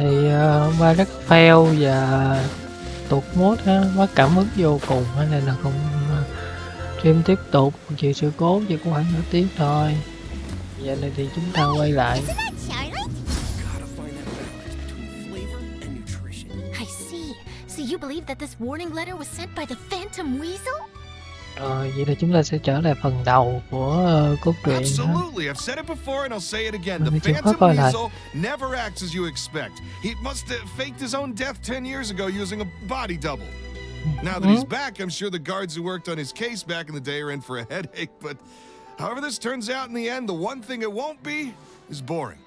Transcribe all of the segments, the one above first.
Thì hôm qua rất fail và tụt mốt á, mất cảm hứng vô cùng á, nên là không stream tiếp tục, chịu sự cố chỉ có khoảng nửa tiếng thôi. Giờ này thì chúng ta quay lại. I see. So you believe that this warning letter was sent by the Phantom Weasel? Rồi, vậy là chúng ta sẽ trở lại phần đầu của cốt truyện. Absolutely, I've said it before and I'll say it again. The Mình chịu khó Phantom coi lại. Weasel never acts as you expect. He must have faked his own death 10 years ago using a body double. Now that he's back, I'm sure the guards who worked on his case back in the day are in for a headache, but however this turns out in the end, the one thing it won't be is boring.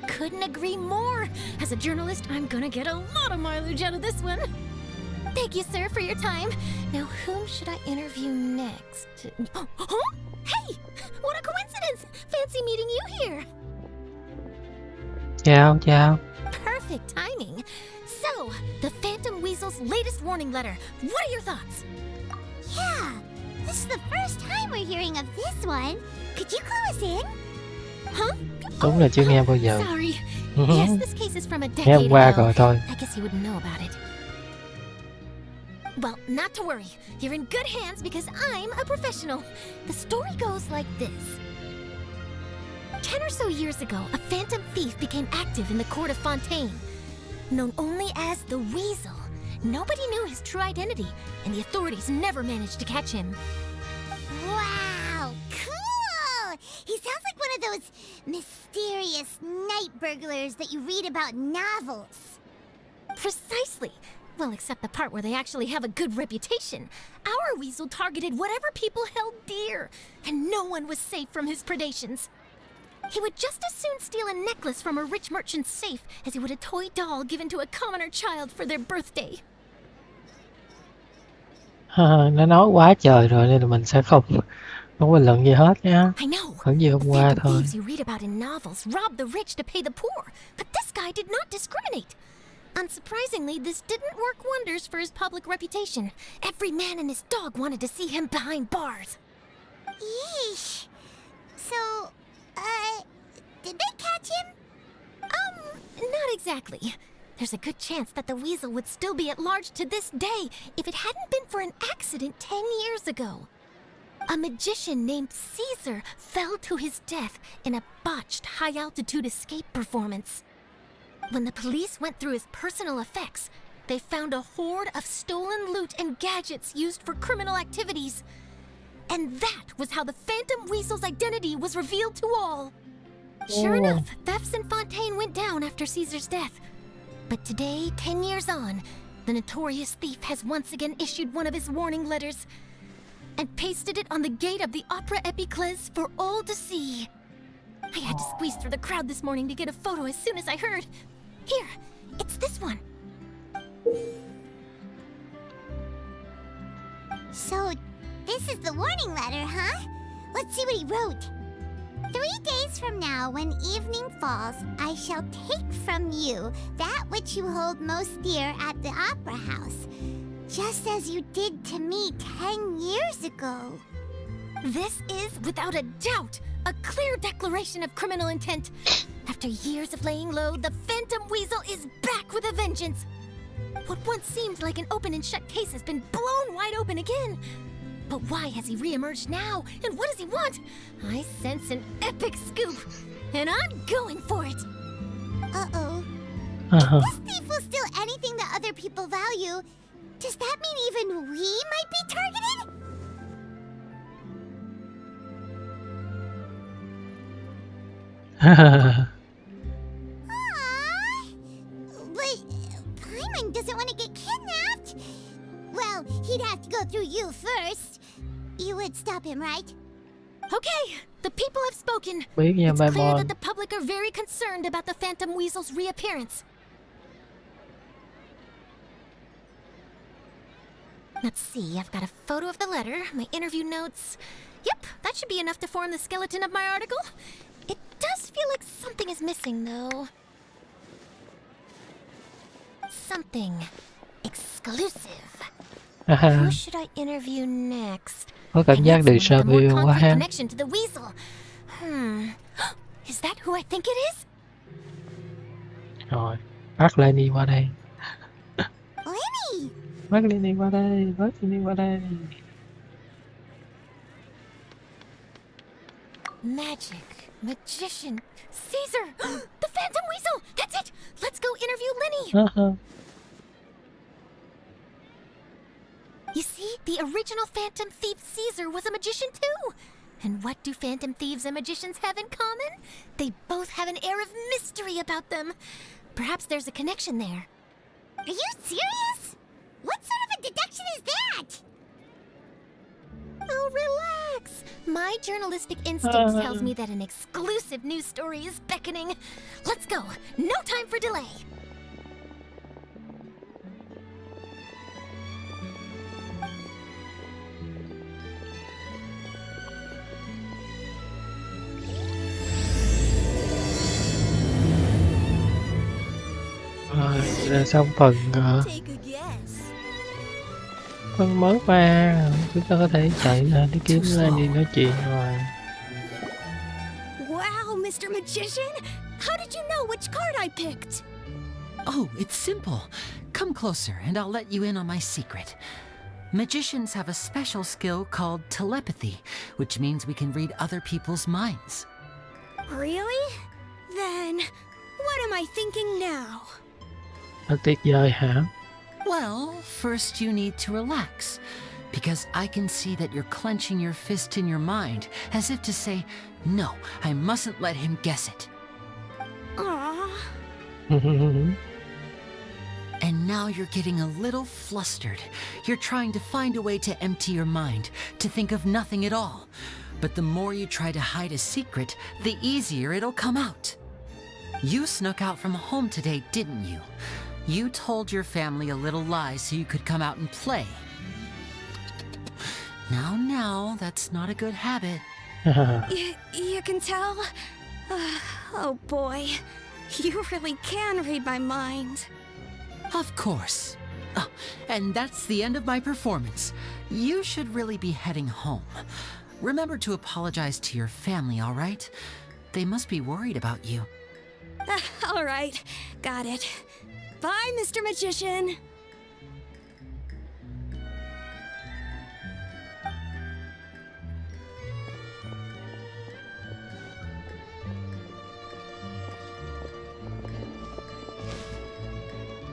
Couldn't agree more. As a journalist, I'm gonna get a lot of mileage out of this one. Thank you, sir, for your time. Now, whom should I interview next? Huh? Hey! What a coincidence! Fancy meeting you here. Chào. Perfect timing. So, the Phantom Weasel's latest warning letter. What are your thoughts? Yeah, this is the first time we're hearing of this one. Could you clue us in? Huh? Đúng là chưa nghe bao giờ. Sorry. Yes, this case is from a Nghe decade qua ago. rồi thôi. I guess you wouldn't know about it. Well, not to worry. You're in good hands because I'm a professional. The story goes like this. 10 or so years ago, a phantom thief became active in the court of Fontaine. Known only as the Weasel, nobody knew his true identity, and the authorities never managed to catch him. Wow, cool! He sounds like one of those mysterious night burglars that you read about in novels. Precisely. Well, except the part where they actually have a good reputation. Our Weasel targeted whatever people held dear, and no one was safe from his predations. He would just as soon steal a necklace from a rich merchant's safe as he would a toy doll given to a commoner child for their birthday. Nó nói quá trời rồi nên là mình sẽ không bình luận gì hết nha. I know. Vẫn như hôm The qua phantom thôi. thieves you read about in novels rob the rich to pay the poor, but this guy did not discriminate. Unsurprisingly, this didn't work wonders for his public reputation. Every man and his dog wanted to see him behind bars. Yeesh. So, did they catch him? Not exactly. There's a good chance that the Weasel would still be at large to this day if it hadn't been for an accident 10 years ago. A magician named Caesar fell to his death in a botched high-altitude escape performance. When the police went through his personal effects, they found a hoard of stolen loot and gadgets used for criminal activities. And that was how the Phantom Weasel's identity was revealed to all. Sure enough, thefts in Fontaine went down after Caesar's death. But today, 10 years on, the notorious thief has once again issued one of his warning letters and pasted it on the gate of the Opera Epiclese for all to see. I had to squeeze through the crowd this morning to get a photo as soon as I heard. Here, it's this one. So, this is the warning letter, huh? Let's see what he wrote. 3 days from now, when evening falls, I shall take from you that which you hold most dear at the opera house, just as you did to me 10 years ago. This is, without a doubt, a clear declaration of criminal intent. After years of laying low, the Phantom Weasel is back with a vengeance. What once seemed like an open and shut case has been blown wide open again. But why has he re-emerged now? And what does he want? I sense an epic scoop, and I'm going for it. Uh-oh. Uh-huh. If this thief will steal anything that other people value, does that mean even we might be targeted? Aww. But Paimon doesn't want to get kidnapped. Well, he'd have to go through you first. You would stop him, right? Okay, the people have spoken. Biết nha It's clear Paimon. that the public are very concerned about the Phantom Weasel's reappearance. Let's see, I've got a photo of the letter, my interview notes. Yep, that should be enough to form the skeleton of my article. It does feel like something is missing, though. Something exclusive. Who should I interview next? Có cảm giác I need déjà someone with a vu more quá concrete ha. connection to the Weasel. Is that who I think it is? Rồi, bắt Lenny qua đây. Lenny! Bắt Lenny qua đây, bắt Lenny qua đây. Magic, magician, Caesar, the Phantom Weasel. That's it. Let's go interview Lenny. You see, the original Phantom Thief Caesar was a magician too. And what do Phantom Thieves and magicians have in common? They both have an air of mystery about them. Perhaps there's a connection there. Are you serious? What sort of a deduction is that? Oh, relax. My journalistic instinct tells me that an exclusive news story is beckoning. Let's go. No time for delay. Rồi, là xong phần Take a guess. phần mới qua, chúng ta có thể chạy ra để kiếm Lenny nói chuyện rồi. Wow, Mr. Magician! How did you know which card I picked? Oh, it's simple. Come closer and I'll let you in on my secret. Magicians have a special skill called telepathy, which means we can read other people's minds. Really? Then, what am I thinking now? Nó tuyệt vời hả? Well, first you need to relax, because I can see that you're clenching your fist in your mind, as if to say, no, I mustn't let him guess it. Aww. And now you're getting a little flustered. You're trying to find a way to empty your mind, to think of nothing at all. But the more you try to hide a secret, the easier it'll come out. You snuck out from home today, didn't you? You told your family a little lie so you could come out and play. Now, that's not a good habit. You can tell? Oh boy, you really can read my mind. Of course. Oh, and that's the end of my performance. You should really be heading home. Remember to apologize to your family, all right? They must be worried about you. All right, got it. Bye, Mr. Magician.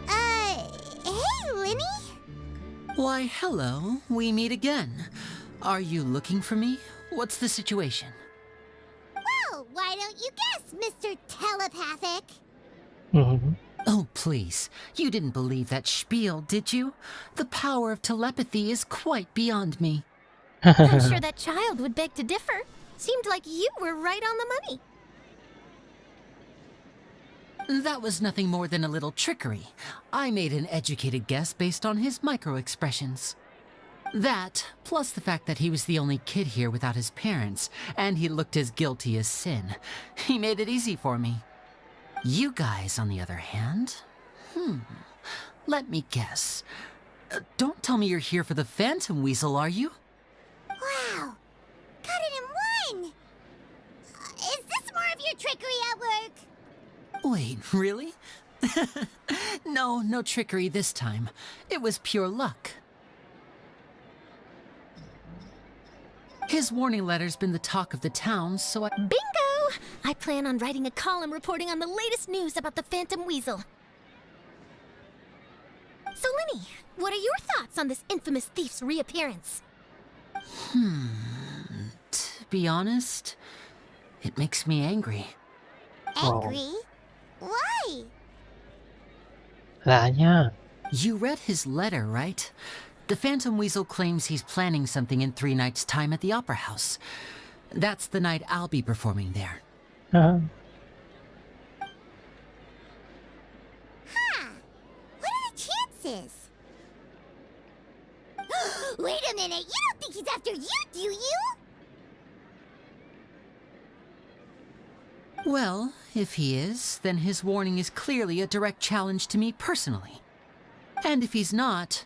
Hey, Lenny? Why, hello. We meet again. Are you looking for me? What's the situation? Well, why don't you guess, Mr. Telepathic? Oh, please. You didn't believe that spiel, did you? The power of telepathy is quite beyond me. I'm sure that child would beg to differ. Seemed like you were right on the money. That was nothing more than a little trickery. I made an educated guess based on his micro-expressions. That, plus the fact that he was the only kid here without his parents, and he looked as guilty as sin. He made it easy for me. You guys, on the other hand, let me guess. Don't tell me you're here for the Phantom Weasel, are you? Wow, got it in one! Is this more of your trickery at work? Wait, really? No trickery this time. It was pure luck. His warning letter's been the talk of the town, so Bingo! I plan on writing a column reporting on the latest news about the Phantom Weasel. So, Lenny, what are your thoughts on this infamous thief's reappearance? To be honest, it makes me angry. Angry? Why? Lạ nha. You read his letter, right? The Phantom Weasel claims he's planning something in 3 nights' time at the Opera House. That's the night I'll be performing there. Hả? Huh. What are the chances? Wait a minute, you don't think he's after you, do you? Well, if he is, then his warning is clearly a direct challenge to me personally. And if he's not,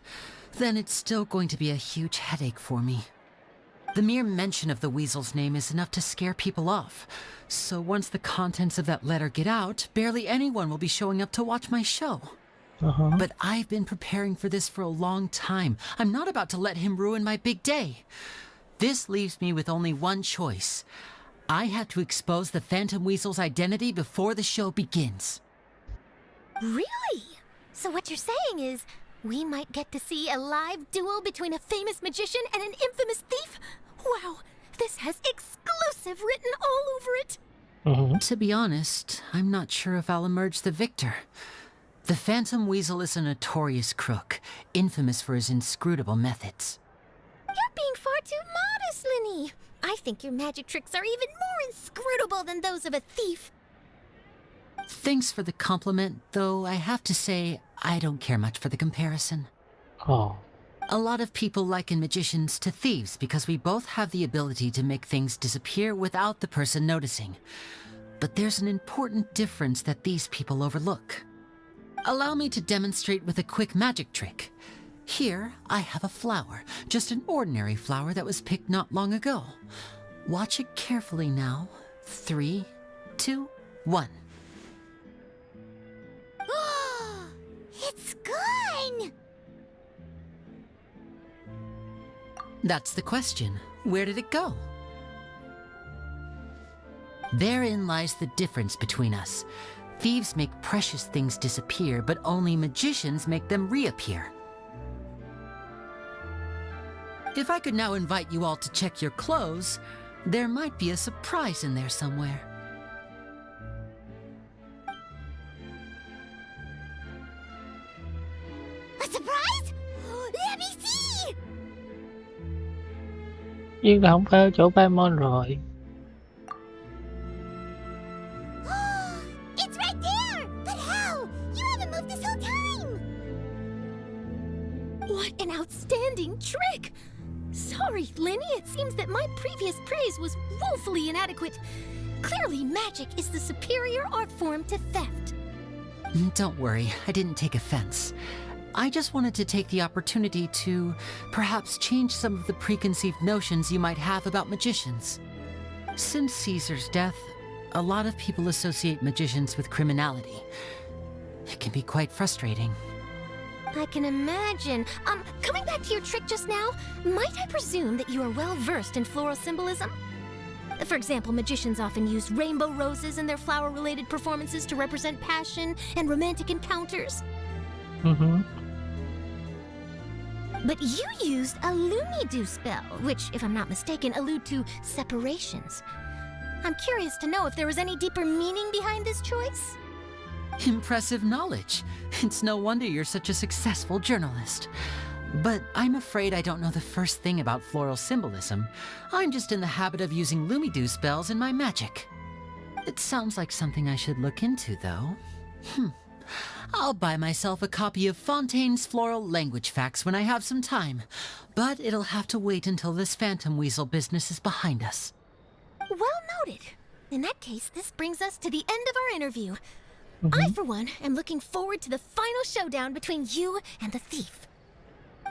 then it's still going to be a huge headache for me. The mere mention of the weasel's name is enough to scare people off. So once the contents of that letter get out, barely anyone will be showing up to watch my show. But I've been preparing for this for a long time. I'm not about to let him ruin my big day. This leaves me with only one choice. I have to expose the Phantom Weasel's identity before the show begins. Really? So what you're saying is, we might get to see a live duel between a famous magician and an infamous thief? Wow, this has exclusive written all over it. To be honest, I'm not sure if I'll emerge the victor. The Phantom Weasel is a notorious crook, infamous for his inscrutable methods. You're being far too modest, Linny. I think your magic tricks are even more inscrutable than those of a thief. Thanks for the compliment, though I have to say, I don't care much for the comparison. Oh. A lot of people liken magicians to thieves because we both have the ability to make things disappear without the person noticing. But there's an important difference that these people overlook. Allow me to demonstrate with a quick magic trick. Here, I have a flower, just an ordinary flower that was picked not long ago. Watch it carefully now. 3, 2, 1. It's gone! That's the question. Where did it go? Therein lies the difference between us. Thieves make precious things disappear, but only magicians make them reappear. If I could now invite you all to check your clothes, there might be a surprise in there somewhere. A surprise? Let me see! Nhưng là không phải ở chỗ Paimon rồi. It's right there! But how? You haven't moved this whole time! What an outstanding trick! Sorry, Linny, it seems that my previous praise was woefully inadequate. Clearly, magic is the superior art form to theft. Don't worry, I didn't take offense. I just wanted to take the opportunity to perhaps change some of the preconceived notions you might have about magicians. Since Caesar's death, a lot of people associate magicians with criminality. It can be quite frustrating. I can imagine. Coming back to your trick just now, might I presume that you are well versed in floral symbolism? For example, magicians often use rainbow roses in their flower-related performances to represent passion and romantic encounters. But you used a Lumidu spell, which, if I'm not mistaken, allude to separations. I'm curious to know if there was any deeper meaning behind this choice? Impressive knowledge. It's no wonder you're such a successful journalist. But I'm afraid I don't know the first thing about floral symbolism. I'm just in the habit of using Lumidu spells in my magic. It sounds like something I should look into, though. I'll buy myself a copy of Fontaine's Floral Language Facts when I have some time. But it'll have to wait until this Phantom Weasel business is behind us. Well noted. In that case, this brings us to the end of our interview. I, for one, am looking forward to the final showdown between you and the thief.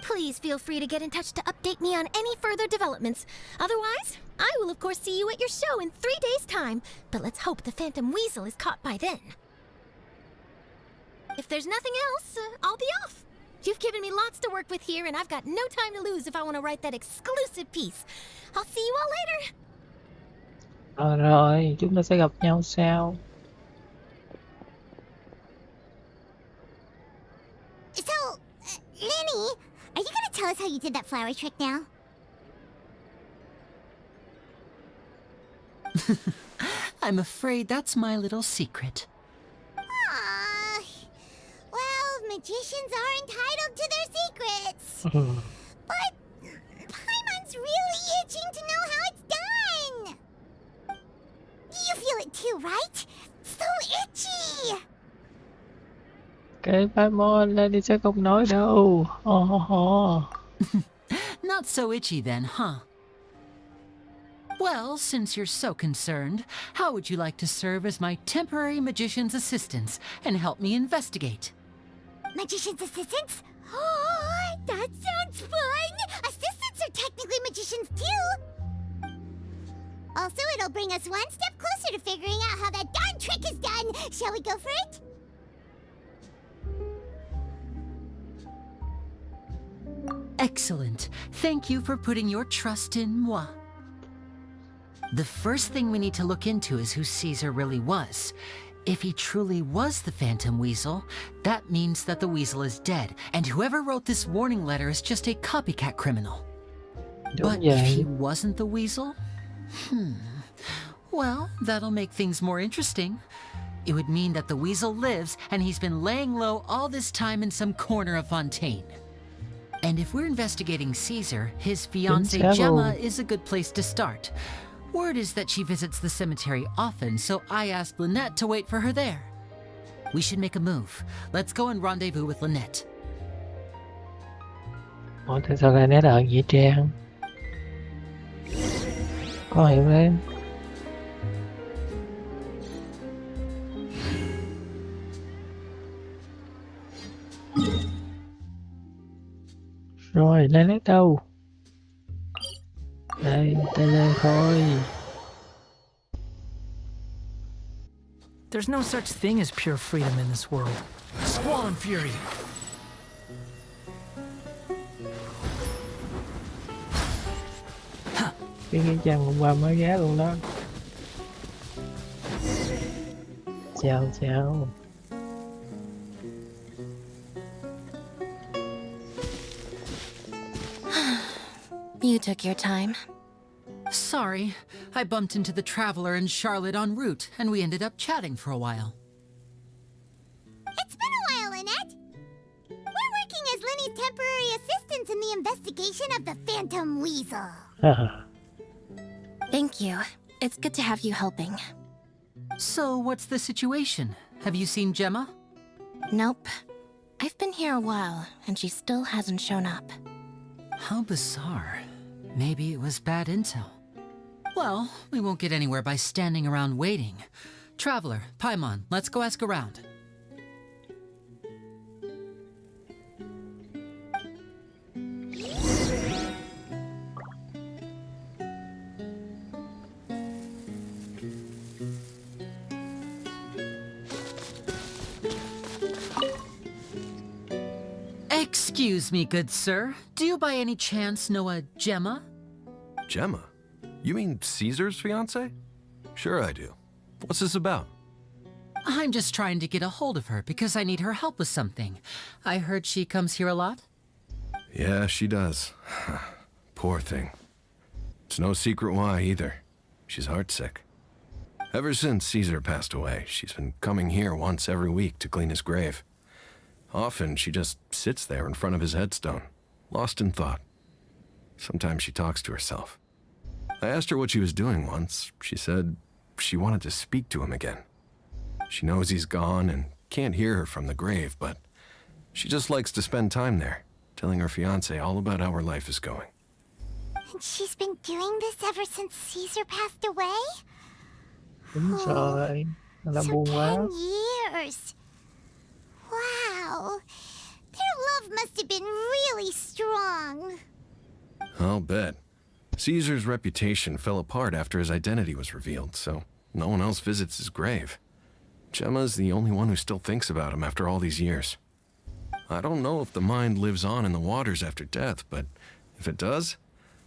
Please feel free to get in touch to update me on any further developments. Otherwise, I will of course see you at your show in 3 days' time, but let's hope the Phantom Weasel is caught by then. If there's nothing else, I'll be off. You've given me lots to work with here, and I've got no time to lose if I want to write that exclusive piece. I'll see you all later. Rồi, chúng ta sẽ gặp nhau sau. So, Lenny, are you gonna tell us how you did that flower trick now? I'm afraid that's my little secret. Aww. Well, magicians are entitled to their secrets. But Paimon's really itching to know how it's done. You feel it too, right? So itchy. Cái Paimon lên đi sẽ không nói đâu. Not so itchy then, huh? Well, since you're so concerned, how would you like to serve as my temporary magician's assistants and help me investigate? Magician's assistants? Oh, that sounds fun! Assistants are technically magicians too! Also, it'll bring us one step closer to figuring out how that darn trick is done. Shall we go for it? Excellent. Thank you for putting your trust in moi. The first thing we need to look into is who Caesar really was. If he truly was the Phantom Weasel, that means that the weasel is dead, and whoever wrote this warning letter is just a copycat criminal. But if he wasn't the weasel? Well, that'll make things more interesting. It would mean that the weasel lives, and he's been laying low all this time in some corner of Fontaine. And if we're investigating Caesar, his fiancée Gemma is a good place to start. Word is that she visits the cemetery often, so I asked Lynette to wait for her there. We should make a move. Let's go and rendezvous with Lynette. Ủa, tại sao lại nét ở Nghĩa Trang? Có hiểu đấy. Rồi, lấy nét đâu? Đây, tay lên thôi. There's no such thing as pure freedom in this world. Squall and fury. Cái Nghĩa Trang hôm qua mới ghé luôn đó. Chào chào. You took your time. Sorry, I bumped into the Traveler and Charlotte en route, and we ended up chatting for a while. It's been a while, Lynette. We're working as Linny's temporary assistants in the investigation of the Phantom Weasel. Thank you. It's good to have you helping. So, what's the situation? Have you seen Gemma? Nope. I've been here a while, and she still hasn't shown up. How bizarre. Maybe it was bad intel. Well, we won't get anywhere by standing around waiting. Traveler, Paimon, let's go ask around. Excuse me, good sir. Do you by any chance know a Gemma? Gemma? You mean Caesar's fiancée? Sure I do. What's this about? I'm just trying to get a hold of her because I need her help with something. I heard she comes here a lot. Yeah, she does. Poor thing. It's no secret why either. She's heartsick. Ever since Caesar passed away, she's been coming here once every week to clean his grave. Often, she just sits there in front of his headstone, lost in thought. Sometimes she talks to herself. I asked her what she was doing once. She said she wanted to speak to him again. She knows he's gone and can't hear her from the grave, but she just likes to spend time there, telling her fiancé all about how her life is going. And she's been doing this ever since Caesar passed away? Đúng rồi. Là So buồn quá. 10 years. Wow. Their love must have been really strong. I'll bet. Caesar's reputation fell apart after his identity was revealed, so no one else visits his grave. Gemma's the only one who still thinks about him after all these years. I don't know if the mind lives on in the waters after death, but if it does,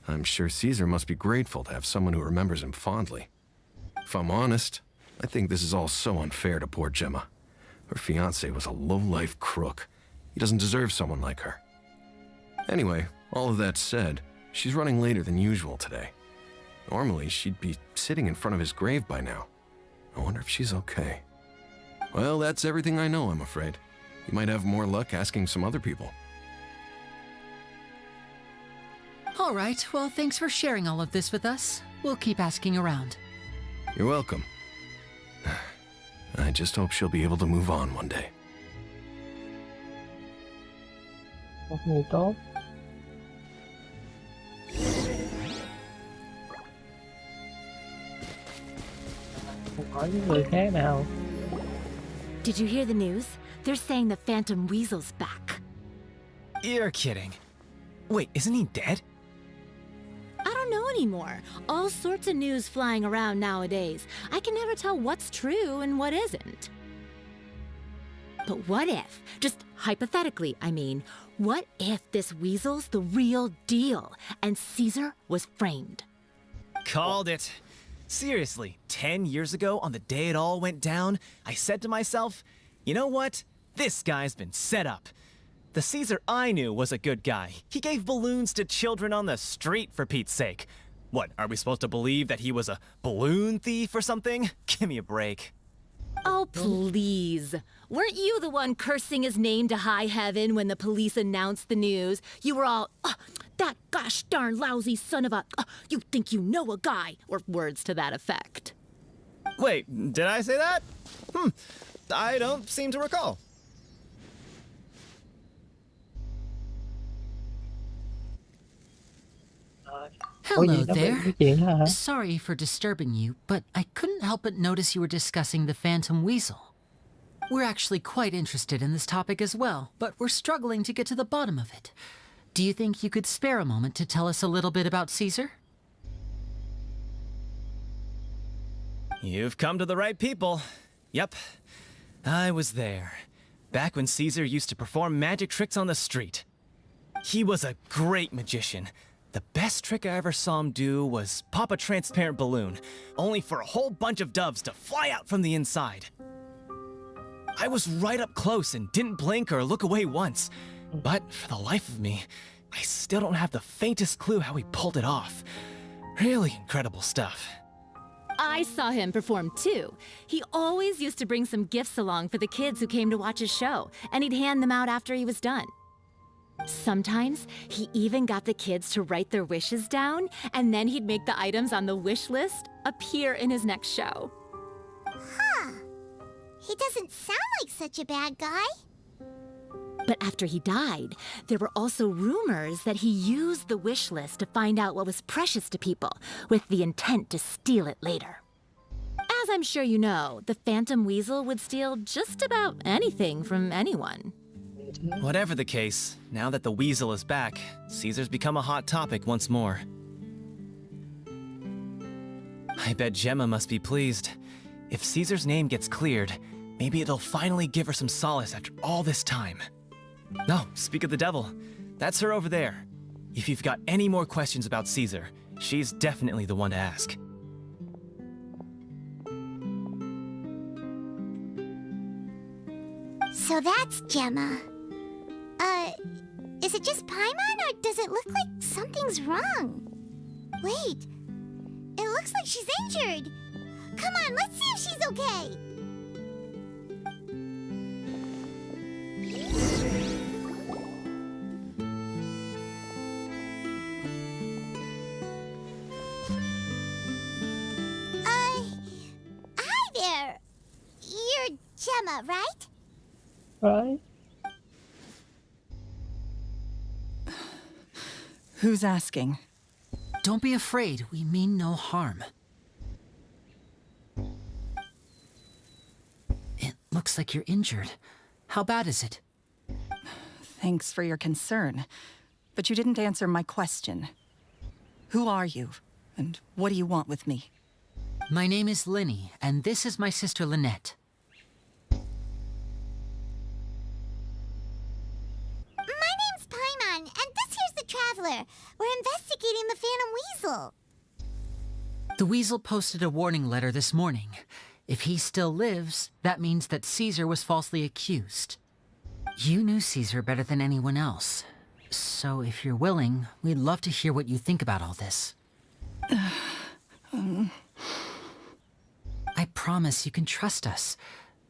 I'm sure Caesar must be grateful to have someone who remembers him fondly. If I'm honest, I think this is all so unfair to poor Gemma. Her fiancé was a low-life crook. He doesn't deserve someone like her. Anyway, all of that said, she's running later than usual today. Normally, she'd be sitting in front of his grave by now. I wonder if she's okay. Well, that's everything I know, I'm afraid. You might have more luck asking some other people. All right, well, thanks for sharing all of this with us. We'll keep asking around. You're welcome. I just hope she'll be able to move on one day. Một người tốt. Không hỏi những người khác nào. Did you hear the news? They're saying the Phantom Weasel's back. You're kidding. Wait, isn't he dead? I don't know anymore. All sorts of news flying around nowadays. I can never tell what's true and what isn't. But what if, just hypothetically, I mean, what if this weasel's the real deal and Caesar was framed? Called it. Seriously, 10 years ago, on the day it all went down, I said to myself, you know what? This guy's been set up. The Caesar I knew was a good guy. He gave balloons to children on the street, for Pete's sake. What, are we supposed to believe that he was a balloon thief or something? Give me a break. Oh, please. Weren't you the one cursing his name to high heaven when the police announced the news? You were all, that gosh darn lousy son of a, you think you know a guy, or words to that effect. Wait, did I say that? I don't seem to recall. Có gì Hello đó there. cái chuyện đó hả? Sorry for disturbing you, but I couldn't help but notice you were discussing the Phantom Weasel. We're actually quite interested in this topic as well, but we're struggling to get to the bottom of it. Do you think you could spare a moment to tell us a little bit about Caesar? You've come to the right people. Yep, I was there. Back when Caesar used to perform magic tricks on the street. He was a great magician. The best trick I ever saw him do was pop a transparent balloon, only for a whole bunch of doves to fly out from the inside. I was right up close and didn't blink or look away once. But for the life of me, I still don't have the faintest clue how he pulled it off. Really incredible stuff. I saw him perform too. He always used to bring some gifts along for the kids who came to watch his show, and he'd hand them out after he was done. Sometimes he even got the kids to write their wishes down, and then he'd make the items on the wish list appear in his next show. Huh. He doesn't sound like such a bad guy. But after he died, there were also rumors that he used the wish list to find out what was precious to people, with the intent to steal it later. As I'm sure you know, the Phantom Weasel would steal just about anything from anyone. Whatever the case, now that the weasel is back, Caesar's become a hot topic once more. I bet Gemma must be pleased. If Caesar's name gets cleared, maybe it'll finally give her some solace after all this time. No, speak of the devil. That's her over there. If you've got any more questions about Caesar, she's definitely the one to ask. So that's Gemma. Is it just Paimon, or does it look like something's wrong? Wait, it looks like she's injured. Come on, let's see if she's okay. Hi there. You're Gemma, right? Right. Who's asking? Don't be afraid, we mean no harm. It looks like you're injured. How bad is it? Thanks for your concern, but you didn't answer my question. Who are you, and what do you want with me? My name is Linny, and this is my sister Lynette. My name's Paimon, and this here's the Traveler. We're investigating the Phantom Weasel. The Weasel posted a warning letter this morning. If he still lives, that means that Caesar was falsely accused. You knew Caesar better than anyone else. So if you're willing, we'd love to hear what you think about all this. I promise you can trust us.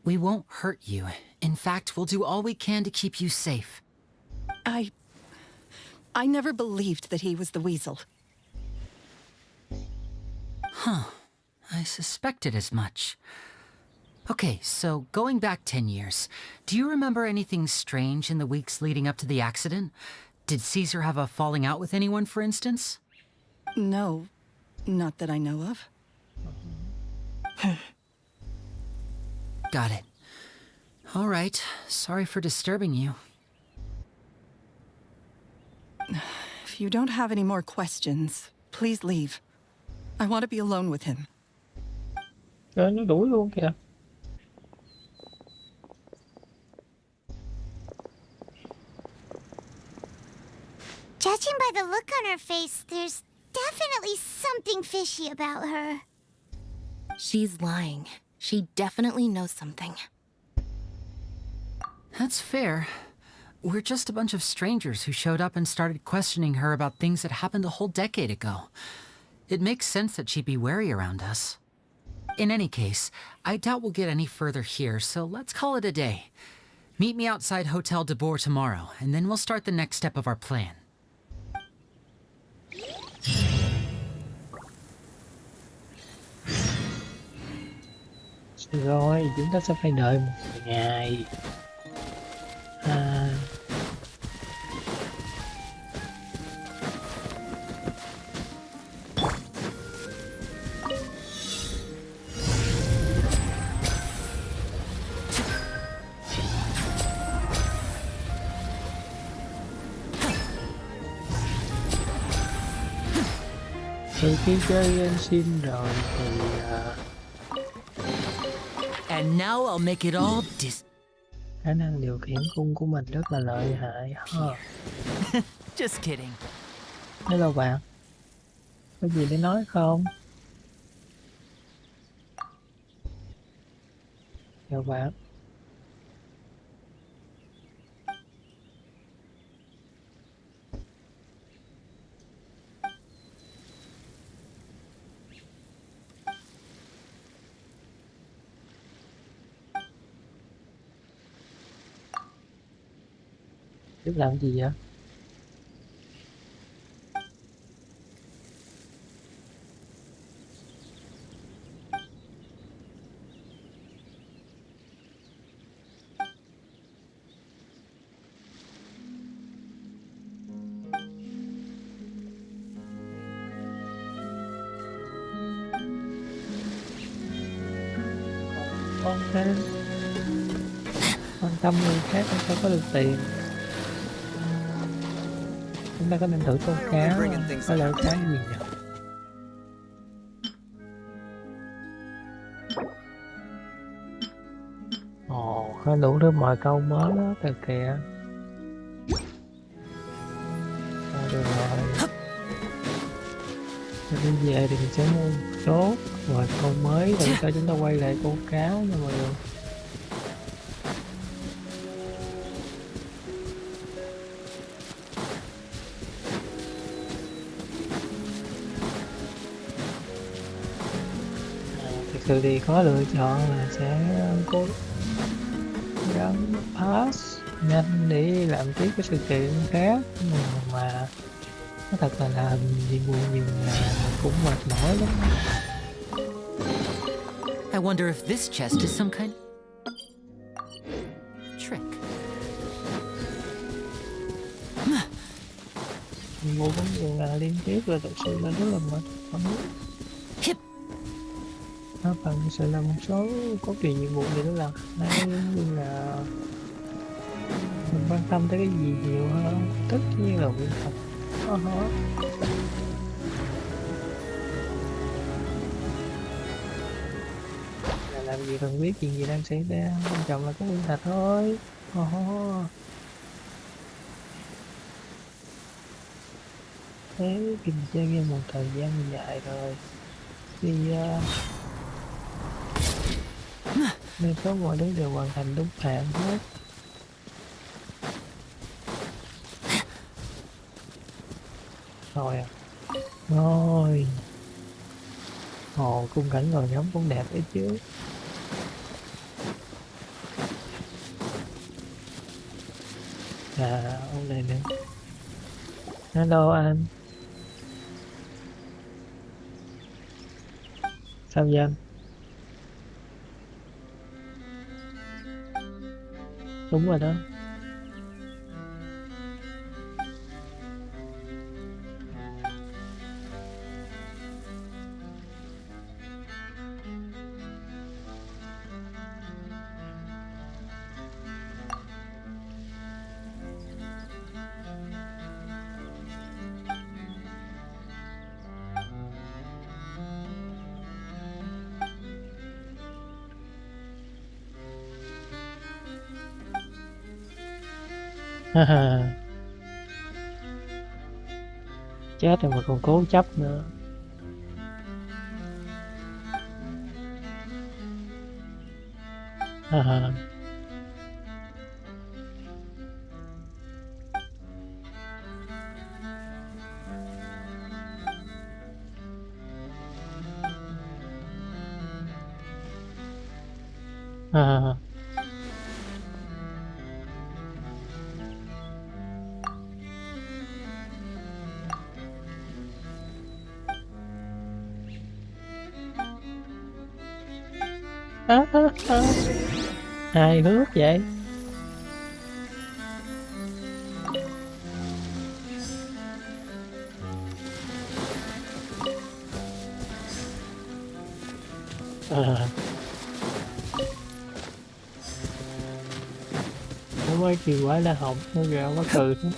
We won't hurt you. In fact, we'll do all we can to keep you safe. I never believed that he was the Weasel. Huh. I suspected as much. Okay, so going back 10 years, do you remember anything strange in the weeks leading up to the accident? Did Caesar have a falling out with anyone, for instance? No, not that I know of. Got it. All right, sorry for disturbing you. If you don't have any more questions, Please leave. I want to be alone with him. Trời, nó đuổi luôn kìa. Judging by the look on her face, there's definitely something fishy about her. She's lying. She definitely knows something. That's fair. We're just a bunch of strangers who showed up and started questioning her about things that happened a whole decade ago. It makes sense that she'd be wary around us. In any case, I doubt we'll get any further here, so let's call it a day. Meet me outside Hotel de Boer tomorrow, and then we'll start the next step of our plan. Rồi, chúng ta sẽ phải đợi một ngày. À, từ khi chơi Genshin rồi thì And now I'll make it all khả năng điều khiển cung của mình rất là lợi hại ha. Just kidding. Hello bạn, có gì để nói không? Chào bạn. Tiếp làm gì vậy? Fontaine, quan tâm người khác không phải có được tiền. Chúng ta có nên thử câu cá có lợi cái gì nhỉ? Ồ, có đủ được mọi câu mới đó kìa kìa. Được rồi. Rồi đi về thì mình sẽ mua một số rồi câu mới rồi cho chúng ta quay lại câu cá nha mọi người. Thực sự thì có lựa chọn là sẽ cố gắng pass nhanh để làm tiếp cái sự kiện khác, mà nó thật là làm nhiệm vụ nhiều là cũng mệt mỏi lắm. I wonder if this chest is some kind trick. Nhiệm vụ cũng nhiều là liên tiếp rồi thật sự là rất là mệt mỏi. Nó phần sự là một số cốt truyện nhiệm vụ thì nó là hay, nhưng là mình quan tâm tới cái gì nhiều hơn, tất nhiên là quyển tập. Là làm gì cần biết chuyện gì đang xảy ra, quan trọng là có quyển tập thôi. Thế khi mình chơi game một thời gian dài rồi thì nên có mọi thứ đều hoàn thành đúng hạn hết. Rồi à. Rồi. Ồ, khung cảnh rồi nhóm cũng đẹp đấy chứ. À, ông này nữa. Hello anh. Sao vậy anh? Đúng rồi đó. Chết rồi mà còn cố chấp nữa. Hài hước vậy. Không có kỳ quái là hỏng nó ra quá từ nữa.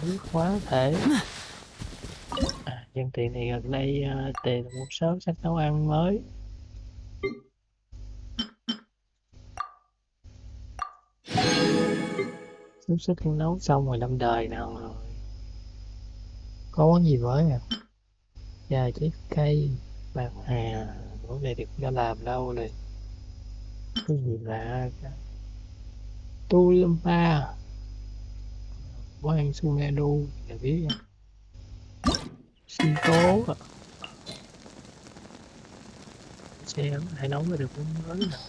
Hước hóa thể. Nhân tiện này gần đây tìm một số sách nấu ăn mới. Xúc xích nấu xong rồi 5 đời nào rồi. Có món gì mới à? Chà trái cây, bạc hà, món này thì cũng đã làm lâu rồi. Cái gì lạ? Tu Lumpa, Quan Sunadu là biết à? Sinh tố à? Xem hãy nấu ra được món mới nào.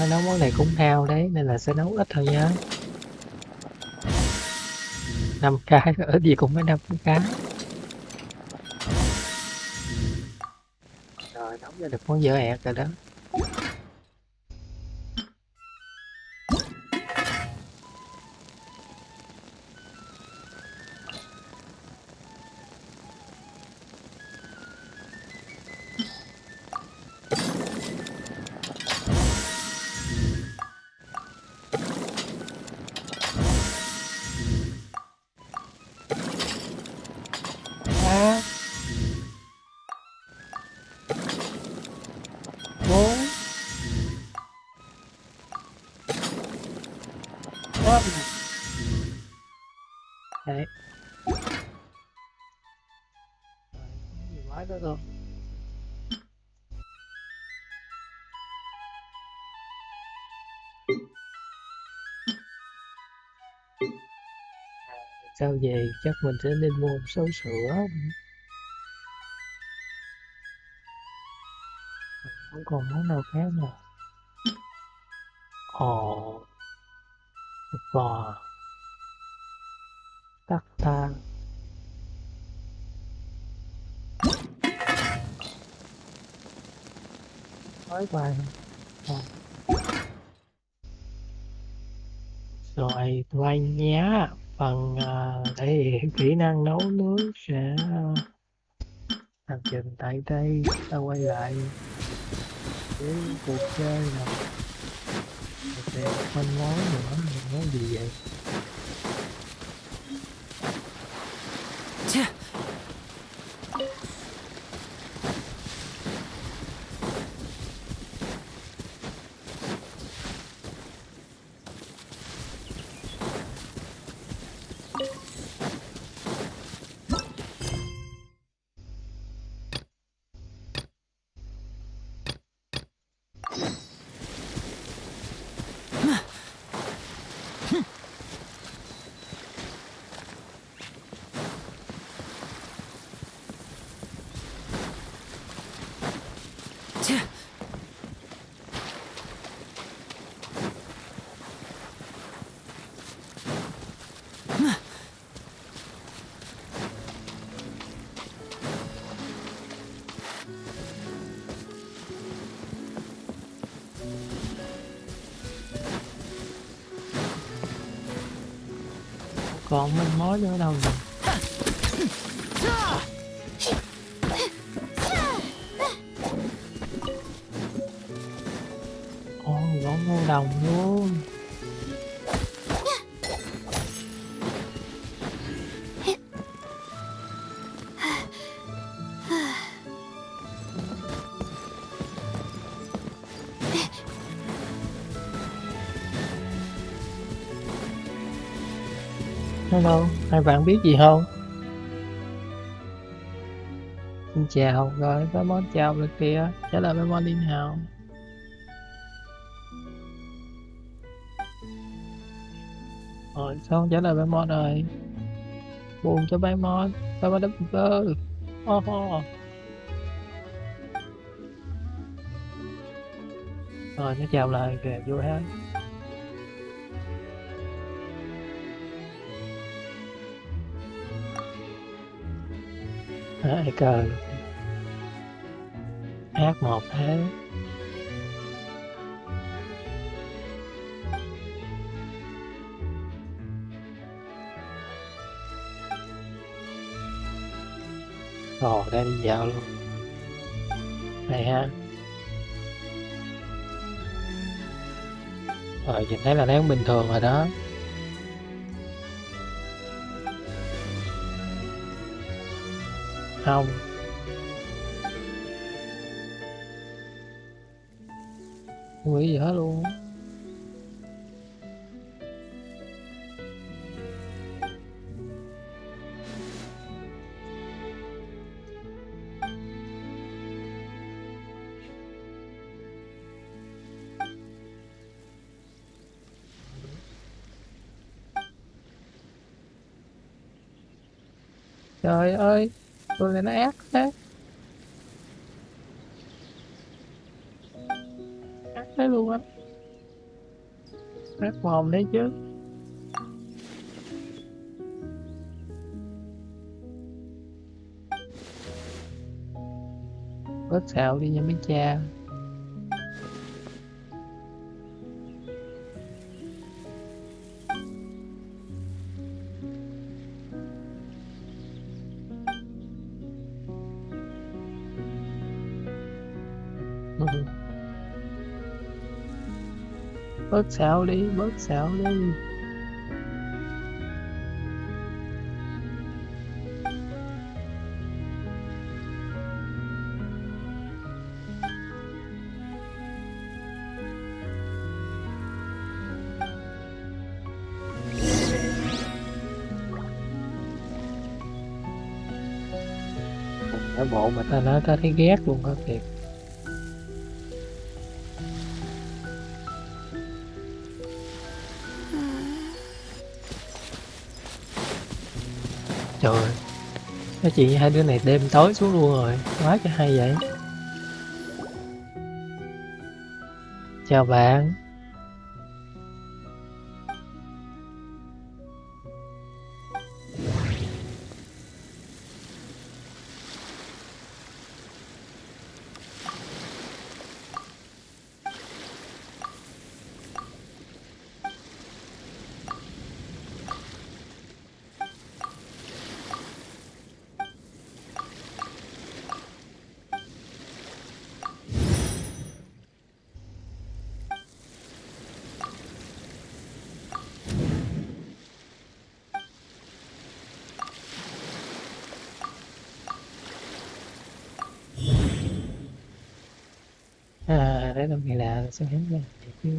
Nấu món này cũng hao đấy nên là sẽ nấu ít thôi nhá. 5 cái ở gì cũng phải 5 cái. Rồi nấu ra được món dở ẹt rồi đó. Đấy. Gì quá đó thôi. Sao về chắc mình sẽ nên mua một số sữa. Không còn món nào khác nào. Ồ, thịt bò, tắc ta. Nói bài rồi tôi nhé. Phần thể hiện kỹ năng nấu nướng sẽ tạm dừng tại đây. Ta quay lại với cuộc chơi nào. Để manh mối nữa. Món gì vậy? Còn manh mối nữa đâu rồi? Ồ, gõ ngô đồng luôn. Hello, hai bạn biết gì không? Xin chào, rồi bé Mon chào rồi kìa, trả lời bé Mon đi nào. Rồi sao không trả lời bé Mon rồi? Buồn cho bé Mon đấm bơ. Oh, oh. Rồi nó chào lại kìa, vui ha. Ai cờ H1 thế. Ồ, đang đi dạo luôn. Này ha. Rồi nhìn thấy là nắng bình thường rồi đó. Không. Không nghĩ gì hết luôn. Trời ơi, tôi này nó ác thế. Ác thế luôn á. Ác mồm đấy chứ. Bớt xạo đi nha mấy cha. Bớt xạo đi, bớt xạo đi. Ở bộ mà ta nói ta thấy ghét luôn á kìa. Trời ơi, nói chuyện với hai đứa này đêm tối xuống luôn rồi, quá cho hay vậy. Chào bạn. À, đấy là người lạ rồi sao hết nha. Chứ.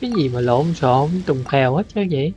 Cái gì mà lộn xộn tùng phèo hết chứ vậy?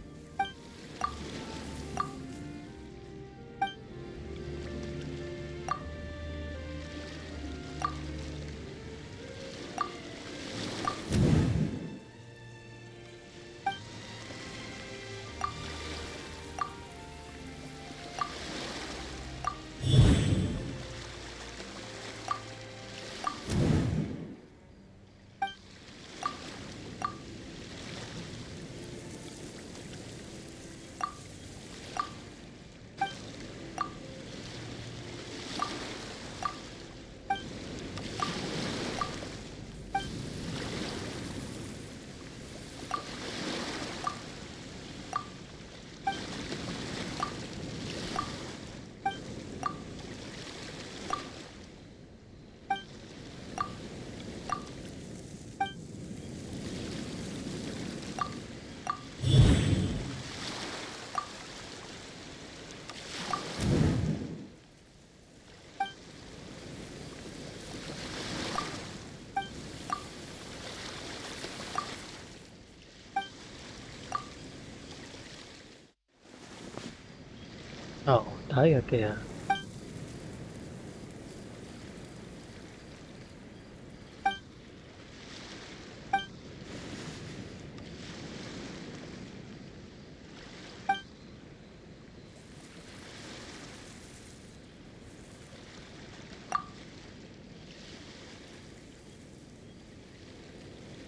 Ồ, tới rồi kìa.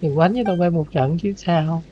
Đừng quánh với tao bay một trận chứ sao.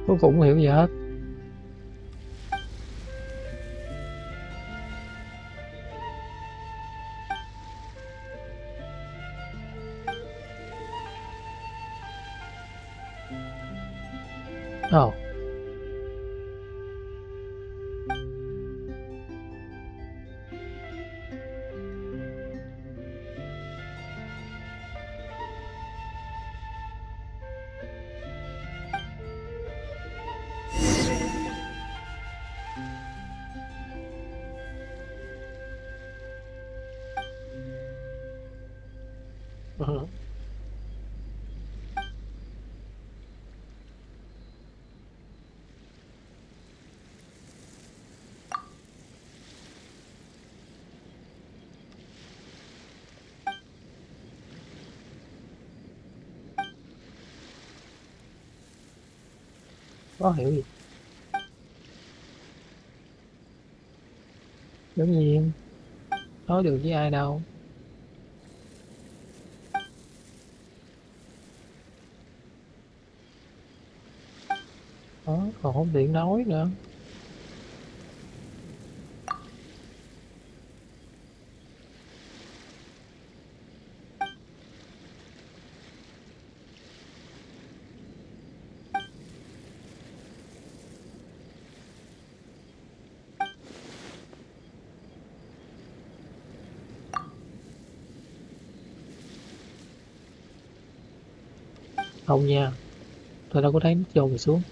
Cuối cùng không hiểu gì hết. Ồ. Ừ. Có hiểu gì. Đương nhiên, nói được với ai đâu. Đó, còn không tiện nói nữa. Không nha, tôi đâu có thấy nó chôn mình xuống.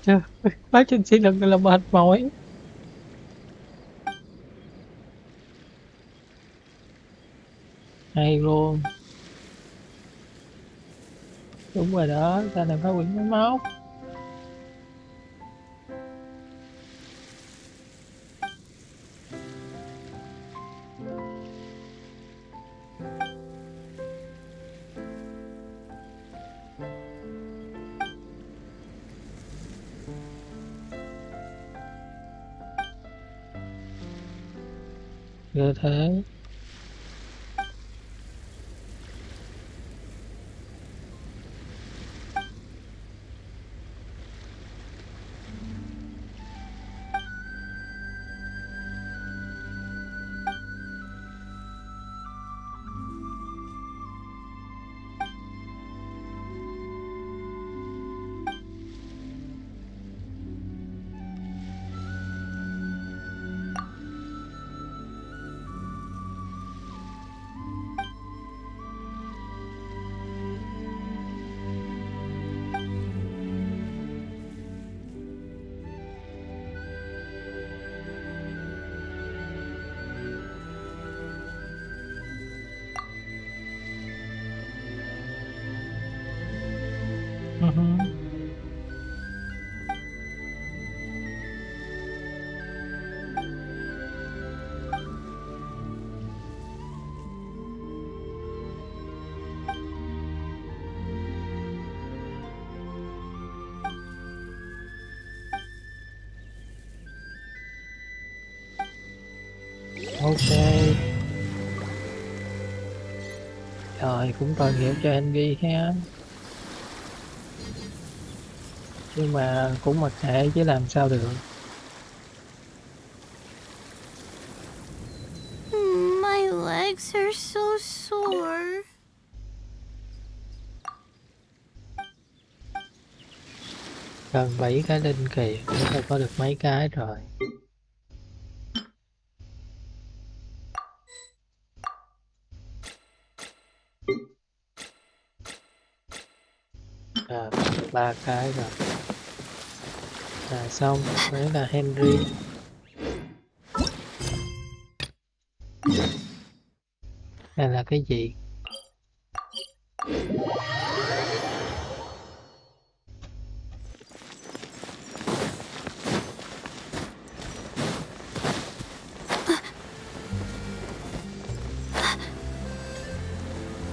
Trời, quá trình sinh lực là mệt mỏi. Hay luôn. Đúng rồi đó, ta đang phá hủy máy móc. Như thế. Uh-huh. Ok. Rồi cũng tội nghiệp cho Henry ha. Nhưng mà cũng mặc kệ chứ làm sao được. My legs are so sore. Cần 7 cái linh kiện để ta có được mấy cái rồi. À, 3 cái rồi. Xong, đấy là Henry. Đây là cái gì?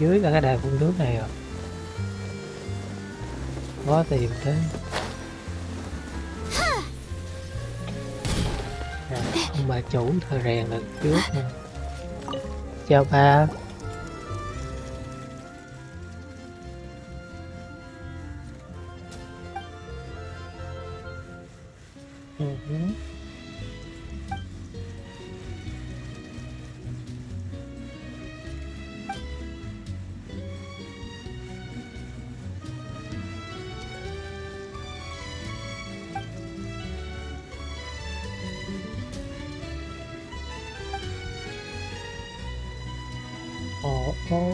Dưới là cái đài phun nước này rồi. Có tiền thế. Ông bà chủ thợ rèn lần trước nè. Chào ba. Uh-huh. Ồ.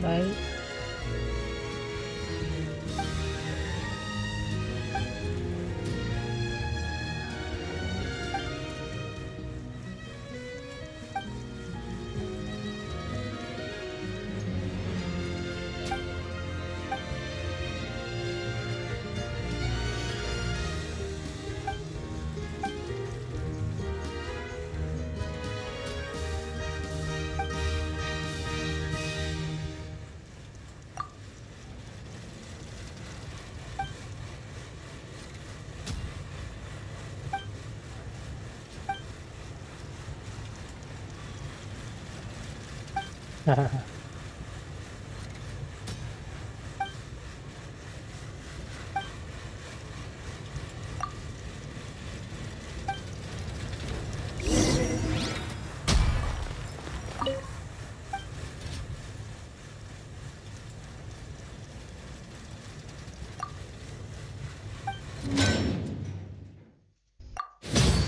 Đấy.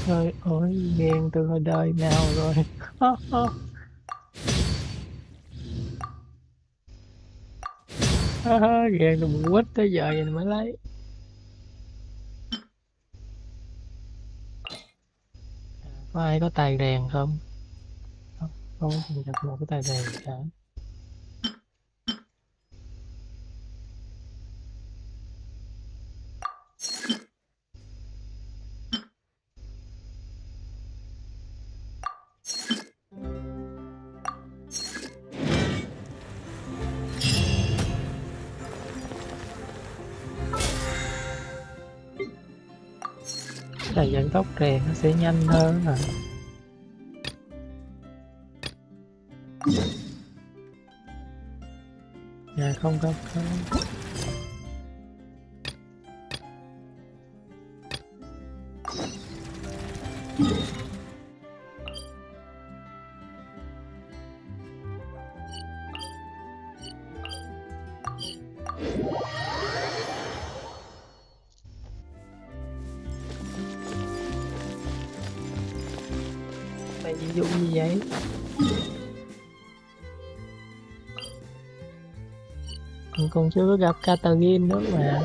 Trời ơi, ghen từ hồi đời nào rồi. Ghen từ một quýt tới giờ vậy mới lấy. Có ai có tài rèn không? Không, không có tìm được một cái tài rèn cả. Là dẫn tốc rèn nó sẽ nhanh hơn à. Dạ không có. Mày ví dụ như vậy. Còn chưa có gặp Catherine nữa mà.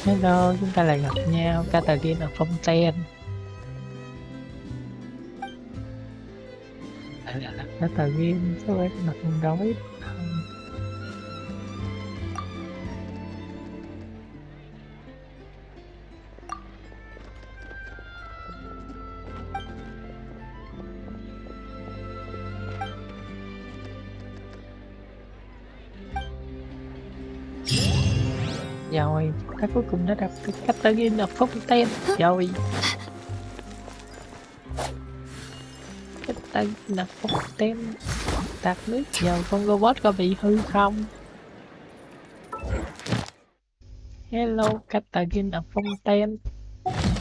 Hello, chúng ta lại gặp nhau. Catherine ở Fontaine. Lại là Catherine, sao vậy? Mặt con rối. Rồi, ta cuối cùng đã gặp cái Catherine ở Fontaine rồi. Catherine ở Fontaine tạt nước vào con robot có bị hư không? Hello, Catherine ở Fontaine.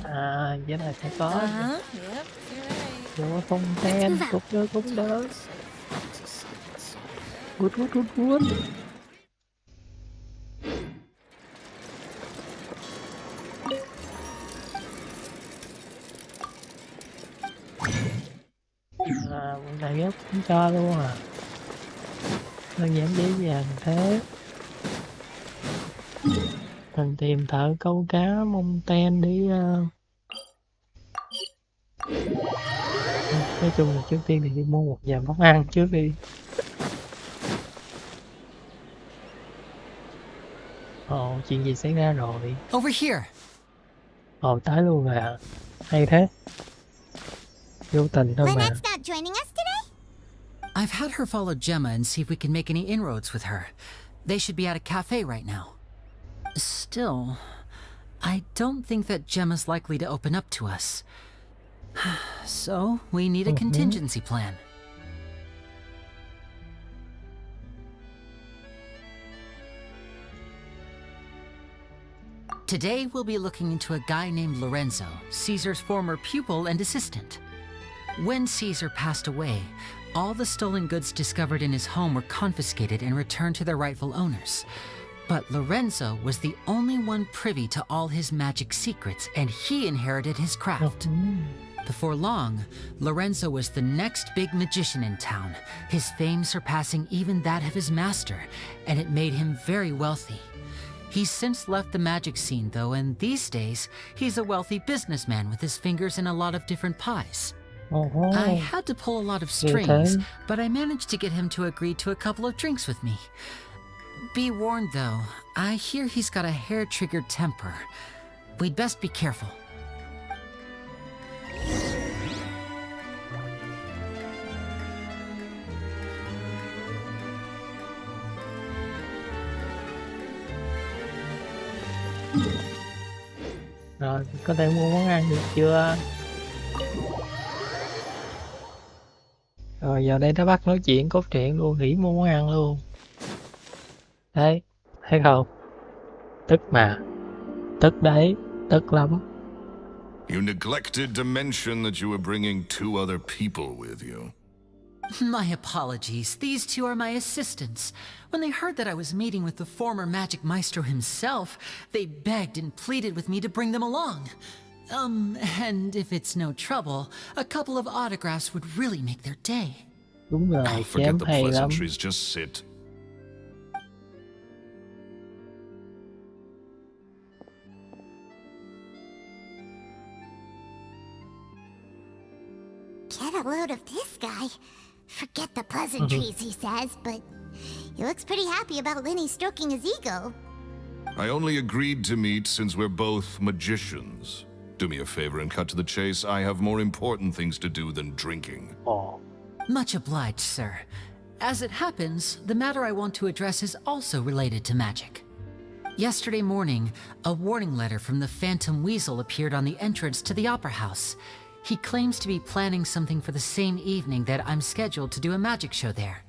À, vậy là sẽ có vô Fontaine, cục đơ cũng đỡ. Good. À, bọn này ghép cũng cho luôn à. Đơn giản dễ dàng thế. Cần tìm thợ câu cá Fontaine đi. Nói chung là trước tiên thì đi mua một vài món ăn trước đi. Ồ, chuyện gì xảy ra rồi? Over here. Ồ, tới luôn rồi à. Hay thế. Vô tình thôi mà. Lynette's not joining us today? I've had her follow Gemma and see if we can make any inroads with her. They should be at a cafe right now. Still, I don't think that Gemma's likely to open up to us. So, we need a contingency plan. Today, we'll be looking into a guy named Lorenzo, Caesar's former pupil and assistant. When Caesar passed away, all the stolen goods discovered in his home were confiscated and returned to their rightful owners. But Lorenzo was the only one privy to all his magic secrets, and he inherited his craft. Before long, Lorenzo was the next big magician in town, his fame surpassing even that of his master, and it made him very wealthy. He's since left the magic scene, though, and these days, he's a wealthy businessman with his fingers in a lot of different pies. I had to pull a lot of strings, but I managed to get him to agree to a couple of drinks with me. Be warned, though, I hear he's got a hair-triggered temper. We'd best be careful. Rồi, có thể mua món ăn được chưa? Rồi giờ đây nó bắt nói chuyện cốt truyện luôn, nghỉ mua món ăn luôn. Đấy, thấy không? Tức mà. Tức đấy, tức lắm. You neglected to mention that you were bringing 2 other people with you. My apologies. These 2 are my assistants. When they heard that I was meeting with the former magic maestro himself, they begged and pleaded with me to bring them along. And if it's no trouble, a couple of autographs would really make their day. Đúng rồi, Oh, forget chém the hay lắm. pleasantries, just sit. Get a load of this guy. Forget the pleasantries, he says, but he looks pretty happy about Lenny stroking his ego. I only agreed to meet since we're both magicians. Do me a favor and cut to the chase. I have more important things to do than drinking. Ồ, Much obliged, sir. As it happens, the matter I want to address is also related to magic. Yesterday morning, a warning letter from the Phantom Weasel appeared on the entrance to the Opera House. He claims to be planning something for the same evening that I'm scheduled to do a magic show there.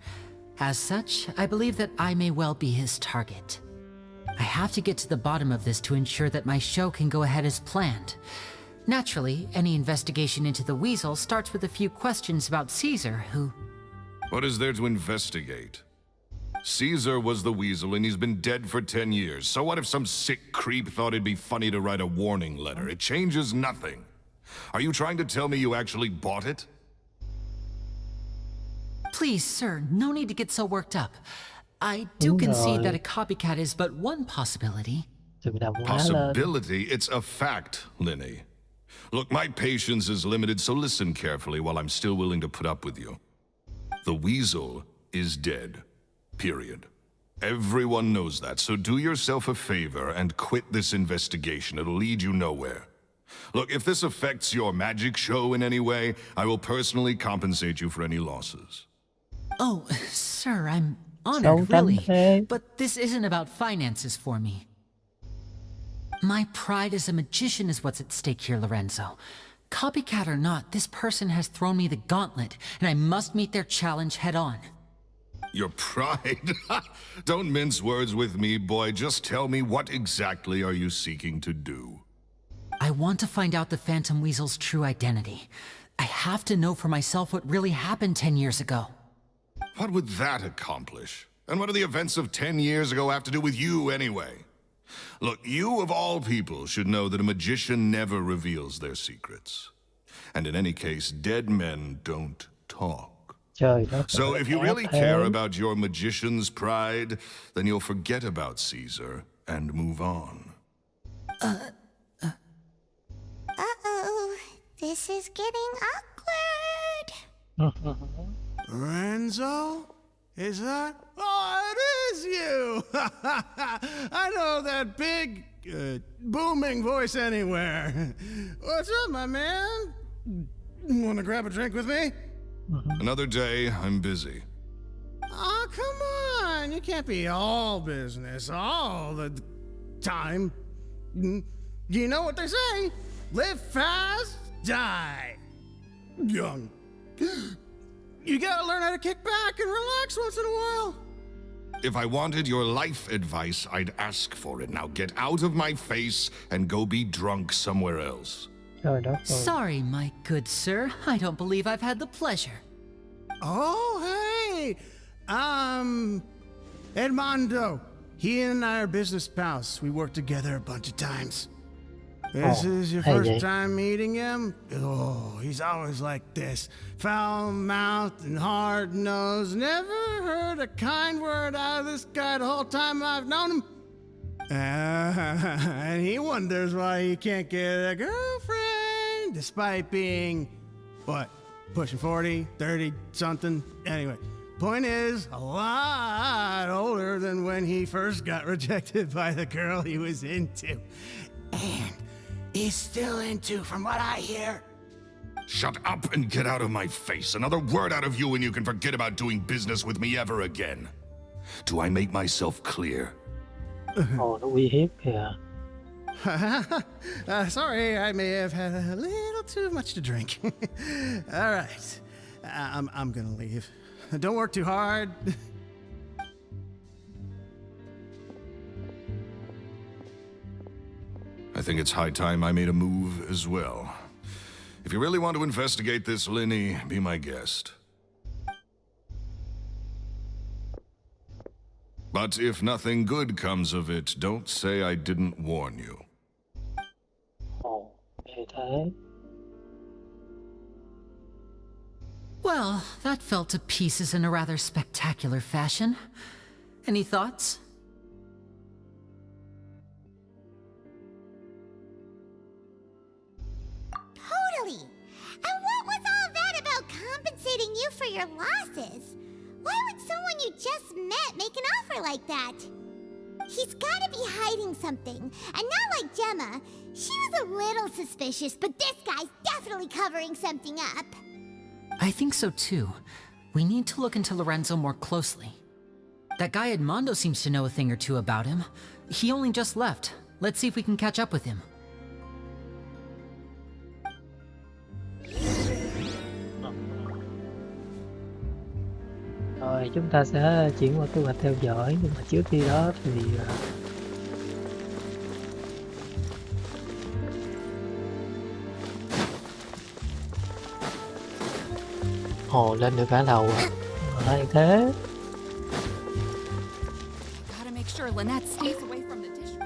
As such, I believe that I may well be his target. I have to get to the bottom of this to ensure that my show can go ahead as planned. Naturally, any investigation into the Weasel starts with a few questions about Caesar, who... What is there to investigate? Caesar was the Weasel and he's been dead for 10 years. So what if some sick creep thought it'd be funny to write a warning letter? It changes nothing. Are you trying to tell me you actually bought it? Please, sir, no need to get so worked up. I do concede that a copycat is but one possibility. đừng đàm quá lên. Possibility? It's a fact, Linny. Look, my patience is limited, so listen carefully while I'm still willing to put up with you. The Weasel is dead. Period. Everyone knows that, so do yourself a favor and quit this investigation. It'll lead you nowhere. Look, if this affects your magic show in any way, I will personally compensate you for any losses. Oh, sir, I'm Xấu honored, tánh really. thế. But this isn't about finances for me. My pride as a magician is what's at stake here, Lorenzo. Copycat or not, this person has thrown me the gauntlet, and I must meet their challenge head on. Your pride? Don't mince words with me, boy. Just tell me, what exactly are you seeking to do? I want to find out the Phantom Weasel's true identity. I have to know for myself what really happened 10 years ago. What would that accomplish? And what do the events of 10 years ago have to do with you, anyway? Look, you of all people should know that a magician never reveals their secrets. And in any case, dead men don't talk. Trời đất So ơi, if you ác really thế. care about your magician's pride, then you'll forget about Caesar and move on. Uh-oh. This is getting awkward. Lorenzo? Is that? Oh, it is you! I know that big, booming voice anywhere. What's up, my man? Want to grab a drink with me? Another day, I'm busy. Oh, come on. You can't be all business all the time. You know what they say? Live fast, die young. You gotta learn how to kick back and relax once in a while. If I wanted your life advice, I'd ask for it. Now get out of my face and go be drunk somewhere else. Trời đất ơi. Sorry, my good sir. I don't believe I've had the pleasure. Oh, hey! Edmondo. He and I are business pals. We worked together a bunch of times. This is your hay first vậy. time meeting him? Oh, he's always like this. Foul-mouthed and hard-nosed. Never heard a kind word out of this guy the whole time I've known him. And he wonders why he can't get a girlfriend, despite being, what, pushing 40, 30, something? Anyway, point is, a lot older than when he first got rejected by the girl he was into. And he's still into, from what I hear. Shut up and get out of my face. Another word out of you and you can forget about doing business with me ever again. Do I make myself clear? Ồ, nó uy hiếp kìa. Sorry, I may have had a little too much to drink. All right. I'm gonna leave. Don't work too hard. I think it's high time I made a move as well. If you really want to investigate this, Linny, be my guest. But if nothing good comes of it, don't say I didn't warn you. Ồ, hay thế. Well, that fell to pieces in a rather spectacular fashion. Any thoughts? Totally. And what was all that about compensating you for your losses? Why would someone you just met make an offer like that? He's gotta be hiding something. And not like Gemma. She was a little suspicious, but this guy's definitely covering something up. I think so too. We need to look into Lorenzo more closely. That guy Edmondo seems to know a thing or two about him. He only just left. Let's see if we can catch up with him. Rồi chúng ta sẽ chuyển qua kế hoạch theo dõi, nhưng mà trước khi đó thì Ồ, lên được cả đầu à. Hay thế. Gotta make sure Lynette stays away from the dish.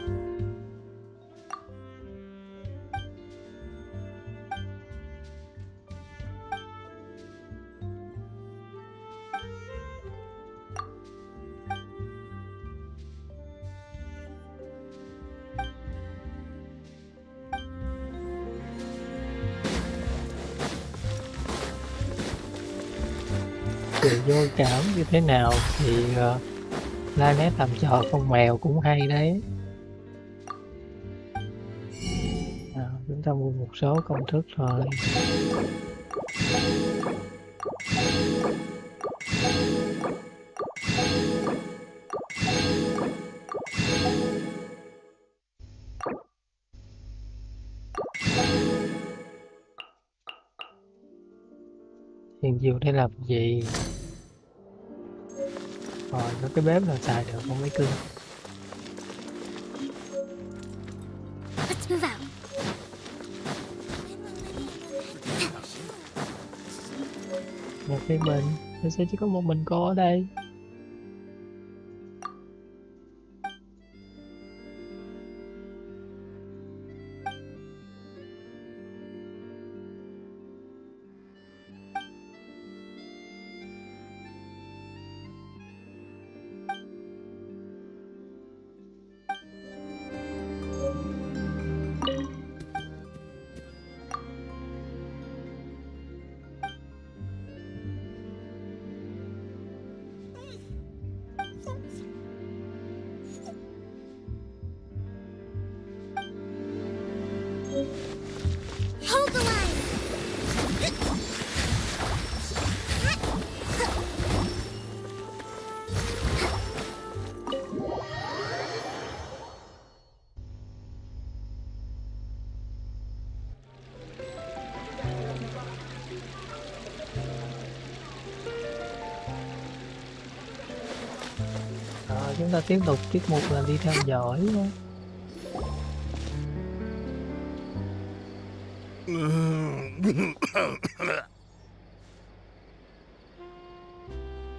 Sự vô cảm như thế nào thì Lynette làm trò con mèo cũng hay đấy. Chúng ta mua một số công thức rồi. Hiện diều để làm gì? Rồi, có cái bếp nào xài được không mấy cưng? Let's move out. Một cái bình, tại sao chỉ có một mình cô ở đây? Hold the line. Rồi, chúng ta tiếp tục tiết mục là đi theo dõi.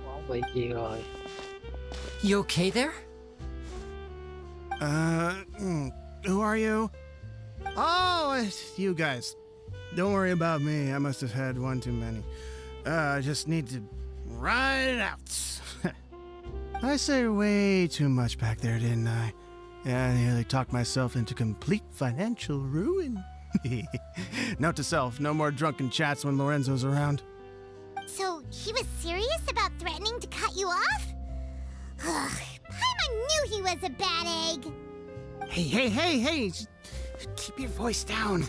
Không bị gì rồi. You okay there? Who are you? Oh, it's you guys. Don't worry about me. I must have had one too many. I just need to ride it out. I say way too much back there, didn't I? Yeah, I nearly talked myself into complete financial ruin. Note to self, no more drunken chats when Lorenzo's around. So, he was serious about threatening to cut you off? Ugh, Paimon knew he was a bad egg. Hey, keep your voice down.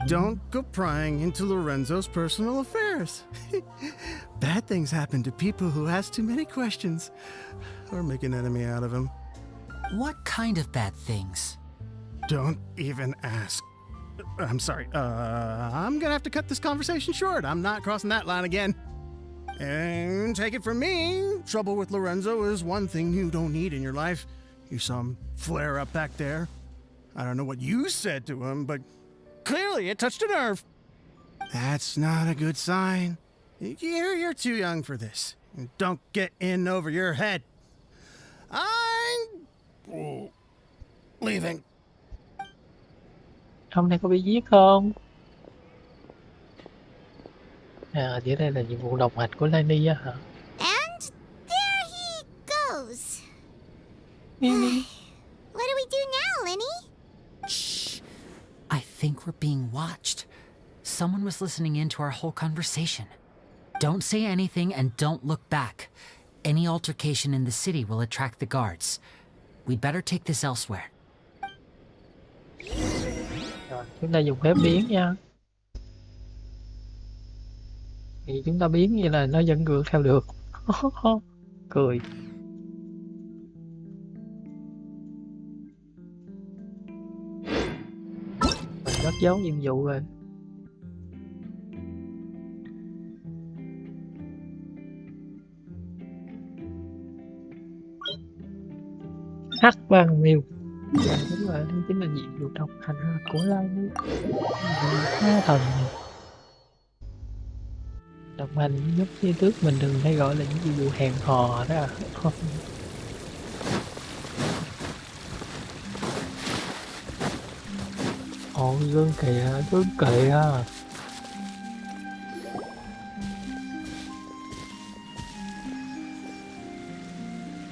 Don't go prying into Lorenzo's personal affairs. Bad things happen to people who ask too many questions or make an enemy out of him. What kind of bad things? Don't even ask. I'm sorry. I'm gonna have to cut this conversation short. I'm not crossing that line again. And take it from me, trouble with Lorenzo is one thing you don't need in your life. You saw him flare up back there. I don't know what you said to him, but clearly it touched a nerve. That's not a good sign. You're too young for this. Don't get in over your head. I'm leaving. Ông này có bị giết không? À, dưới đây là nhiệm vụ đồng hành của Lenny á hả? And there he goes. Lenny. What do we do now, Lenny? Shh. I think we're being watched. Someone was listening in to our whole conversation. Don't say anything and don't look back. Any altercation in the city will attract the guards. We'd better take this elsewhere. Rồi, chúng ta dùng phép biến nha. Thì chúng ta biến như là nó vẫn ngược theo được. Cười. Mình mất dấu nhiệm vụ rồi. Hắc bằng miêu. Đúng rồi, đây chính là nhiệm vụ độc hành của Lai thần. Độc hành giúp phía trước mình đừng hay gọi là những nhiệm vụ hẹn hò đó. Ồ, gương kìa.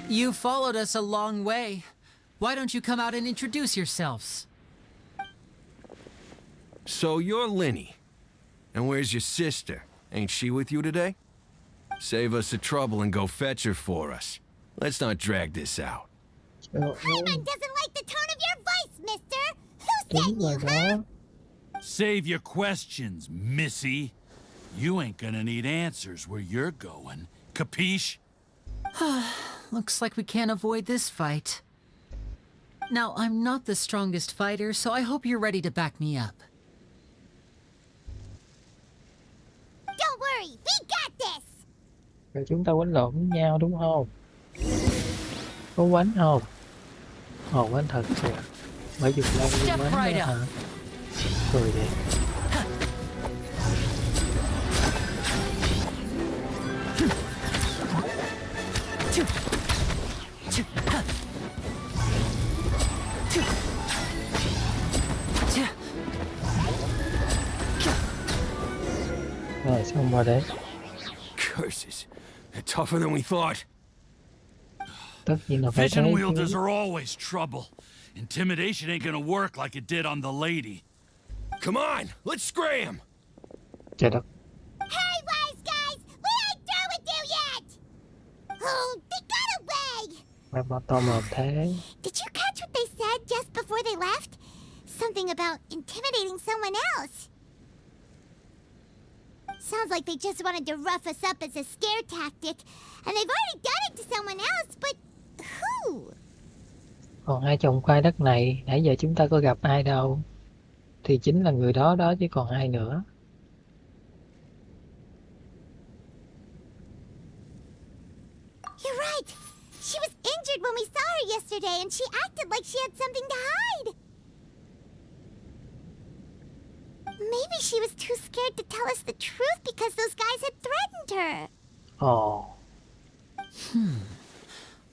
You followed us a long way. Why don't you come out and introduce yourselves? So you're Lenny. And where's your sister? Ain't she with you today? Save us the trouble and go fetch her for us. Let's not drag this out. Paimon doesn't like the tone of your voice, mister. Who sent you, huh? Save your questions, missy. You ain't gonna need answers where you're going. Capiche? Looks like we can't avoid this fight. Now, I'm not the strongest fighter, so I hope you're ready to back me up. Don't worry, we got this. Rồi chúng ta quánh lộn với nhau đúng không? Có quánh không? Ồ, quánh thật kìa. Mới dùng lâu như quánh đó hả? Cười vậy. Rồi xong rồi đấy. Curses. They're tougher than we thought. Tất nhiên là phải Vision thế wielders chứ. are always trouble. Intimidation ain't gonna work like it did on the lady. Come on, let's scram! Trời đất. Hey, wise guys, we ain't through with you yet. Oh, they got away. Mà to mồm thế. Did you catch what they said just before they left? Something about intimidating someone else. Sounds like they just wanted to rough us up as a scare tactic, and they've already done it to someone else, but who? Còn hai chồng khoai đất này, nãy giờ chúng ta có gặp ai đâu. Thì chính là người đó đó chứ còn ai nữa. You're right. She was injured when we saw her yesterday, and she acted like she had something to hide. Maybe she was too scared to tell us the truth because those guys had threatened her. Ồ.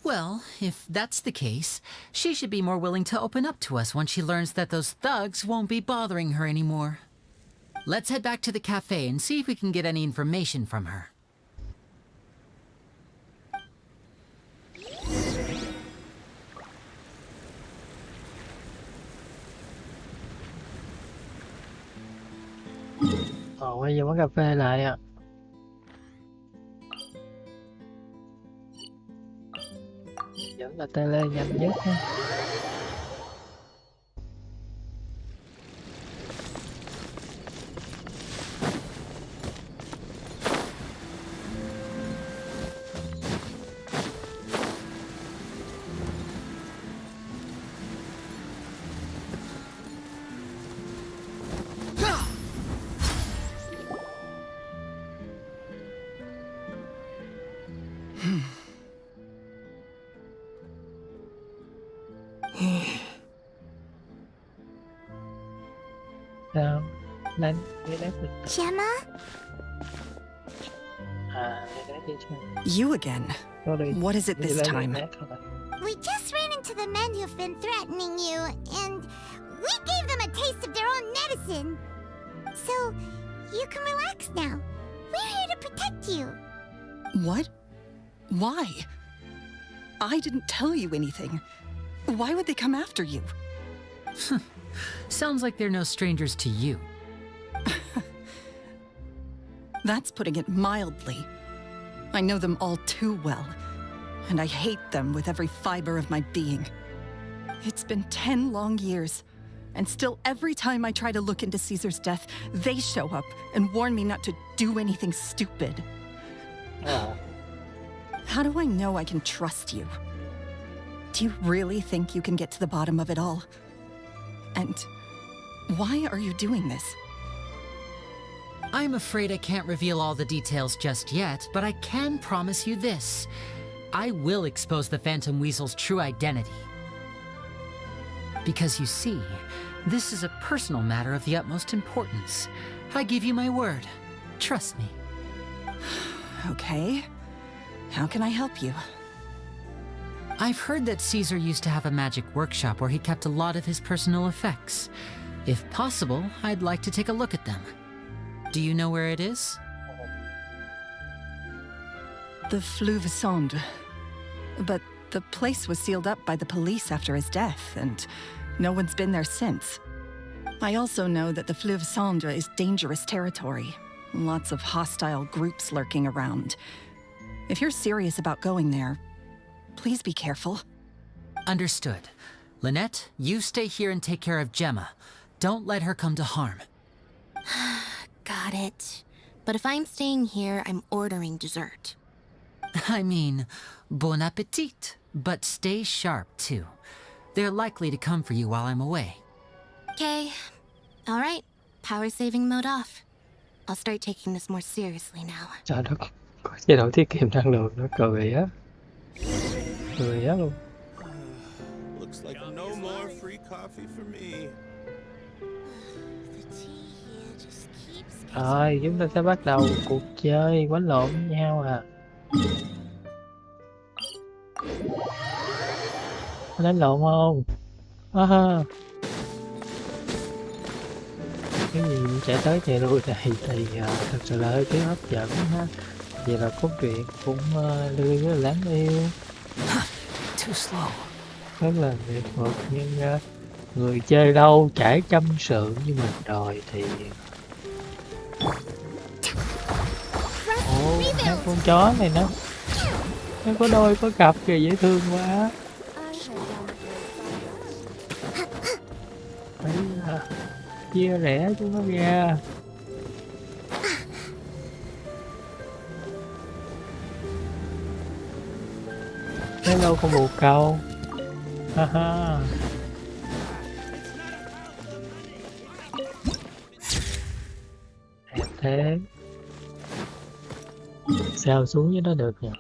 Well, if that's the case, she should be more willing to open up to us once she learns that those thugs won't be bothering her anymore. Let's head back to the cafe and see if we can get any information from her. Ồ, bây giờ quán cà phê lại ạ. Vẫn là tele nhanh nhất ha. Sao? Lên lấy đá bình tĩnh. Gemma? Lấy đá đi sao? You again. Sorry. What is it Đi this lấy time? đá thôi. We just ran into the men who've been threatening you, and we gave them a taste of their own medicine. So, you can relax now. We're here to protect you. What? Why? I didn't tell you anything. Why would they come after you? Sounds like they're no strangers to you. That's putting it mildly. I know them all too well, and I hate them with every fiber of my being. It's been 10 long years, and still every time I try to look into Caesar's death, they show up and warn me not to do anything stupid. How do I know I can trust you? Do you really think you can get to the bottom of it all? And why are you doing this? I'm afraid I can't reveal all the details just yet, but I can promise you this. I will expose the Phantom Weasel's true identity. Because you see, this is a personal matter of the utmost importance. I give you my word. Trust me. Okay. How can I help you? I've heard that Caesar used to have a magic workshop where he kept a lot of his personal effects. If possible, I'd like to take a look at them. Do you know where it is? The Fleuve Cendre. But the place was sealed up by the police after his death, and no one's been there since. I also know that the Fleuve Cendre is dangerous territory. Lots of hostile groups lurking around. If you're serious about going there, please be careful. Understood. Lynette, you stay here and take care of Gemma. Don't let her come to harm. Got it. But if I'm staying here, I'm ordering dessert. I mean, bon appetit. But stay sharp, too. They're likely to come for you while I'm away. Okay. All right. Power saving mode off. I'll start taking this more seriously now. Trời đất, có chế độ tiết kiệm năng lượng nữa, cười á. Cười á luôn. Looks like no more free coffee for me. Rồi, chúng ta sẽ bắt đầu cuộc chơi quánh lộn với nhau à. Có đánh lộn không? Cái gì cũng chạy tới chạy lui này thì thật sự là hơi thiếu hấp dẫn ha. Vậy là cốt truyện cũng lưu rất là đáng yêu. Too slow. Rất là nghệ thuật, nhưng người chơi lâu trải trăm sự như mình rồi thì hai con chó này nó có đôi có cặp kìa, dễ thương quá. Phải chia rẽ chúng nó ra. Hello con bồ câu. Ha ha. Thế sao xuống với nó được nhỉ?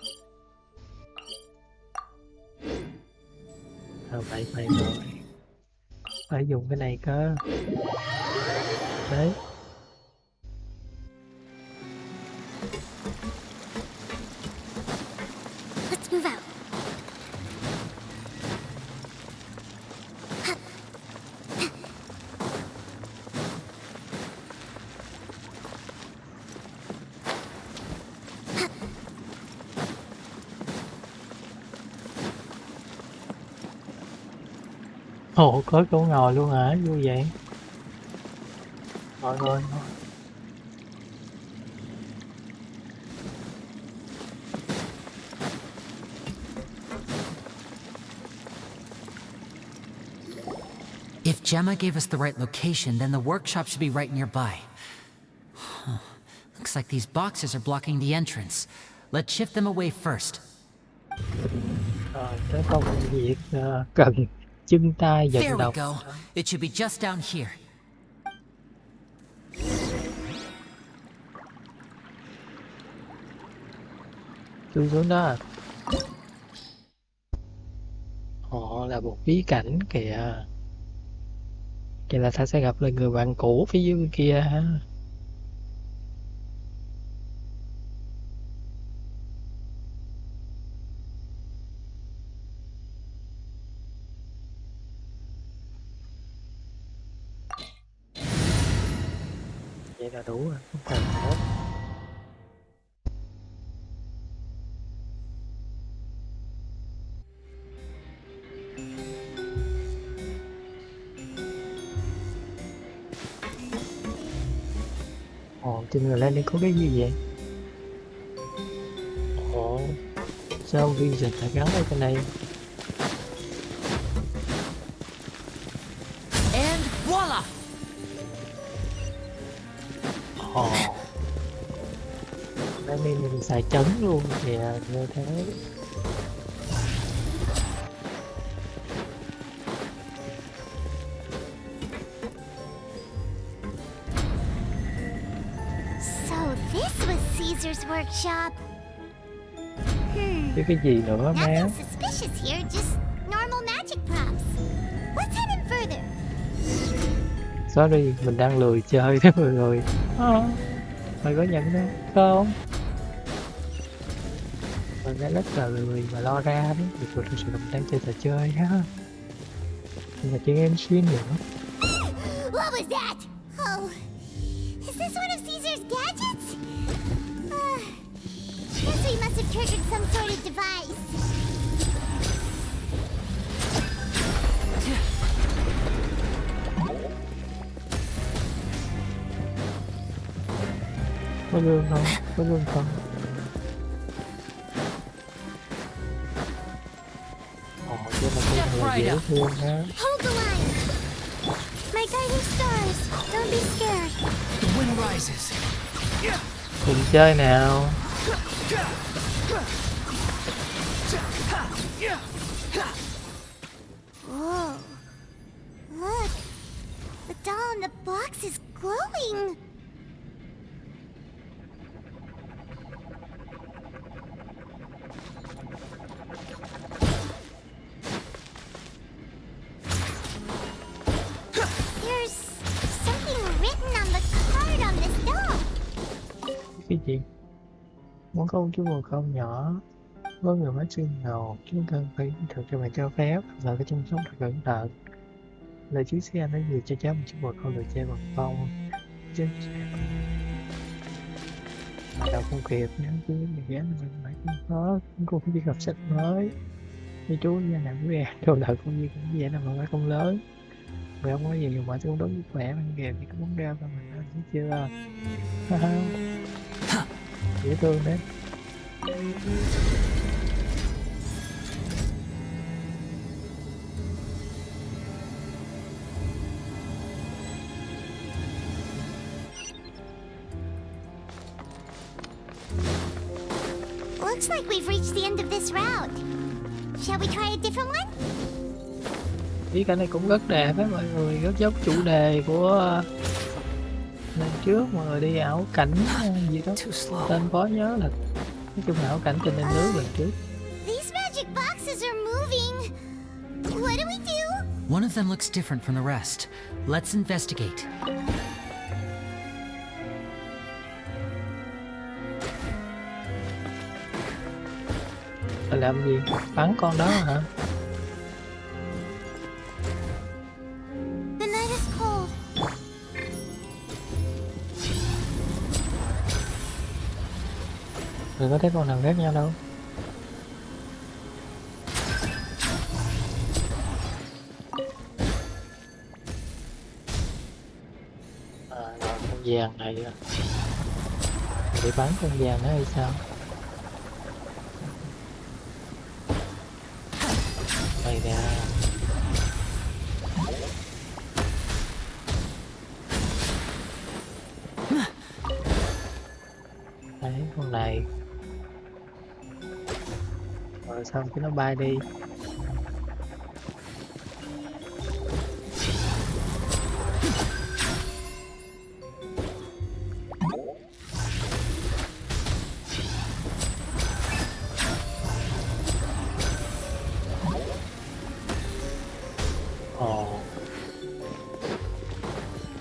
Phải rồi, phải dùng cái này cơ. Đấy. Let's move out. Ồ, có chỗ ngồi luôn hả? Vui vậy. Ngồi. If Gemma gave us the right location, then the workshop should be right nearby. Looks like these boxes are blocking the entrance. Let's shift them away first. Rồi, tới công việc cần chân tay There vận we động. go. It should be just down here. Chui xuống đó à? Họ là một bí cảnh kìa. Vậy là ta sẽ gặp lại người bạn cũ phía dưới bên kia ha. Vậy là đủ rồi, không cần nữa. Ồ, trên người lên đây có cái gì vậy? Ồ, sao vision lại gắn ở trên này? And voila! Ồ, đây mình xài trấn luôn kìa, như thế. So this was Caesar's workshop. Chứ cái gì nữa má? Nothing suspicious here, just normal magic props. Let's head in further. Sorry, mình đang lười chơi đó mọi người. Mày có nhận đâu không? Mình đã rất là lười và lo ra đấy. Thực sự là mình đang chơi trò chơi ha. Mình là chơi Genshin nữa. What was that? Oh, is this one of Caesar's gadgets? Guess we must have triggered some sort of device. Có lương không? Có lương không? Ồ, chứ mà cái này là dễ thương ha. Hold the line. My guiding stars. Don't be scared. The wind rises. Cùng chơi nào. Whoa. Look. The doll in the box is glowing. There's something written on the card on this doll. Cái gì? Muốn công chú bồ câu nhỏ với người máy xương ngầu, chúng cần phải thực cho mày cho phép và phải chăm sóc thật cẩn thận. Lời chú xe nói gì cho cháu một chú bồ câu được chơi bằng phong. Chứ đọc không kịp nhá, chứ mình ghé mình phải không có, cũng không đi gặp sách mới. Như chú gia nào quý em, đồ lợi công viên cũng vậy là mà phải không lớn. Mày không có gì mà tôi không đối với khỏe bằng kèm thì có muốn đeo cho mình đâu, thấy chưa? Dễ thương đấy. Looks like we've reached the end of this route. Shall we try a different one? Ý cảnh này cũng rất đẹp á mọi người, rất giống chủ đề của lần trước mọi người đi ảo cảnh gì đó, tên khó nhớ là nói chung là ảo cảnh trên nền nước lần trước. These magic boxes are moving. What do we do? One of them looks different from the rest. Let's investigate. Phải làm gì? Bắn con đó hả? The night is cold. Đừng có thấy con nào khác nhau đâu. Rồi con vàng này để bắn con vàng đó hay sao? Đây nè. Đấy con này. Rồi xong cái nó bay đi.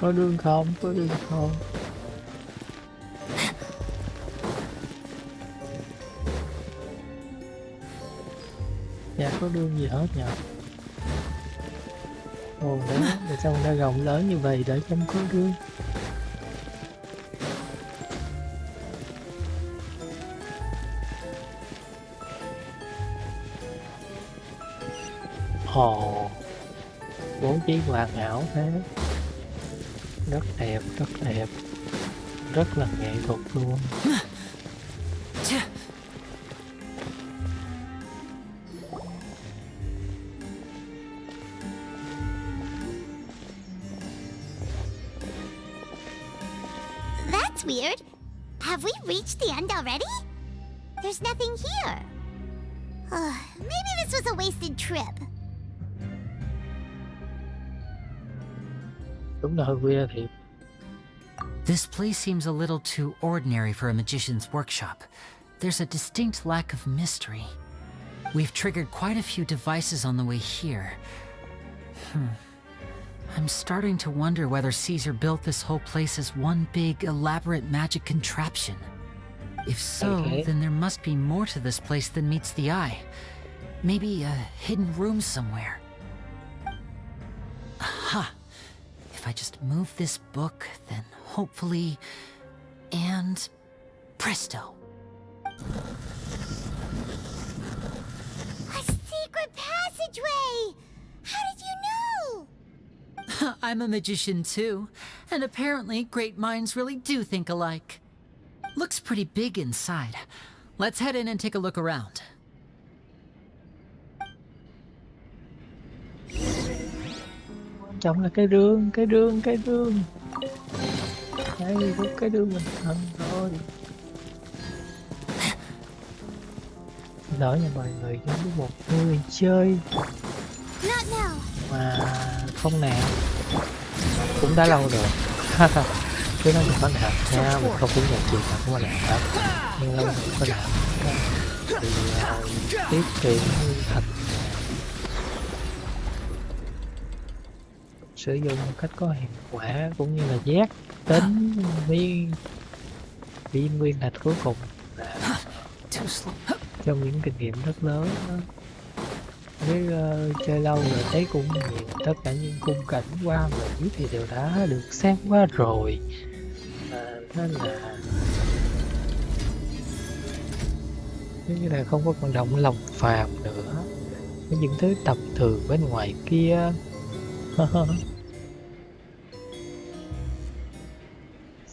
Có đường không? Có đường không? Dạ có đường gì hết nhỉ? Ồ đấy, tại sao người ta rộng lớn như vậy để không có đường? Ồ, bố trí hoàn hảo thế. Rất đẹp, rất đẹp. Rất là nghệ thuật luôn. That's weird. Have we reached the end already? There's nothing here. Maybe this was a wasted trip. Đúng là hơi weird thiệt. This place seems a little too ordinary for a magician's workshop. There's a distinct lack of mystery. We've triggered quite a few devices on the way here. I'm starting to wonder whether Caesar built this whole place as one big, elaborate magic contraption. If so, then there must be more to this place than meets the eye. Maybe a hidden room somewhere. Aha! If I just move this book, then hopefully... And... presto! A secret passageway! How did you know? I'm a magician too, and apparently great minds really do think alike. Looks pretty big inside. Let's head in and take a look around. Quan trọng là cái rương. Đây, có cái rương mình thân thôi. Lỡ nha mọi người, giống như một người chơi mà không nạp cũng đã lâu rồi. Chứ nó đừng có nạp nha, mình không phủ nhận chuyện là không có nạp, nhưng lâu không có nạp thì tiết kiệm thật, sử dụng một cách có hiệu quả cũng như là giác tính viên nguyên thạch cuối cùng là trong những kinh nghiệm rất lớn đó. Với chơi lâu rồi thấy cũng nhiều, tất cả những khung cảnh qua Mỹ thì đều đã được xem qua rồi, nên là giống như là không có còn động lòng phàm nữa với những thứ tầm thường bên ngoài kia.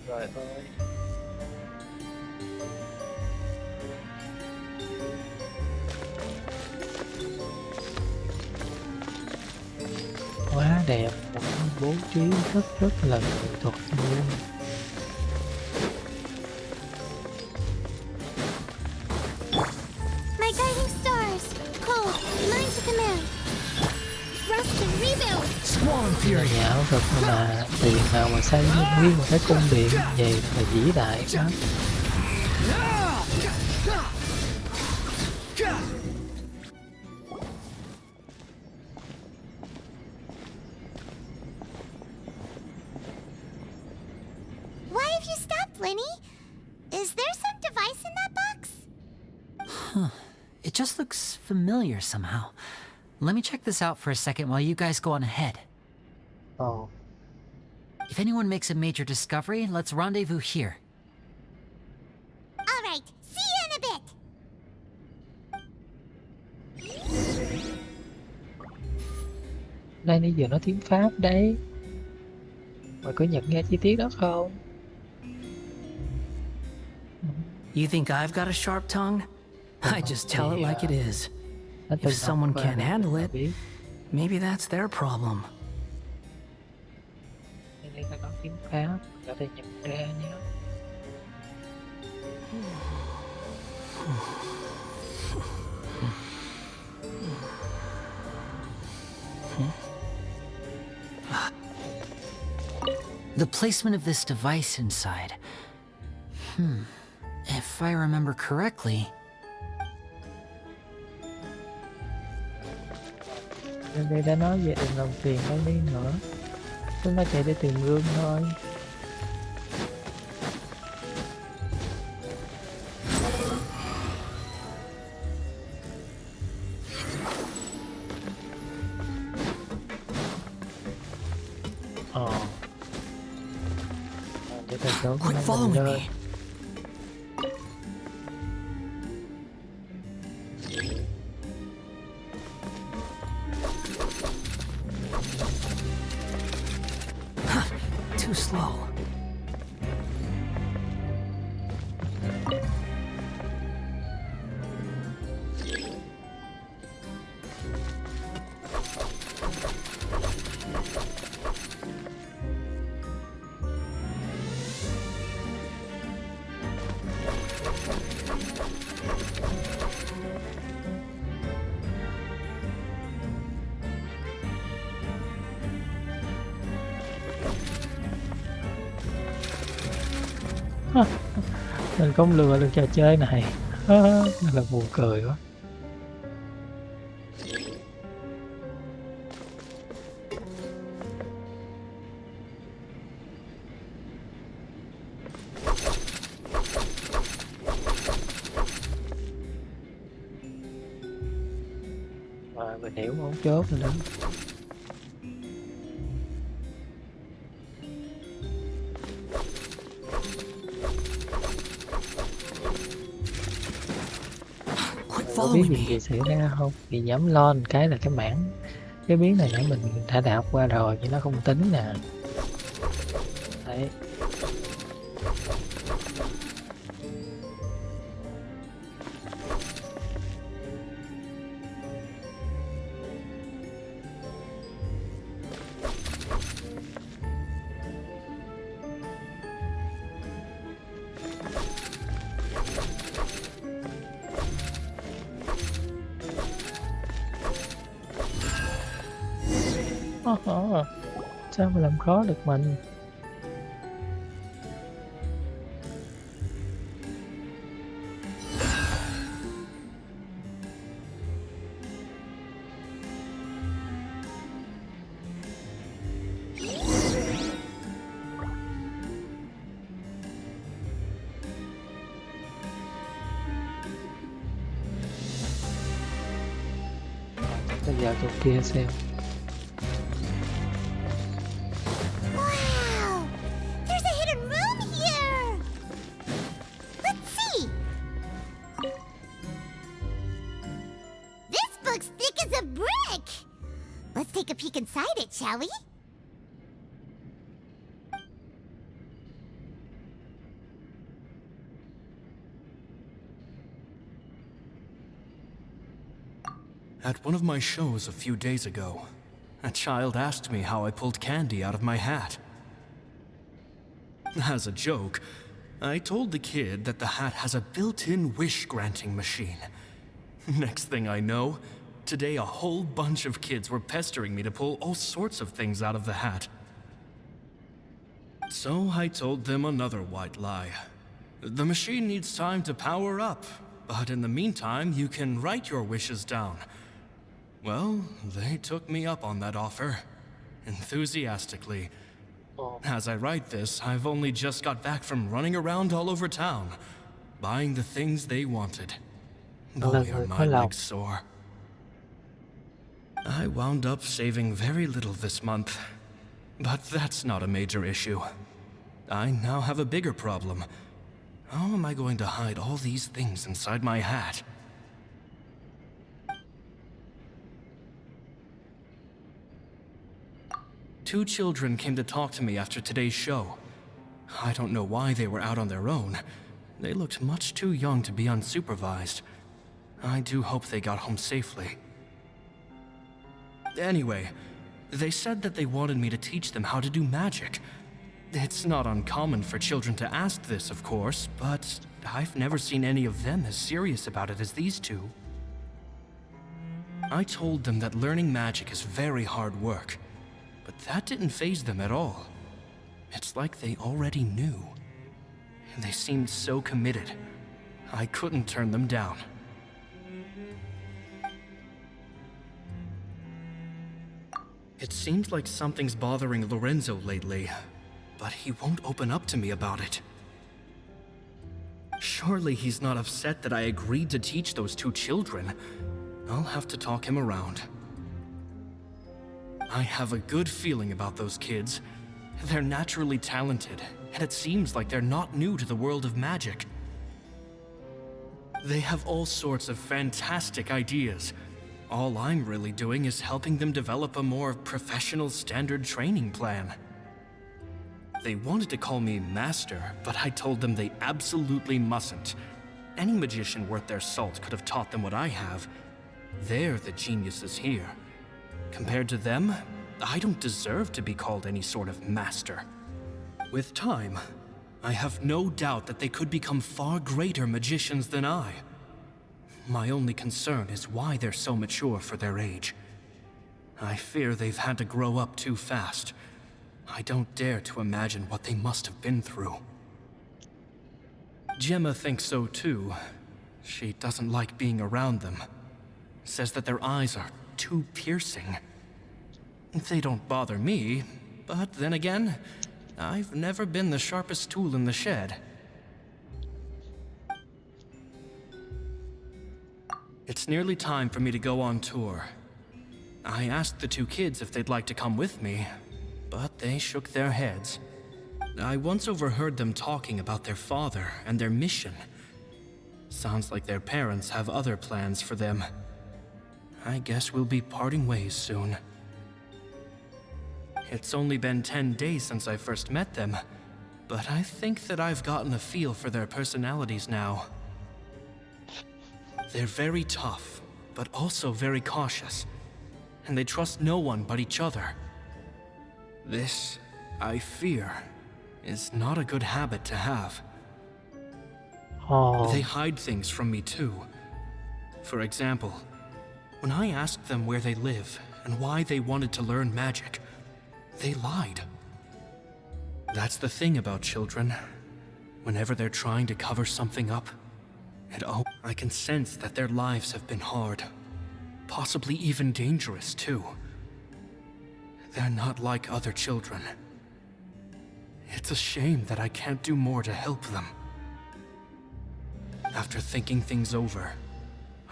Trời ơi, quá đẹp, một bố trí rất là nghệ thuật luôn. My guiding stars, cold, mine to command. Rust and rebuild. Là nhà ảo thuật mà tiền nào mà xây nguyên một cái cung điện vậy là vĩ đại đó. Why have you stopped, Lenny? Is there some device in that box? It just looks familiar somehow. Let me check this out for a second while you guys go on ahead. Oh. If anyone makes a major discovery, let's rendezvous here. All right, see you in a bit. Đây nãy giờ nó tiếng Pháp đấy. Mày có nhận nghe chi tiết đó không? You think I've got a sharp tongue? I just tell it like it is. If someone can't handle it, maybe that's their problem. Đây là nói tiếng Pháp, có thể nhận ra nhé. The placement of this device inside. If I remember correctly... Đây đã nói về đừng làm phiền đâu đi nữa. Chúng ta chạy để tìm gương thôi. Để ta số Quit cái following mình me. lên. Too slow. Mình không lừa được trò chơi này. Thật là buồn cười quá. Mà mình hiểu món chốt rồi đó. Có biết gì xảy ra không? Thì nhắm lon cái là cái mảng cái biến này nãy mình đã đọc qua rồi nhưng nó không tính nè. Đấy. Sao mà làm khó được mình? Bây giờ tụi kia xem. Inside it, shall we? At one of my shows a few days ago, a child asked me how I pulled candy out of my hat. As a joke, I told the kid that the hat has a built-in wish-granting machine. Next thing I know, today a whole bunch of kids were pestering me to pull all sorts of things out of the hat. So I told them another white lie. The machine needs time to power up, but in the meantime, you can write your wishes down. Well, they took me up on that offer, enthusiastically. As I write this, I've only just got back from running around all over town, buying the things they wanted. Boy, are my legs sore. I wound up saving very little this month, but that's not a major issue. I now have a bigger problem. How am I going to hide all these things inside my hat? Two children came to talk to me after today's show. I don't know why they were out on their own. They looked much too young to be unsupervised. I do hope they got home safely. Anyway, they said that they wanted me to teach them how to do magic. It's not uncommon for children to ask this, of course, but I've never seen any of them as serious about it as these two. I told them that learning magic is very hard work, but that didn't faze them at all. It's like they already knew. They seemed so committed. I couldn't turn them down. It seems like something's bothering Lorenzo lately, but he won't open up to me about it. Surely he's not upset that I agreed to teach those two children. I'll have to talk him around. I have a good feeling about those kids. They're naturally talented, and it seems like they're not new to the world of magic. They have all sorts of fantastic ideas. All I'm really doing is helping them develop a more professional standard training plan. They wanted to call me Master, but I told them they absolutely mustn't. Any magician worth their salt could have taught them what I have. They're the geniuses here. Compared to them, I don't deserve to be called any sort of master. With time, I have no doubt that they could become far greater magicians than I. My only concern is why they're so mature for their age. I fear they've had to grow up too fast. I don't dare to imagine what they must have been through. Gemma thinks so too. She doesn't like being around them. Says that their eyes are too piercing. They don't bother me, but then again, I've never been the sharpest tool in the shed. It's nearly time for me to go on tour. I asked the two kids if they'd like to come with me, but they shook their heads. I once overheard them talking about their father and their mission. Sounds like their parents have other plans for them. I guess we'll be parting ways soon. It's only been 10 days since I first met them, but I think that I've gotten a feel for their personalities now. They're very tough, but also very cautious, and they trust no one but each other. This, I fear, is not a good habit to have. Oh. They hide things from me too. For example, when I asked them where they live and why they wanted to learn magic, they lied. That's the thing about children. Whenever they're trying to cover something up, I can sense that their lives have been hard. Possibly even dangerous, too. They're not like other children. It's a shame that I can't do more to help them. After thinking things over,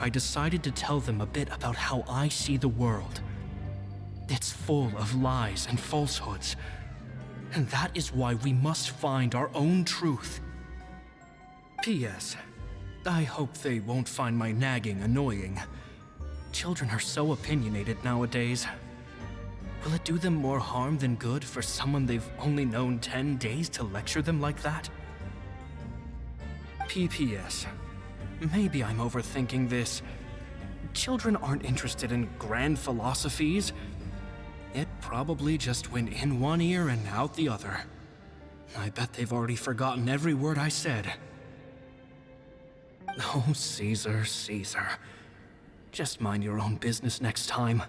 I decided to tell them a bit about how I see the world. It's full of lies and falsehoods, and that is why we must find our own truth. P.S. I hope they won't find my nagging annoying. Children are so opinionated nowadays. Will it do them more harm than good for someone they've only known 10 days to lecture them like that? P.P.S. Maybe I'm overthinking this. Children aren't interested in grand philosophies. It probably just went in one ear and out the other. I bet they've already forgotten every word I said. Oh, Caesar, Caesar. Just mind your own business next time.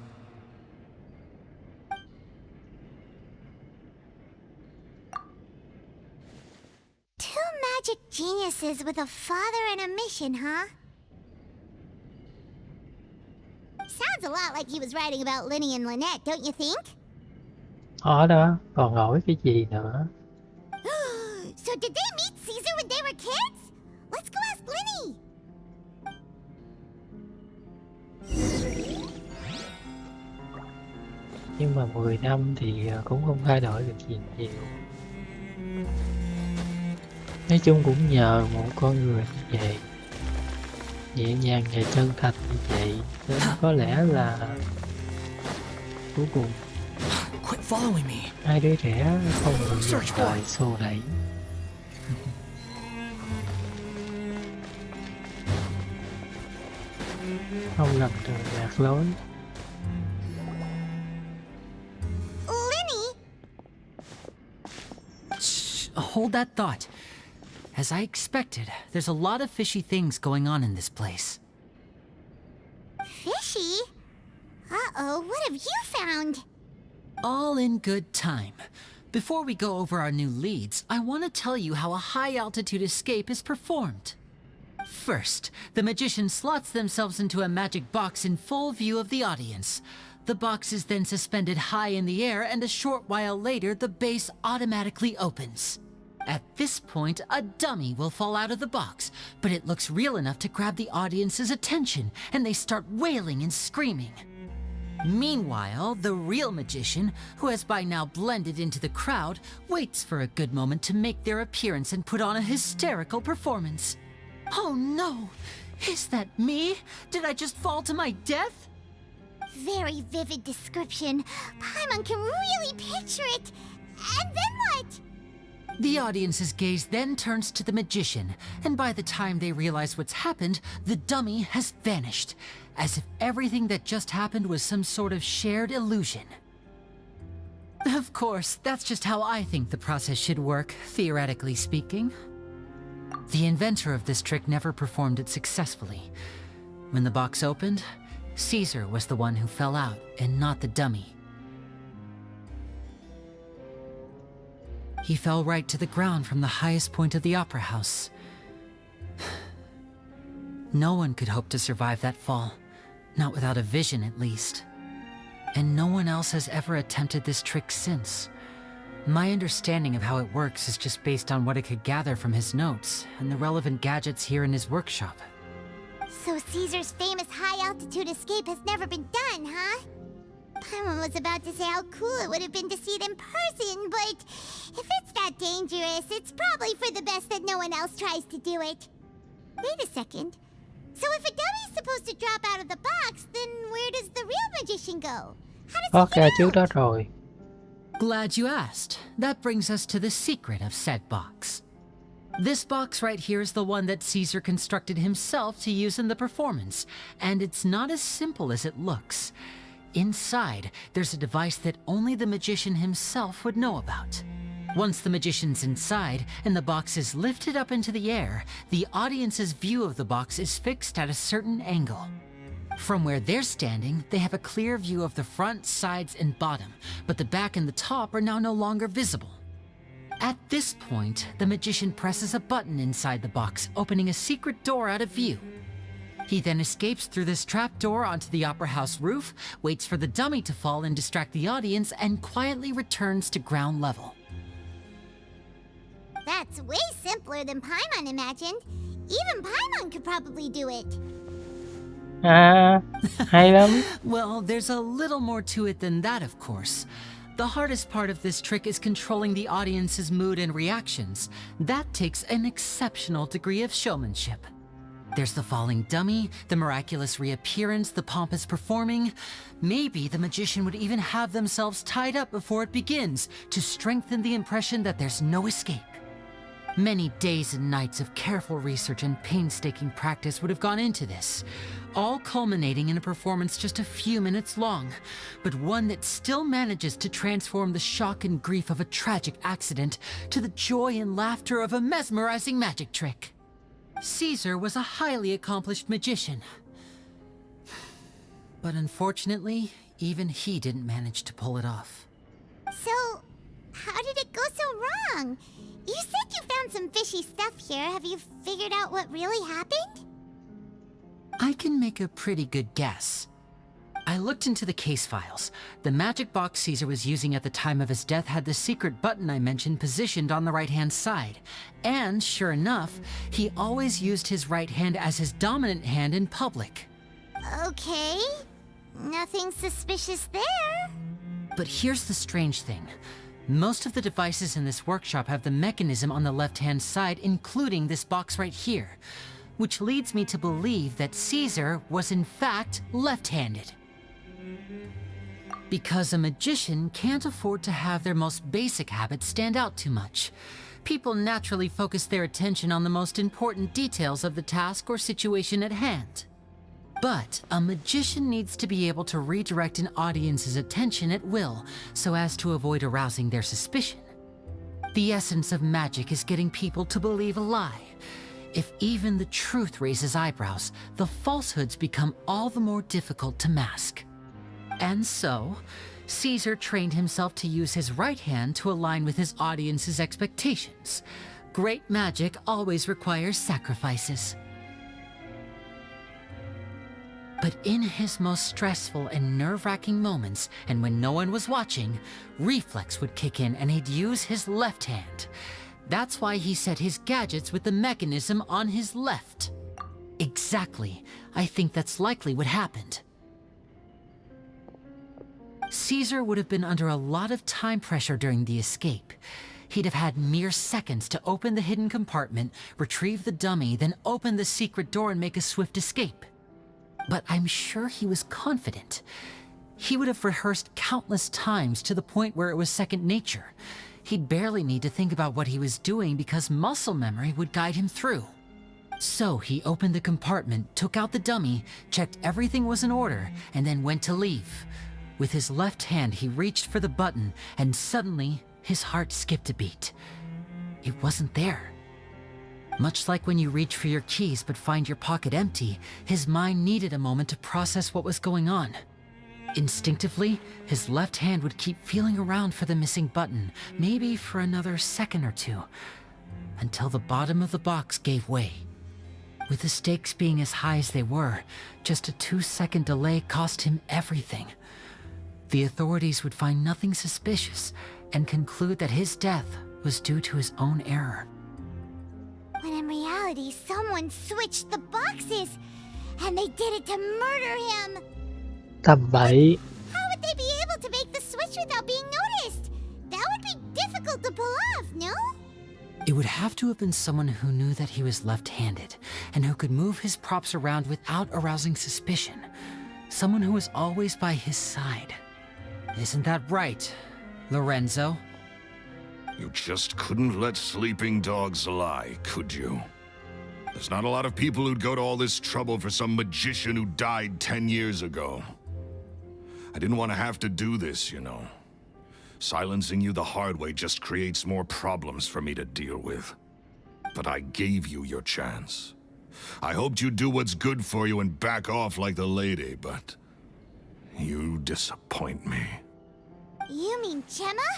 Two magic geniuses with a father and a mission, huh? Sounds a lot like he was writing about Linny and Lynette, don't you think? Ở đó, còn hỏi cái gì nữa? So did they meet Caesar when they were kids? Let's go ask Linny! Nhưng mà 10 năm thì cũng không thay đổi được gì nhiều. Nói chung cũng nhờ một con người như vậy, nhẹ nhàng và chân thành như vậy, nên có lẽ là cuối cùng hai đứa trẻ không bị dòng đời xô đẩy. Không lầm đường lạc lối. Hold that thought. As I expected, there's a lot of fishy things going on in this place. Fishy? Uh-oh, what have you found? All in good time. Before we go over our new leads, I want to tell you how a high-altitude escape is performed. First, the magician slots themselves into a magic box in full view of the audience. The box is then suspended high in the air, and a short while later, the base automatically opens. At this point, a dummy will fall out of the box, but it looks real enough to grab the audience's attention, and they start wailing and screaming. Meanwhile, the real magician, who has by now blended into the crowd, waits for a good moment to make their appearance and put on a hysterical performance. Oh no! Is that me? Did I just fall to my death? Very vivid description. Paimon can really picture it. And then what? The audience's gaze then turns to the magician, and by the time they realize what's happened, the dummy has vanished, as if everything that just happened was some sort of shared illusion. Of course, that's just how I think the process should work, theoretically speaking. The inventor of this trick never performed it successfully. When the box opened, Caesar was the one who fell out, and not the dummy. He fell right to the ground from the highest point of the opera house. No one could hope to survive that fall, not without a vision at least. And no one else has ever attempted this trick since. My understanding of how it works is just based on what I could gather from his notes and the relevant gadgets here in his workshop. So Caesar's famous high-altitude escape has never been done, huh? Paimon was about to say how cool it would have been to see it in person, but if it's that dangerous, it's probably for the best that no one else tries to do it. Wait a second. So if a dummy's supposed to drop out of the box, then where does the real magician go? How does he ra get trước out? đó rồi. Glad you asked. That brings us to the secret of said box. This box right here is the one that Caesar constructed himself to use in the performance, and it's not as simple as it looks. Inside, there's a device that only the magician himself would know about. Once the magician's inside and the box is lifted up into the air, the audience's view of the box is fixed at a certain angle. From where they're standing, they have a clear view of the front, sides, and bottom, but the back and the top are now no longer visible. At this point, the magician presses a button inside the box, opening a secret door out of view. He then escapes through this trap door onto the opera house roof, waits for the dummy to fall and distract the audience, and quietly returns to ground level. That's way simpler than Paimon imagined. Even Paimon could probably do it. À, hay lắm. Well, there's a little more to it than that, of course. The hardest part of this trick is controlling the audience's mood and reactions. That takes an exceptional degree of showmanship. There's the falling dummy, the miraculous reappearance, the pompous performing. Maybe the magician would even have themselves tied up before it begins to strengthen the impression that there's no escape. Many days and nights of careful research and painstaking practice would have gone into this, all culminating in a performance just a few minutes long, but one that still manages to transform the shock and grief of a tragic accident to the joy and laughter of a mesmerizing magic trick. Caesar was a highly accomplished magician, but unfortunately, even he didn't manage to pull it off. So, how did it go so wrong? You said you found some fishy stuff here. Have you figured out what really happened? I can make a pretty good guess. I looked into the case files. The magic box Caesar was using at the time of his death had the secret button I mentioned positioned on the right-hand side. And sure enough, he always used his right hand as his dominant hand in public. Okay. Nothing suspicious there. But here's the strange thing. Most of the devices in this workshop have the mechanism on the left-hand side, including this box right here, which leads me to believe that Caesar was in fact left-handed. Because a magician can't afford to have their most basic habits stand out too much. People naturally focus their attention on the most important details of the task or situation at hand. But a magician needs to be able to redirect an audience's attention at will so as to avoid arousing their suspicion. The essence of magic is getting people to believe a lie. If even the truth raises eyebrows, the falsehoods become all the more difficult to mask. And so, Caesar trained himself to use his right hand to align with his audience's expectations. Great magic always requires sacrifices. But in his most stressful and nerve-wracking moments, and when no one was watching, reflex would kick in and he'd use his left hand. That's why he set his gadgets with the mechanism on his left. Exactly. I think that's likely what happened. Caesar would have been under a lot of time pressure during the escape. He'd have had mere seconds to open the hidden compartment, retrieve the dummy, then open the secret door and make a swift escape. But I'm sure he was confident. He would have rehearsed countless times to the point where it was second nature. He'd barely need to think about what he was doing because muscle memory would guide him through. So he opened the compartment, took out the dummy, checked everything was in order, and then went to leave. With his left hand, he reached for the button, and suddenly, his heart skipped a beat. It wasn't there. Much like when you reach for your keys but find your pocket empty, his mind needed a moment to process what was going on. Instinctively, his left hand would keep feeling around for the missing button, maybe for another second or two, until the bottom of the box gave way. With the stakes being as high as they were, just a 2-second delay cost him everything. The authorities would find nothing suspicious and conclude that his death was due to his own error. When in reality, someone switched the boxes, and they did it to murder him. Tầm bậy. How would they be able to make the switch without being noticed? That would be difficult to pull off, no? It would have to have been someone who knew that he was left-handed and who could move his props around without arousing suspicion. Someone who was always by his side. Isn't that right, Lorenzo? You just couldn't let sleeping dogs lie, could you? There's not a lot of people who'd go to all this trouble for some magician who died 10 years ago. I didn't want to have to do this, you know. Silencing you the hard way just creates more problems for me to deal with. But I gave you your chance. I hoped you'd do what's good for you and back off like the lady, but you disappoint me. You mean Gemma?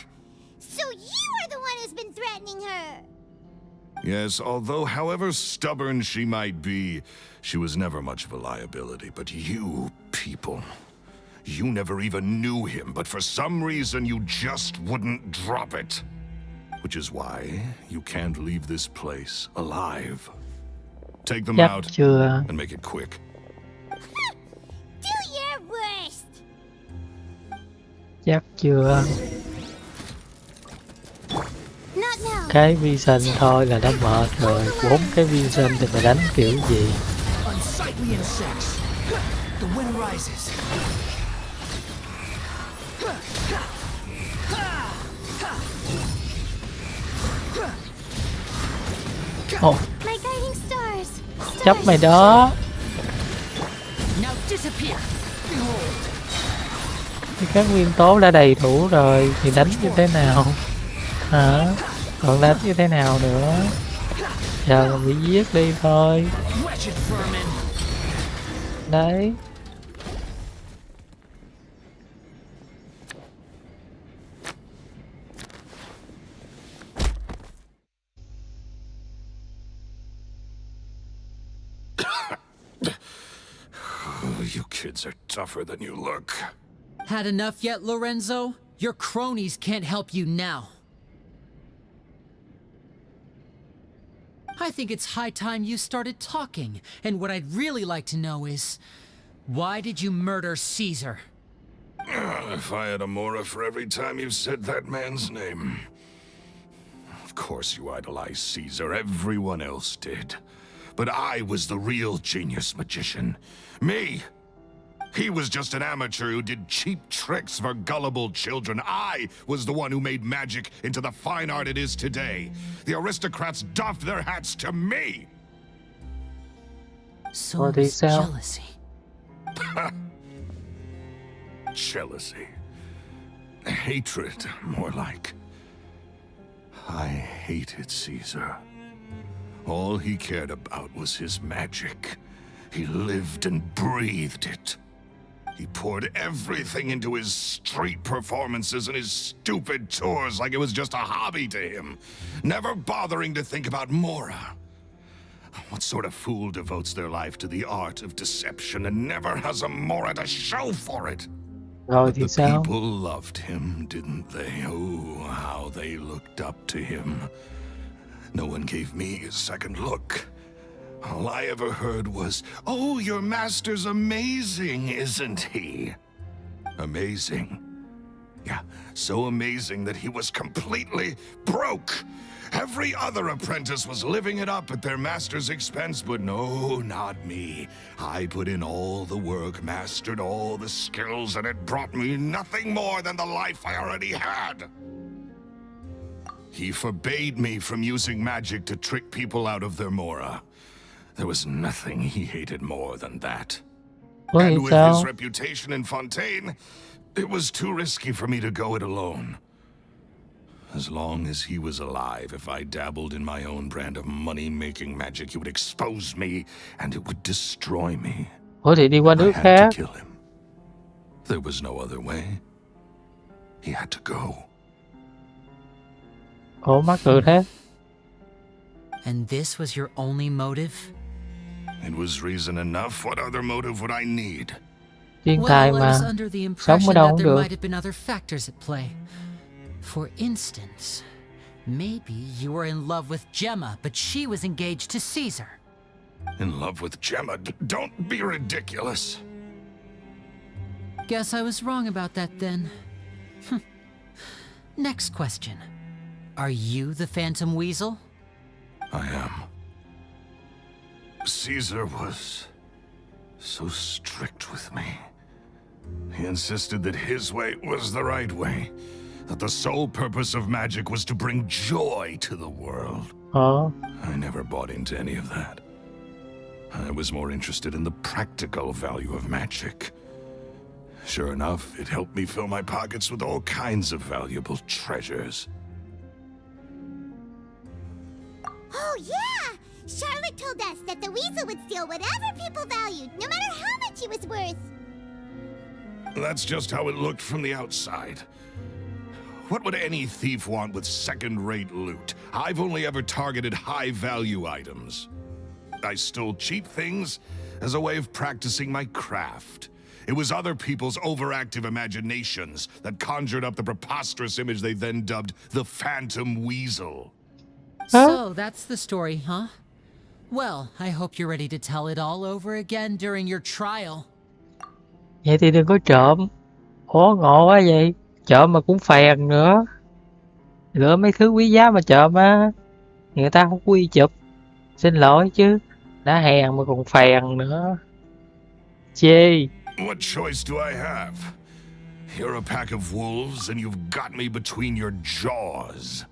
So you are the one who's been threatening her! Yes, although however stubborn she might be, she was never much of a liability. But you people, you never even knew him, but for some reason you just wouldn't drop it. Which is why you can't leave this place alive. Take them out chưa? and make it quick. Do your worst! Chắc chưa? Not now. Cái vision thôi là đã mệt rồi. 4 cái vision thì phải đánh kiểu gì? Unsightly insects. The wind rises. Ồ, My guiding stars. chấp mày đó. Now disappear. Behold. Thì các nguyên tố đã đầy đủ rồi thì đánh như thế nào? Hả? Còn đánh như thế nào nữa? Giờ bị giết đi thôi. Đấy. You kids are tougher than you look. Had enough yet, Lorenzo? Your cronies can't help you now. I think it's high time you started talking, and what I'd really like to know is, why did you murder Caesar? If I had a mora for every time you said that man's name. Of course you idolized Caesar, everyone else did. But I was the real genius magician. Me! He was just an amateur who did cheap tricks for gullible children. I was the one who made magic into the fine art it is today. The aristocrats doffed their hats to me! So it was jealousy. Jealousy. Hatred, more like. I hated Caesar. All he cared about was his magic. He lived and breathed it. He poured everything into his street performances and his stupid tours like it was just a hobby to him, never bothering to think about Mora. What sort of fool devotes their life to the art of deception and never has a more at a show for it? Rồi But thì the sao? people loved him, didn't they? Oh, how they looked up to him. No one gave me a second look. All I ever heard was, "Oh, your master's amazing, isn't he?" Amazing. Yeah, so amazing that he was completely broke. Every other apprentice was living it up at their master's expense, but no, not me. I put in all the work, mastered all the skills, and it brought me nothing more than the life I already had. He forbade me from using magic to trick people out of their mora. There was nothing he hated more than that. Ủa And thì with sao? his reputation in Fontaine, it was too risky for me to go it alone. As long as he was alive, if I dabbled in my own brand of money-making magic, he would expose me, and it would destroy me. Ủa thì đi qua I nước had khác. to kill him. There was no other way. He had to go. Ủa mắc cười thế. And this was your only motive? It was reason enough. What other motive would I need? Thiên tài Well, I mà. was under the Sống ở impression đâu that cũng there được. might have been other factors at play. For instance, maybe you were in love with Gemma, but she was engaged to Caesar. In love with Gemma? Don't be ridiculous. Guess I was wrong about that then. Next question. Are you the Phantom Weasel? I am. Caesar was so strict with me. He insisted that his way was the right way. That the sole purpose of magic was to bring joy to the world. I never bought into any of that. I was more interested in the practical value of magic. Sure enough, it helped me fill my pockets with all kinds of valuable treasures. Oh, yeah! Charlotte told us that the weasel would steal whatever people valued, no matter how much it was worth. That's just how it looked from the outside. What would any thief want with second-rate loot? I've only ever targeted high-value items. I stole cheap things as a way of practicing my craft. It was other people's overactive imaginations that conjured up the preposterous image they then dubbed the Phantom Weasel. So that's the story, huh? Well, I hope you're ready to tell it all over again during your trial. Vậy thì đừng có trộm. Ủa ngộ quá vậy. Trộm mà cũng phèn nữa. Lựa mấy thứ quý giá mà trộm á. Người ta không quy chụp. Xin lỗi chứ. Đã hèn mà còn phèn nữa. Chê. What choice do I have? You're a pack of wolves and you've got me between your jaws.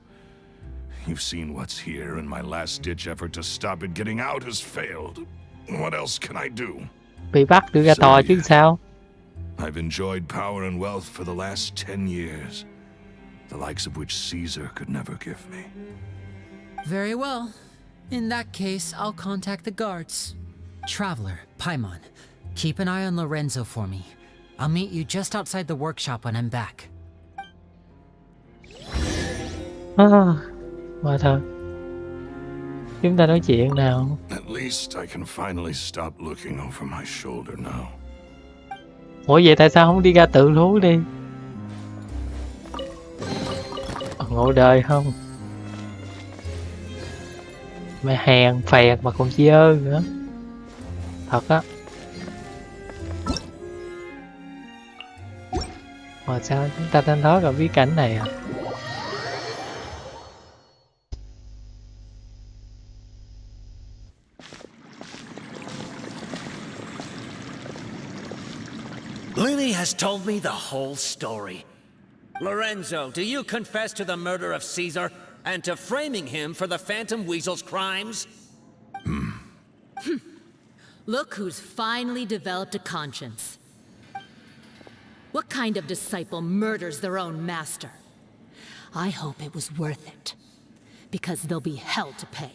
You've seen what's here and my last-ditch effort to stop it getting out has failed. What else can I do? Bị bắt đưa ra tòa chứ sao? I've enjoyed power and wealth for the last 10 years. The likes of which Caesar could never give me. Very well. In that case, I'll contact the guards. Traveler, Paimon, keep an eye on Lorenzo for me. I'll meet you just outside the workshop when I'm back. Mà thôi. Chúng ta nói chuyện nào. At least I can finally stop looking over my shoulder now. Ủa vậy tại sao không đi ra tự thú đi? Ngộ đời không? Mày hèn phèn mà còn dơ nữa. Thật á. Mà sao chúng ta thanh thoát gặp bí cảnh này à? Lily has told me the whole story. Lorenzo, do you confess to the murder of Caesar and to framing him for the Phantom Weasel's crimes? Look who's finally developed a conscience. What kind of disciple murders their own master? I hope it was worth it, because there'll be hell to pay.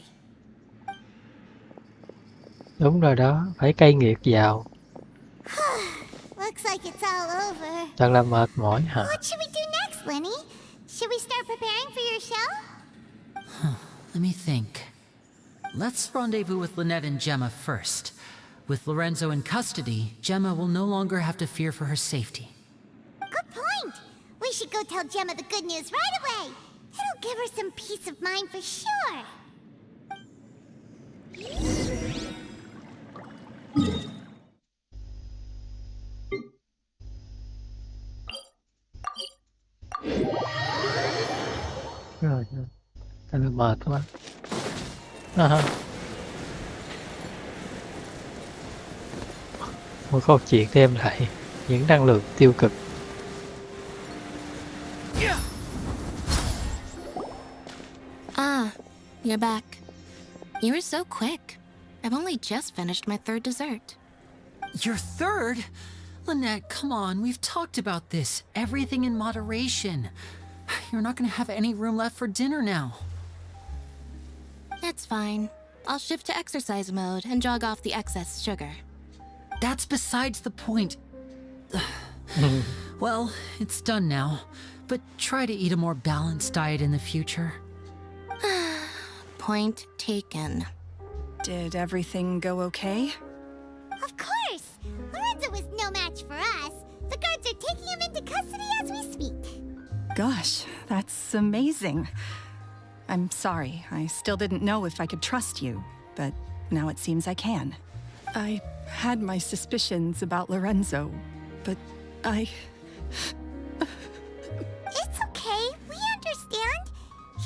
Đúng rồi đó, phải cay nghiệt vào. Looks like it's all over. Thật là mệt mỏi hả? What should we do next, Lenny? Should we start preparing for your show? Let me think. Let's rendezvous with Lynette and Gemma first. With Lorenzo in custody, Gemma will no longer have to fear for her safety. Good point. We should go tell Gemma the good news right away. It'll give her some peace of mind for sure. Rồi, ta được mệt quá. Ha. Một câu chuyện thêm lại những năng lượng tiêu cực. Ah, you're back. You were so quick. I've only just finished my third dessert. Your third? Lynette, come on, we've talked about this. Everything in moderation. You're not gonna have any room left for dinner now. It's fine. I'll shift to exercise mode and jog off the excess sugar. That's besides the point. Well, it's done now, but try to eat a more balanced diet in the future. Point taken. Did everything go okay? Of course! Lorenzo was no match for us. The guards are taking him into custody as we speak. Gosh, that's amazing. I'm sorry, I still didn't know if I could trust you, but now it seems I can. I had my suspicions about Lorenzo, but I... It's okay, we understand.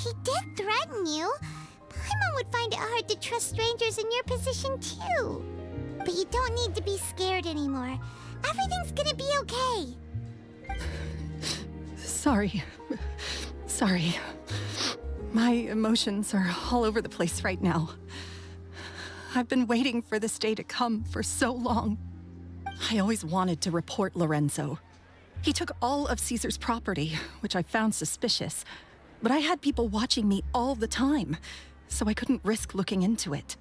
He did threaten you. Paimon would find it hard to trust strangers in your position too. But you don't need to be scared anymore. Everything's gonna be okay. Sorry. My emotions are all over the place right now. I've been waiting for this day to come for so long. I always wanted to report Lorenzo. He took all of Caesar's property, which I found suspicious, but I had people watching me all the time, so I couldn't risk looking into it.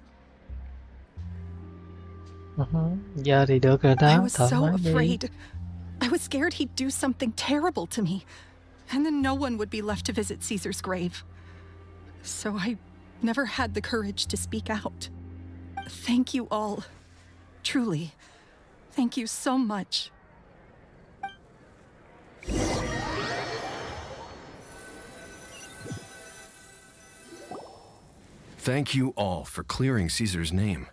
Giờ thì được rồi đó, I was thoải so mái đi. afraid. I was scared he'd do something terrible to me, and then no one would be left to visit Caesar's grave. So I never had the courage to speak out. Thank you all. Truly. Thank you so much. Thank you all for clearing Caesar's name.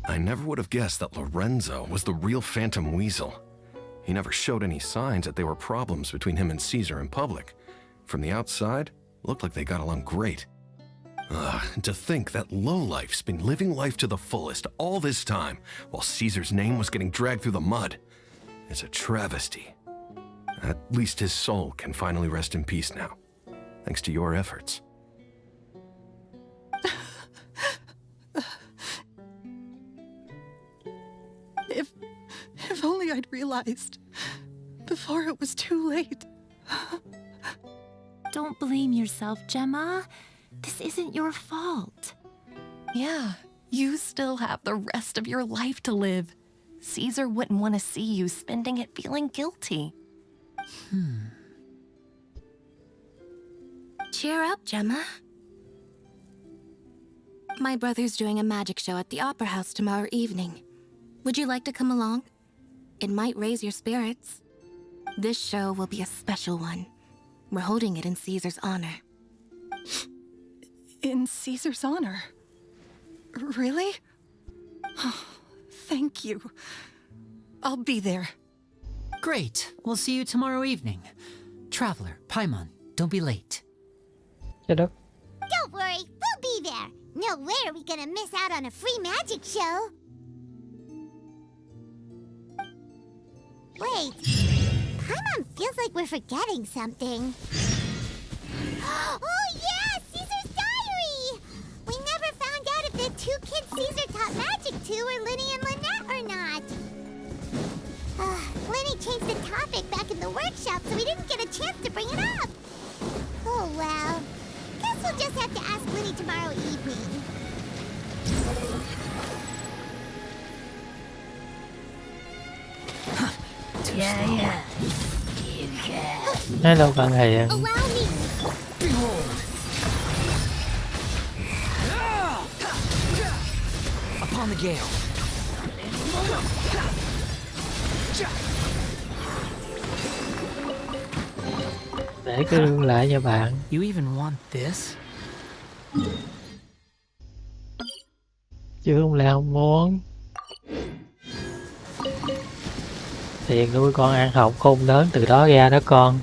I never would have guessed that Lorenzo was the real Phantom Weasel. He never showed any signs that there were problems between him and Caesar in public. From the outside, it looked like they got along great. And to think that lowlife's been living life to the fullest all this time, while Caesar's name was getting dragged through the mud. It's a travesty. At least his soul can finally rest in peace now, thanks to your efforts. If only I'd realized before it was too late. Don't blame yourself, Gemma. This isn't your fault. Yeah, you still have the rest of your life to live. Caesar wouldn't want to see you spending it feeling guilty. Cheer up, Gemma. My brother's doing a magic show at the Opera House tomorrow evening. Would you like to come along? It might raise your spirits. This show will be a special one. We're holding it in Caesar's honor. In Caesar's honor? Really? Oh, thank you. I'll be there. Great. We'll see you tomorrow evening. Traveler, Paimon, don't be late. Trời đất. Don't worry, we'll be there. No way are we gonna miss out on a free magic show. Wait, Paimon feels like we're forgetting something. Oh yeah, Caesar's diary! We never found out if the two kids Caesar taught magic to were Linny and Lynette or not. Linny changed the topic back in the workshop, so we didn't get a chance to bring it up. Oh well. Guess we'll just have to ask Linny tomorrow evening. Yeah. Hello bạn hiền. Allow me. Behold! Upon the gale. Để cái rương lại nha bạn. You even want this? Chứ không lẽ không muốn. Tiền nuôi con ăn học khôn lớn từ đó ra đó con.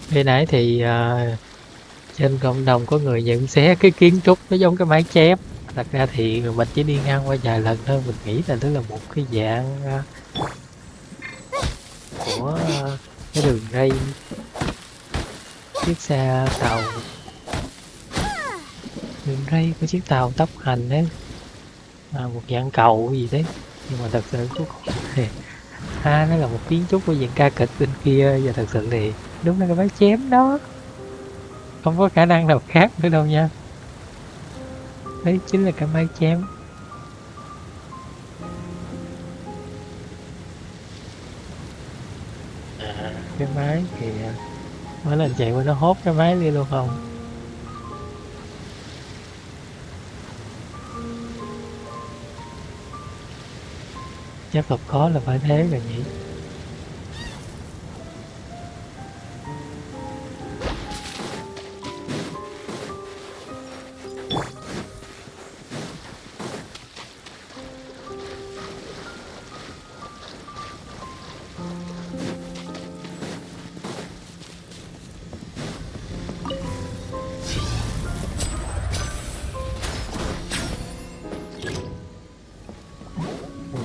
Khi nãy thì trên cộng đồng có người nhận xét cái kiến trúc nó giống cái mái chép. Thật ra thì mình chỉ đi ngang qua vài lần thôi, mình nghĩ là đó là một cái dạng của cái đường ray chiếc xe tàu, đường ray của chiếc tàu tốc hành đấy, một dạng cầu gì đấy, nhưng mà thật sự cuối cùng thì nó là một kiến trúc của dạng ca kịch bên kia, và thật sự thì đúng là cái mái chém đó, không có khả năng nào khác nữa đâu nha. Đấy chính là cái mái chém. Cái máy thì mỗi lần chạy qua nó hốt cái máy đi luôn không? Chắc là có là phải thế rồi nhỉ.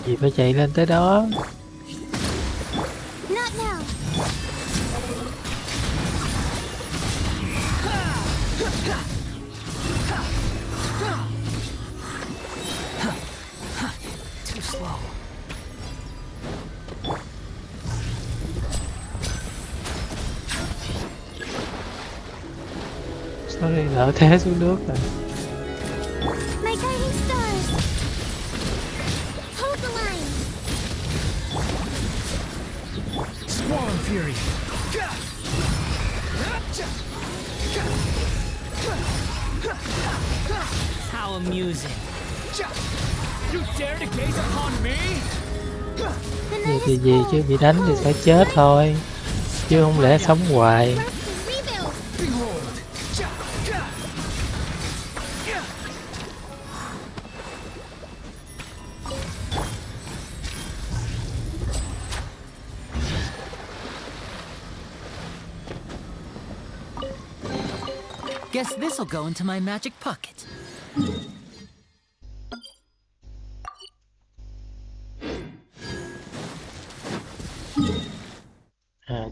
Gì phải chạy lên tới đó. Not now. Too slow. Sorry, lỡ thế xuống nước rồi. My guiding stars. Hold the line. Squall Fury. How amusing. You dare to gaze upon me? Gì thì gì chứ bị đánh thì phải chết thôi, chứ không lẽ sống hoài. Guess this'll go into my magic pocket.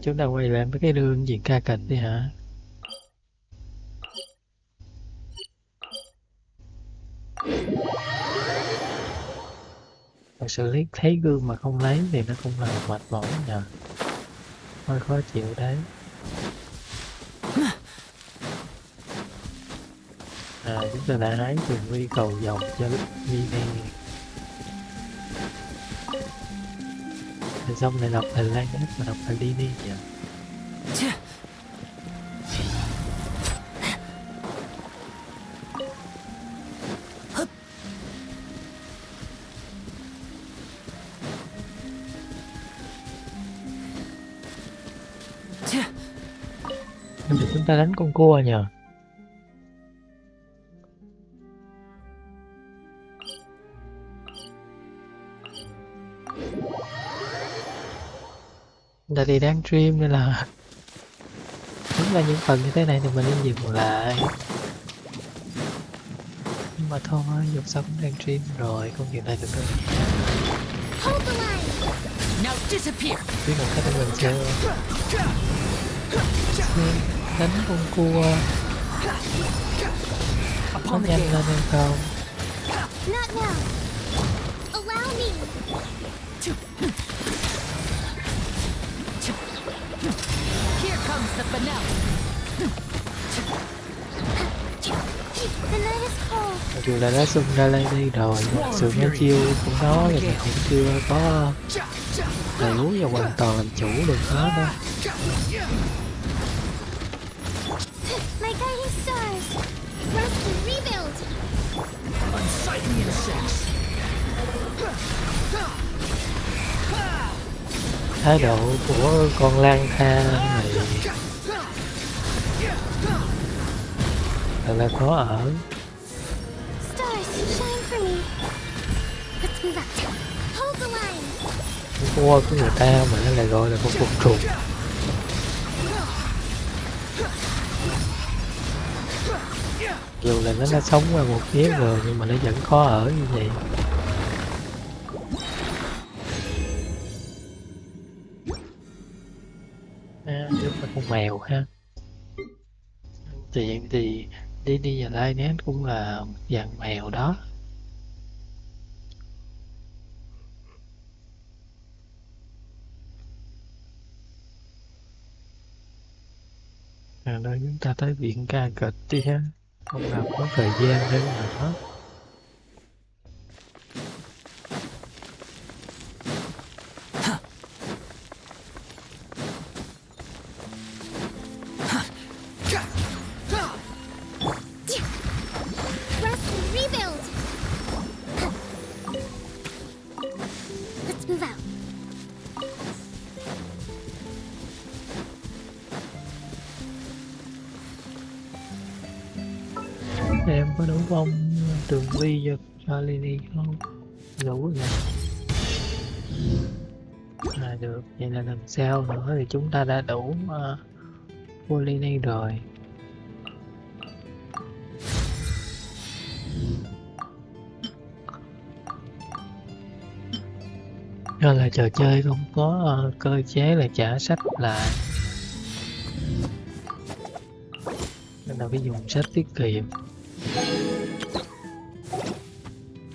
Chúng ta quay lại với cái đường diện ca kịch đi hả? Thật sự thấy gương mà không lấy thì nó cũng là mệt mỏi nhờ, hơi khó chịu đấy. Chúng ta đã hái từng quy cầu vòng cho mini. Rồi xong lại đọc thành lan hết mà đọc thành đi nhỉ. Nhưng mà chúng ta đánh con cua nhờ. Tại vì đang stream nên là đúng là những phần như thế này thì mình nên dừng lại, nhưng mà thôi dù sao cũng đang stream rồi, không dừng lại được đâu. Biết một cách mình sẽ đánh con cua có nhanh lên hay không. Here comes the finale. Mặc dù là nó xung ra lên đi rồi, sự mấy chiêu của nó thì mình cũng chưa có hiểu và hoàn toàn làm chủ được nó đâu. Thái độ của con lang thang này thật là khó ở. Stars, shine for me. Let's move out. Hold the line. Cua của người ta mà nó lại gọi là con côn trùng. Dù là nó đã sống qua một kiếp rồi nhưng mà nó vẫn khó ở như vậy. Đúng là con mèo ha. Tiện thì đi và lại nét cũng là một dạng mèo đó. Rồi chúng ta tới viện ca kịch đi ha. Không nào có thời gian nữa nữa. Em có đủ bông tường vi cho Lily không? Đủ rồi. Được, vậy là lần sau nữa thì chúng ta đã đủ của Lily rồi. Do là trò chơi không có cơ chế là trả sách lại, nên là phải dùng sách tiết kiệm.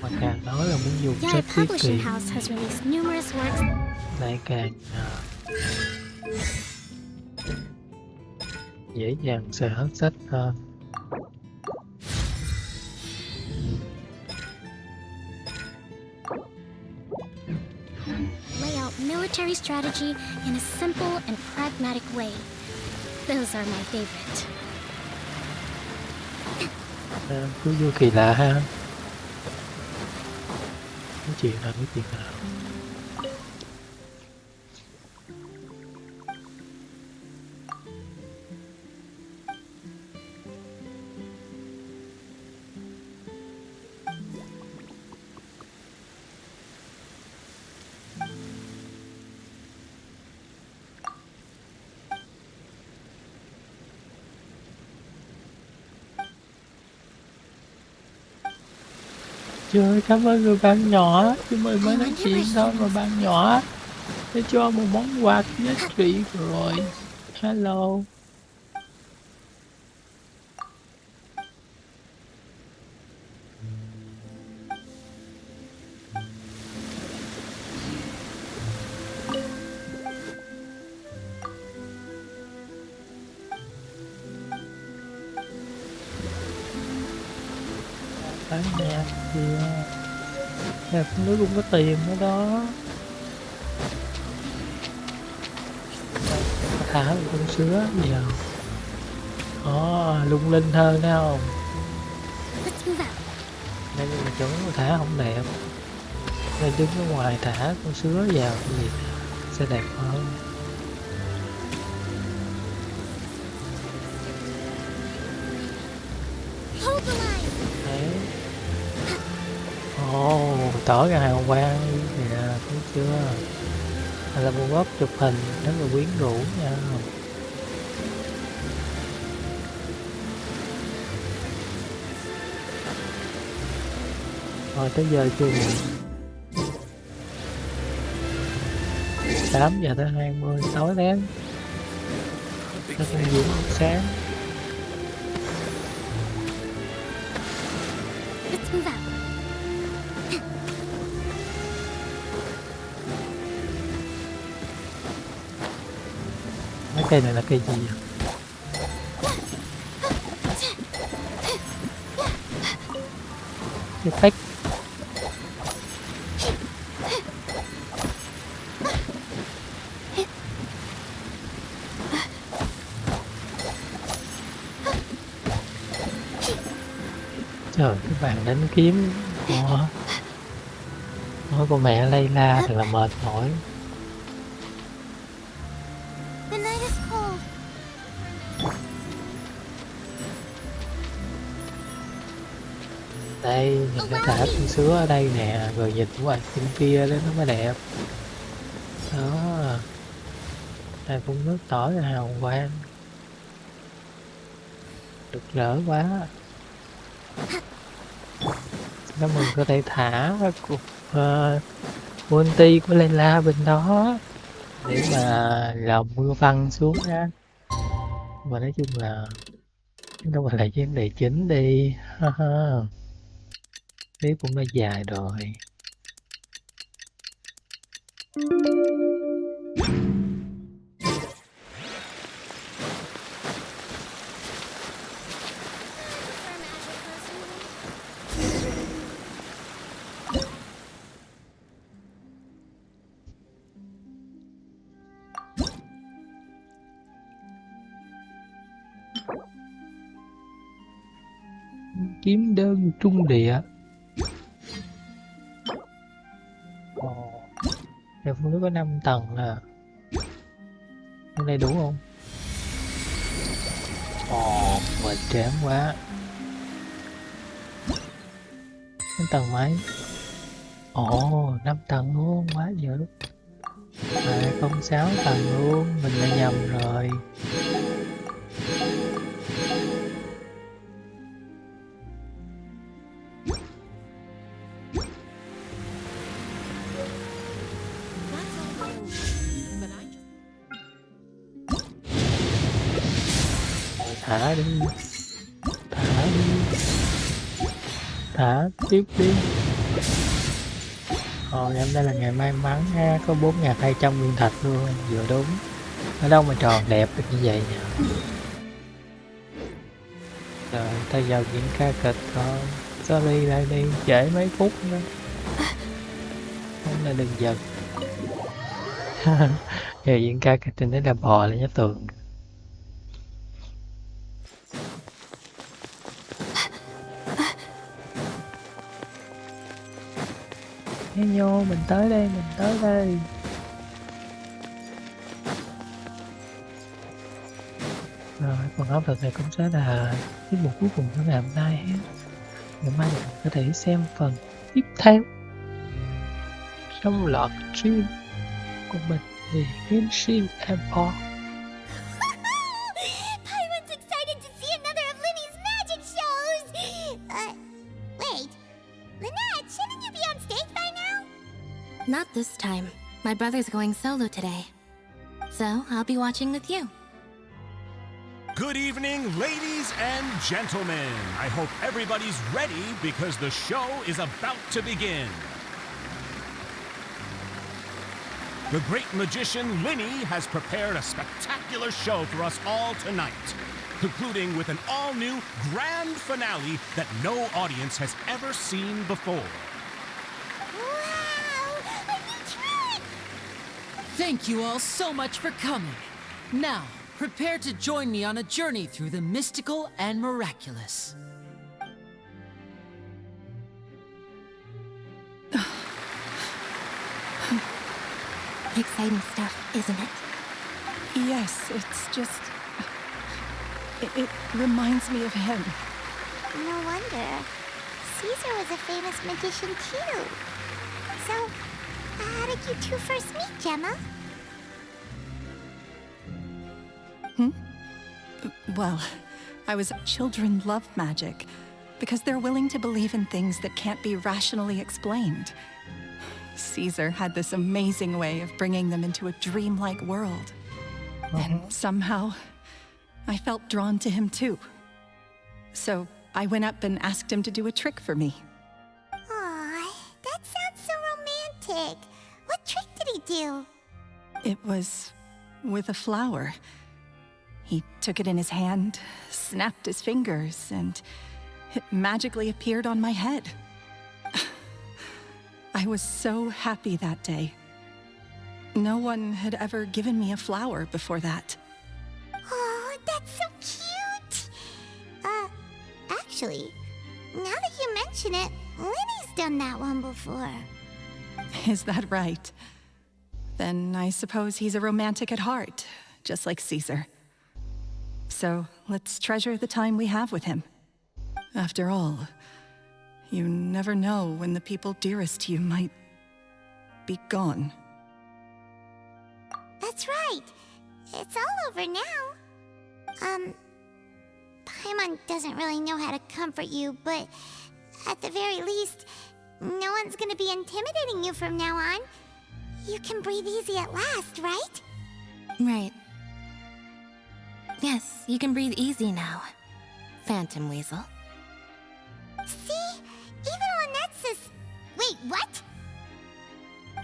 Mà càng nói là muốn dùng sách tiết kiệm lại càng dễ dàng sẽ hết sách hơn. Lay out military strategy in a simple and pragmatic way. Those are my favorite. Cứ vô kỳ lạ ha. Cái chuyện nào cái chuyện nào. Trời, cảm ơn người bạn nhỏ, chúng mình mới nói chuyện thôi mà bạn nhỏ để cho một món quà giá trị rồi. Hello. Ở nhà thì nhà phụ nữ cũng có tiền nữa đó. Thả một con sứa nhiều. Lung linh hơn thấy không? Nên nhưng mà chỗ thả không đẹp, nên đứng ở ngoài thả con sứa vào thì sẽ đẹp hơn. Tỏ ra hào quang nè, thấy chưa? Hay là một góc chụp hình rất là quyến rũ nha. Rồi tới giờ chưa nhỉ? 8 giờ tới 20 tối đến. Nó không diễn sáng. Mấy cây này là cây gì vậy? Cái phách. Trời, các bạn đánh kiếm Ủa con mẹ Layla thật là mệt mỏi. The night is cold. Đây, nhìn cái thả con sứa ở đây nè, rồi nhìn qua bên kia đó nó mới đẹp. Đó. Đây phun nước tỏi là hào quang. Rực rỡ quá. Nó mình có thể thả cục ulti của Layla bên đó để mà lòng mưa băng xuống ra. Mà nói chung là chúng ta quay lại vấn đề chính đi. Clip cũng đã dài rồi. Kiếm đơn trung địa. Đèo phun nước có 5 tầng là bên đây đủ không? Mệt chán quá. Đến tầng mấy? 5 tầng luôn, quá dữ. 206 tầng luôn, mình lại nhầm rồi. Thả đi, thả đi, thả tiếp đi. Em đây là ngày may mắn ha, có 4.200 nguyên thạch luôn, vừa đúng. Ở đâu mà tròn đẹp được như vậy nhỉ? Rồi ta vào diễn ca kịch thôi. Sorry lại đi, trễ mấy phút nữa. Không là đừng giật. Giờ diễn ca kịch trên đấy là bò lên nhá tường. Nhô, mình tới đây, mình tới đây. Rồi, phần áp lực này cũng sẽ là tiết mục cuối cùng của ngày hôm nay hết. Ngày mai mình có thể xem phần tiếp theo trong loạt stream của mình về Genshin Empire. Everyone's excited to see another of Linny's magic shows! Wait. Lynette, shouldn't you be on stage by now? Not this time. My brother's going solo today. So, I'll be watching with you. Good evening, ladies and gentlemen. I hope everybody's ready because the show is about to begin. The great magician Linny has prepared a spectacular show for us all tonight, concluding with an all-new grand finale that no audience has ever seen before. Wow! A new trick! Thank you all so much for coming. Now, prepare to join me on a journey through the mystical and miraculous. Exciting stuff, isn't it? Yes, it's just... It reminds me of him. No wonder. Caesar was a famous magician too. So, how did you two first meet, Gemma? Well, children love magic because they're willing to believe in things that can't be rationally explained. Caesar had this amazing way of bringing them into a dreamlike world. And somehow, I felt drawn to him too. So I went up and asked him to do a trick for me. Aw, that sounds so romantic. What trick did he do? It was with a flower. He took it in his hand, snapped his fingers, and it magically appeared on my head. I was so happy that day. No one had ever given me a flower before that. Oh, that's so cute! Actually, now that you mention it, Linny's done that one before. Is that right? Then I suppose he's a romantic at heart, just like Caesar. So let's treasure the time we have with him. After all, you never know when the people dearest to you might be gone. That's right. It's all over now. Paimon doesn't really know how to comfort you, but at the very least, no one's gonna be intimidating you from now on. You can breathe easy at last, right? Right. Yes, you can breathe easy now, Phantom Weasel. See? Even Lynette says... Wait, what?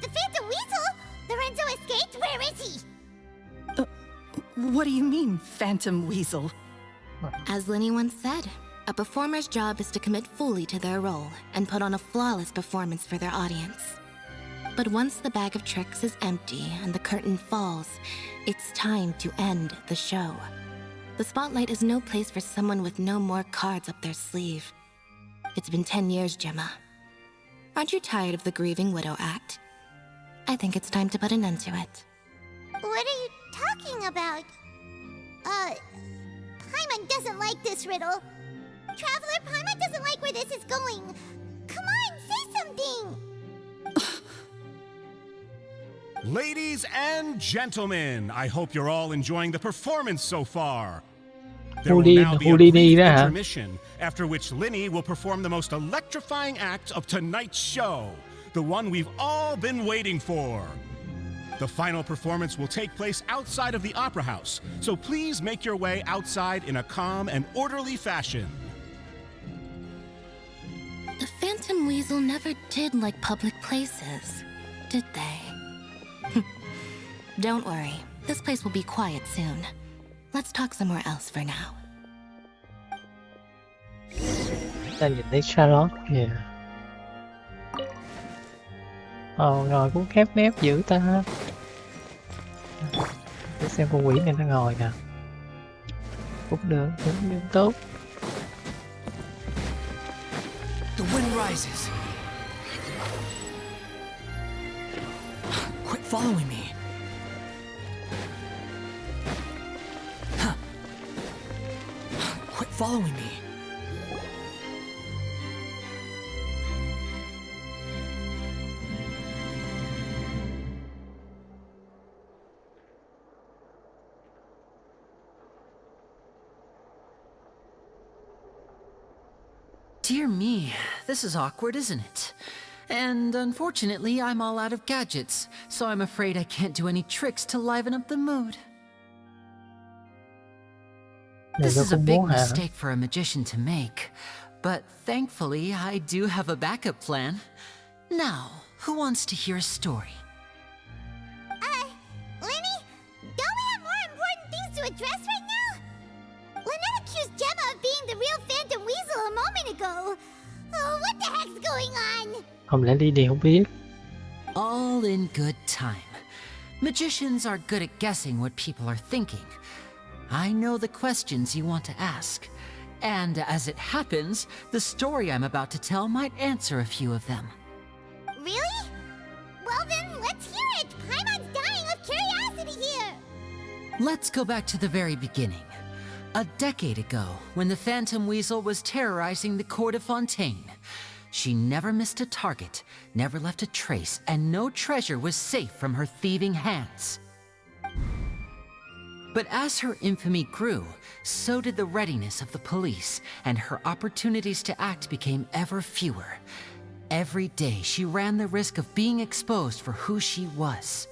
The Phantom Weasel? Lorenzo escaped? Where is he? What do you mean, Phantom Weasel? As Linny once said, a performer's job is to commit fully to their role and put on a flawless performance for their audience. But once the bag of tricks is empty and the curtain falls, it's time to end the show. The spotlight is no place for someone with no more cards up their sleeve. It's been 10 years, Gemma. Aren't you tired of the grieving widow act? I think it's time to put an end to it. What are you talking about? Paimon doesn't like this riddle. Traveler, Paimon doesn't like where this is going. Come on, say something! Ladies and gentlemen, I hope you're all enjoying the performance so far. There will now be a brief intermission, after which Linny will perform the most electrifying act of tonight's show, the one we've all been waiting for. The final performance will take place outside of the Opera House, so please make your way outside in a calm and orderly fashion. The Phantom Weasel never did like public places, did they? Don't worry, this place will be quiet soon. Let's talk somewhere else for now. Ta nhìn thấy Charlotte kìa. Ngồi cũng khép nép dữ ta. Để xem con quỷ này nó ngồi nè. Cũng được, cũng tốt. The wind rises. Quit following me. Quit following me. Dear me, this is awkward, isn't it? And unfortunately, I'm all out of gadgets, so I'm afraid I can't do any tricks to liven up the mood. This is a big mistake for a magician to make, but thankfully, I do have a backup plan. Now, who wants to hear a story? Linny? Don't we have more important things to address right now? Lynette accused Gemma of being the real Phantom Weasel a moment ago. Oh, what the heck's going on? Không lẽ Lily không biết? All in good time. Magicians are good at guessing what people are thinking. I know the questions you want to ask. And as it happens, the story I'm about to tell might answer a few of them. Really? Well then, let's hear it! Paimon's dying of curiosity here! Let's go back to the very beginning. A decade ago, when the Phantom Weasel was terrorizing the court of Fontaine. She never missed a target, never left a trace, and no treasure was safe from her thieving hands. But as her infamy grew, so did the readiness of the police, and her opportunities to act became ever fewer. Every day, she ran the risk of being exposed for who she was.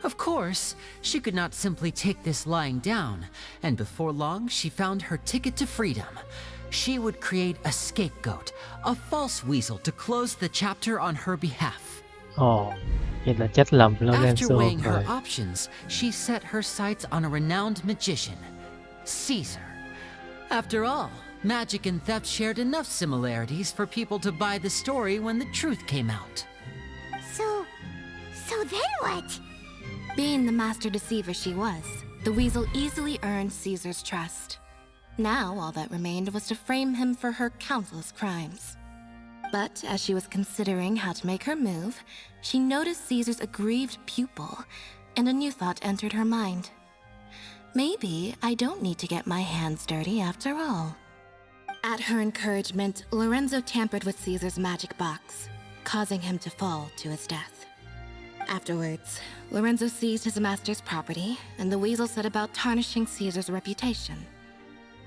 Of course, she could not simply take this lying down, and before long, she found her ticket to freedom. She would create a scapegoat, a false weasel to close the chapter on her behalf. Vậy là trách lầm After Lorenzo weighing her rồi. options, she set her sights on a renowned magician, Caesar. After all, magic and theft shared enough similarities for people to buy the story when the truth came out. So then what? Being the master deceiver she was, the weasel easily earned Caesar's trust. Now all that remained was to frame him for her countless crimes. But as she was considering how to make her move, she noticed Caesar's aggrieved pupil, and a new thought entered her mind. Maybe I don't need to get my hands dirty after all. At her encouragement, Lorenzo tampered with Caesar's magic box, causing him to fall to his death. Afterwards, Lorenzo seized his master's property, and the weasel set about tarnishing Caesar's reputation.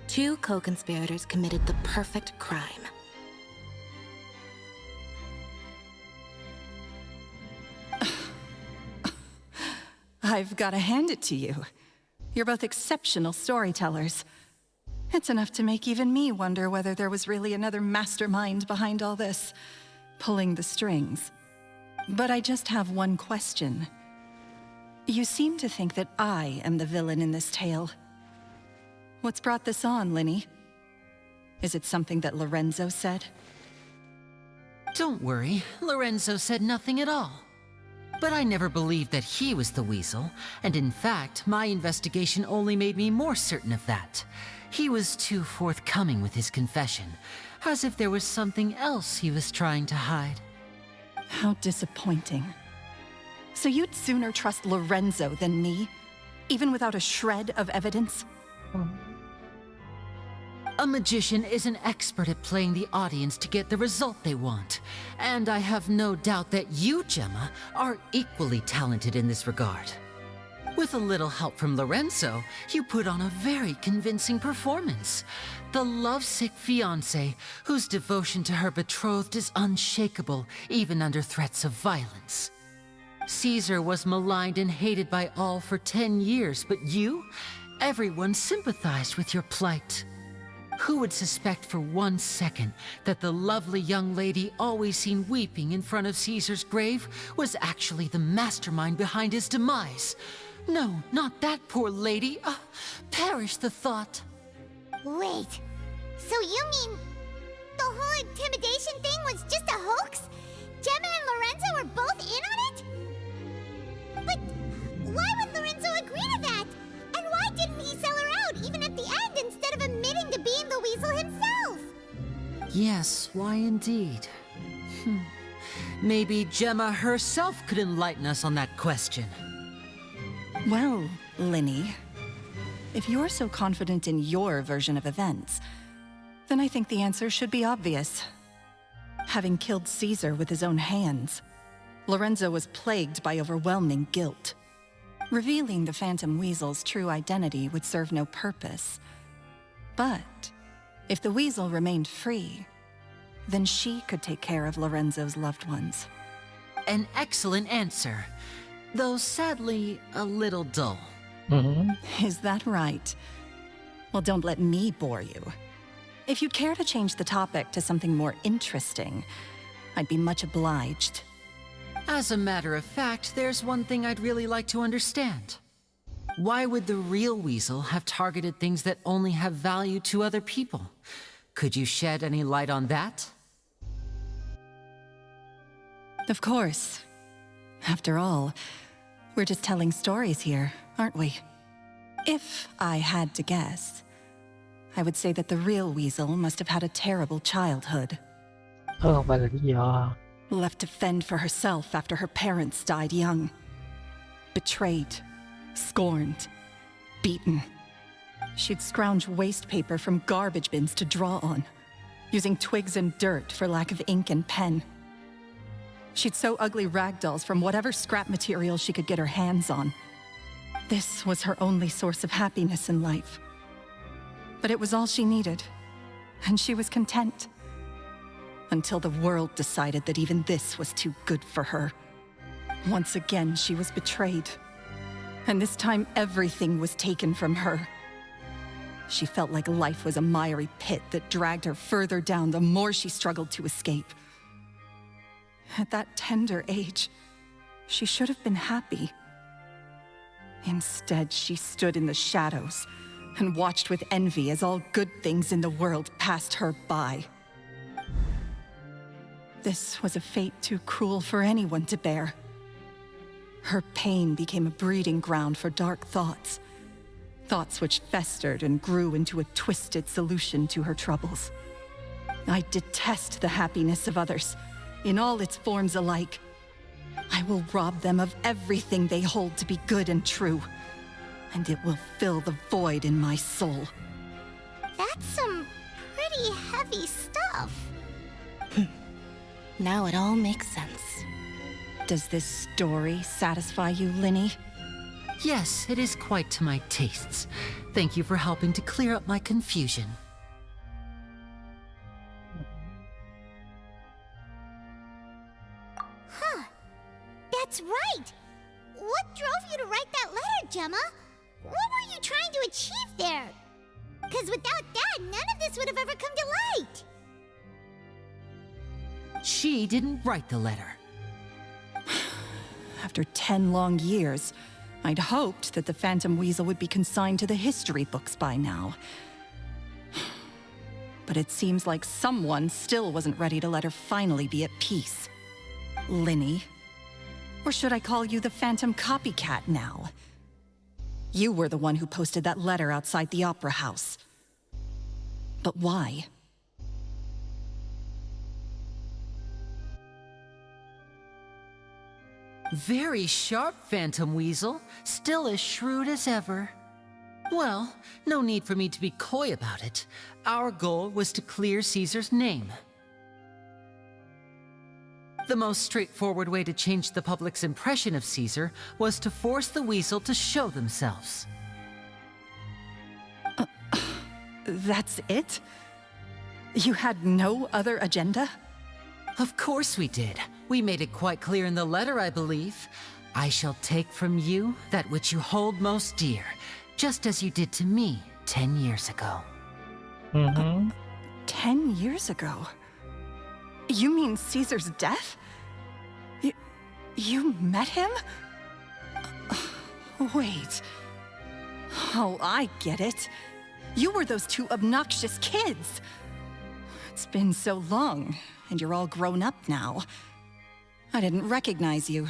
Two co-conspirators committed the perfect crime. I've got to hand it to you. You're both exceptional storytellers. It's enough to make even me wonder whether there was really another mastermind behind all this, pulling the strings. But I just have one question. You seem to think that I am the villain in this tale. What's brought this on, Linny? Is it something that Lorenzo said? Don't worry, Lorenzo said nothing at all. But I never believed that he was the weasel, and in fact, my investigation only made me more certain of that. He was too forthcoming with his confession, as if there was something else he was trying to hide. How disappointing. So you'd sooner trust Lorenzo than me, even without a shred of evidence? A magician is an expert at playing the audience to get the result they want, and I have no doubt that you, Gemma, are equally talented in this regard. With a little help from Lorenzo, you put on a very convincing performance. The lovesick fiancé, whose devotion to her betrothed is unshakable, even under threats of violence. Caesar was maligned and hated by all for 10 years, but you? Everyone sympathized with your plight. Who would suspect for 1 second that the lovely young lady always seen weeping in front of Caesar's grave was actually the mastermind behind his demise? No, not that poor lady. Perish the thought. Wait, so you mean the whole intimidation thing was just a hoax? Gemma and Lorenzo were both in on it? But why would Lorenzo agree to that? And why didn't he sell her out even at the end instead of admitting to being the weasel himself? Yes, why indeed? Maybe Gemma herself could enlighten us on that question. Well, Linny, if you're so confident in your version of events, then I think the answer should be obvious. Having killed Caesar with his own hands, Lorenzo was plagued by overwhelming guilt. Revealing the Phantom Weasel's true identity would serve no purpose. But if the Weasel remained free, then she could take care of Lorenzo's loved ones. An excellent answer, though sadly a little dull. Is that right? Well, don't let me bore you. If you'd care to change the topic to something more interesting, I'd be much obliged. As a matter of fact, there's one thing I'd really like to understand. Why would the real weasel have targeted things that only have value to other people? Could you shed any light on that? Of course. After all, we're just telling stories here, aren't we? If I had to guess, I would say that the real weasel must have had a terrible childhood. Không phải là lý do. Left to fend for herself after her parents died young. Betrayed, scorned, beaten. She'd scrounge waste paper from garbage bins to draw on, using twigs and dirt for lack of ink and pen. She'd sew ugly rag dolls from whatever scrap material she could get her hands on. This was her only source of happiness in life. But it was all she needed, and she was content. Until the world decided that even this was too good for her. Once again, she was betrayed. And this time, everything was taken from her. She felt like life was a miry pit that dragged her further down the more she struggled to escape. At that tender age, she should have been happy. Instead, she stood in the shadows and watched with envy as all good things in the world passed her by. This was a fate too cruel for anyone to bear. Her pain became a breeding ground for dark thoughts. Thoughts which festered and grew into a twisted solution to her troubles. I detest the happiness of others, in all its forms alike. I will rob them of everything they hold to be good and true, and it will fill the void in my soul. That's some pretty heavy stuff. Now it all makes sense. Does this story satisfy you, Linny? Yes, it is quite to my tastes. Thank you for helping to clear up my confusion. Huh. That's right! What drove you to write that letter, Gemma? What were you trying to achieve there? Because without that, none of this would have ever come to light. She didn't write the letter. After 10 long years, I'd hoped that the Phantom Weasel would be consigned to the history books by now. But it seems like someone still wasn't ready to let her finally be at peace. Linny. Or should I call you the Phantom Copycat now? You were the one who posted that letter outside the Opera House. But why? Very sharp, Phantom Weasel. Still as shrewd as ever. Well, no need for me to be coy about it. Our goal was to clear Caesar's name. The most straightforward way to change the public's impression of Caesar was to force the Weasel to show themselves. That's it? You had no other agenda? Of course we did. We made it quite clear in the letter, I believe. I shall take from you that which you hold most dear, just as you did to me 10 years ago. 10 years ago? You mean Caesar's death? You met him? Wait. Oh, I get it. You were those two obnoxious kids. It's been so long, and you're all grown up now. I didn't recognize you.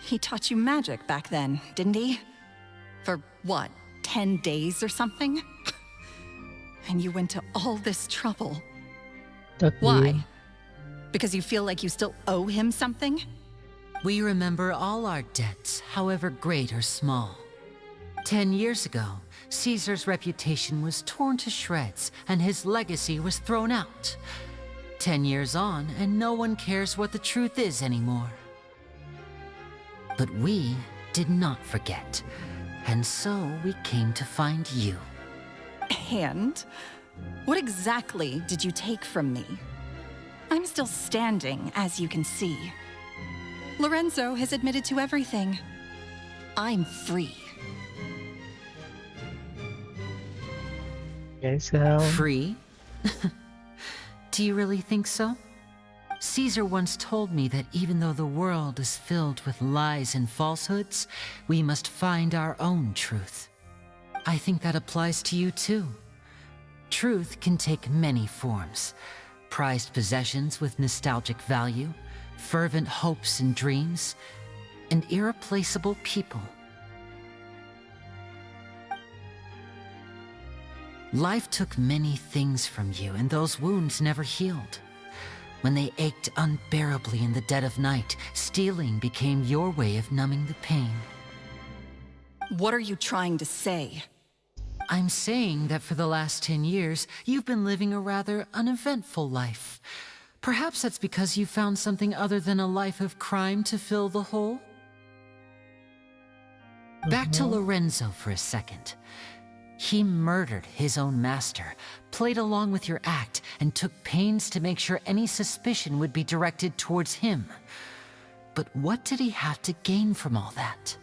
He taught you magic back then, didn't he? For what, 10 days or something? And you went to all this trouble. Why? Because you feel like you still owe him something? We remember all our debts, however great or small. 10 years ago, Caesar's reputation was torn to shreds, and his legacy was thrown out. 10 years on, and no one cares what the truth is anymore. But we did not forget, and so we came to find you. And? What exactly did you take from me? I'm still standing, as you can see. Lorenzo has admitted to everything. I'm free. Free? Do you really think so? Caesar once told me that even though the world is filled with lies and falsehoods, we must find our own truth. I think that applies to you too. Truth can take many forms. Prized possessions with nostalgic value, fervent hopes and dreams, and irreplaceable people. Life took many things from you, and those wounds never healed. When they ached unbearably in the dead of night, stealing became your way of numbing the pain. What are you trying to say? I'm saying that for the last 10 years, you've been living a rather uneventful life. Perhaps that's because you found something other than a life of crime to fill the hole? Back to Lorenzo for a second. He murdered his own master, played along with your act, and took pains to make sure any suspicion would be directed towards him. But what did he have to gain from all that?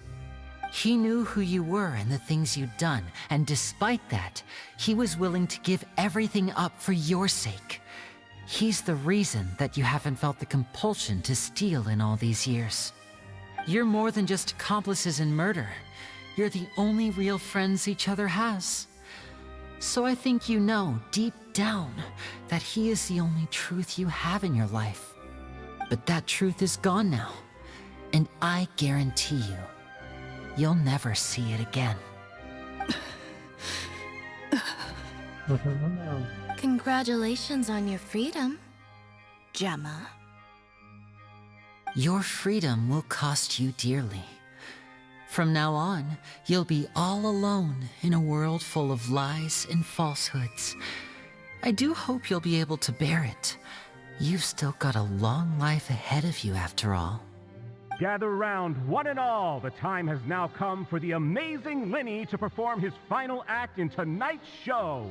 He knew who you were and the things you'd done, and despite that, he was willing to give everything up for your sake. He's the reason that you haven't felt the compulsion to steal in all these years. You're more than just accomplices in murder. You're the only real friends each other has. So I think you know, deep down, that he is the only truth you have in your life. But that truth is gone now, and I guarantee you, you'll never see it again. Congratulations on your freedom, Gemma. Your freedom will cost you dearly. From now on, you'll be all alone in a world full of lies and falsehoods. I do hope you'll be able to bear it. You've still got a long life ahead of you after all. Gather round, one and all. The time has now come for the amazing Lenny to perform his final act in tonight's show.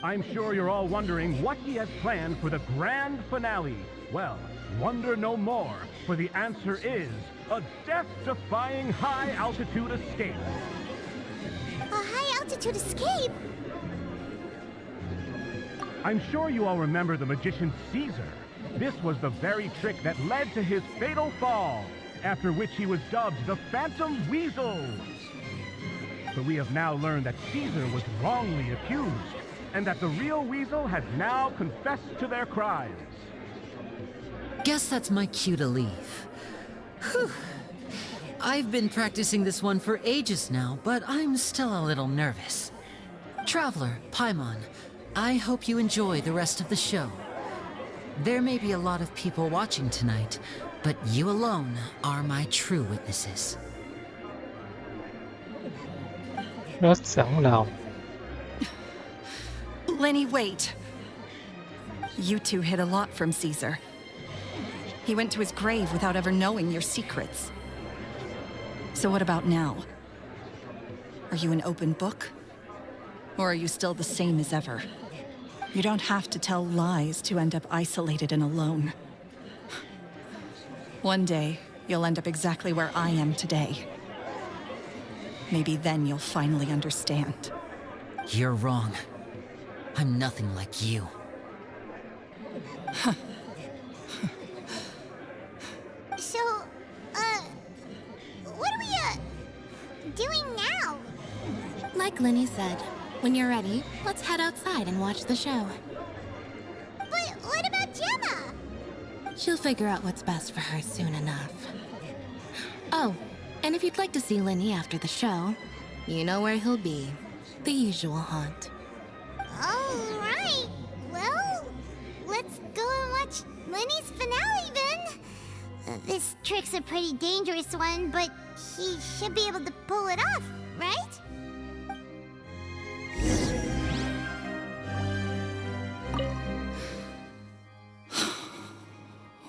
I'm sure you're all wondering what he has planned for the grand finale. Well, wonder no more, for the answer is a death-defying high-altitude escape. A high-altitude escape? I'm sure you all remember the magician Caesar. This was the very trick that led to his fatal fall, after which he was dubbed the Phantom Weasel. But we have now learned that Caesar was wrongly accused, and that the real Weasel has now confessed to their crimes. Guess that's my cue to leave. Whew. I've been practicing this one for ages now, but I'm still a little nervous. Traveler, Paimon, I hope you enjoy the rest of the show. There may be a lot of people watching tonight, but you alone are my true witnesses. Rất sẵn lòng. Lenny, wait. You two hid a lot from Caesar. He went to his grave without ever knowing your secrets. So what about now? Are you an open book? Or are you still the same as ever? You don't have to tell lies to end up isolated and alone. One day, you'll end up exactly where I am today. Maybe then you'll finally understand. You're wrong. I'm nothing like you. So, what are we, doing now? Like Lenny said, when you're ready, let's head outside and watch the show. But what about Gemma? She'll figure out what's best for her soon enough. Oh, and if you'd like to see Lenny after the show, you know where he'll be. The usual haunt. All right. Well, let's go and watch Lenny's finale then. This trick's a pretty dangerous one, but he should be able to pull it off, right?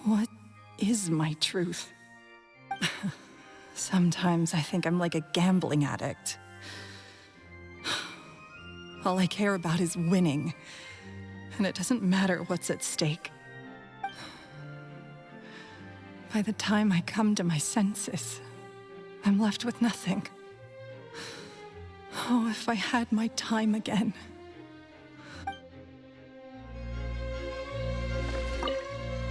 What is my truth? Sometimes I think I'm like a gambling addict. All I care about is winning, and it doesn't matter what's at stake. By the time I come to my senses, I'm left with nothing. Oh, if I had my time again.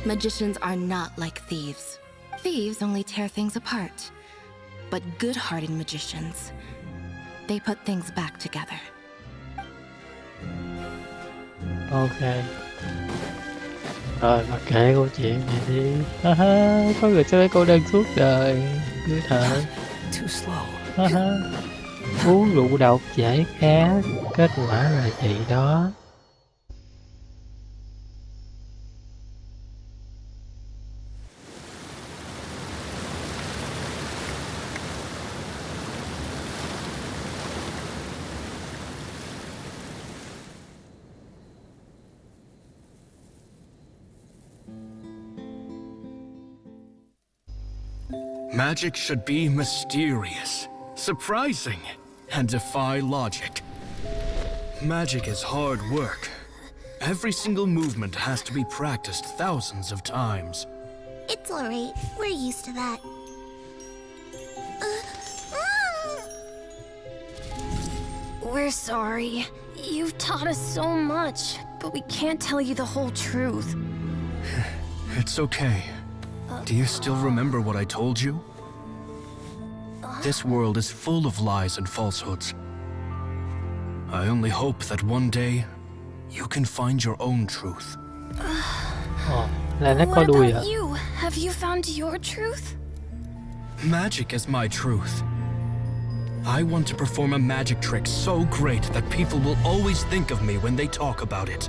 Magicians are not like thieves. Thieves only tear things apart. But good-hearted magicians, they put things back together. Ok. Rồi mà kể câu chuyện này đi. Ha ha, có người sẽ lấy cô đơn suốt đời. Cứ thở. Too slow. Ha ha. Uống rượu độc giải khát. Kết quả là gì đó. Magic should be mysterious, surprising, and defy logic. Magic is hard work. Every single movement has to be practiced thousands of times. It's alright. We're used to that. We're sorry. You've taught us so much, but we can't tell you the whole truth. It's okay. Do you still remember what I told you? This world is full of lies and falsehoods. I only hope that one day you can find your own truth. Là nó có What đuôi hả? about you? Have you found your truth? Magic is my truth. I want to perform a magic trick so great that people will always think of me when they talk about it.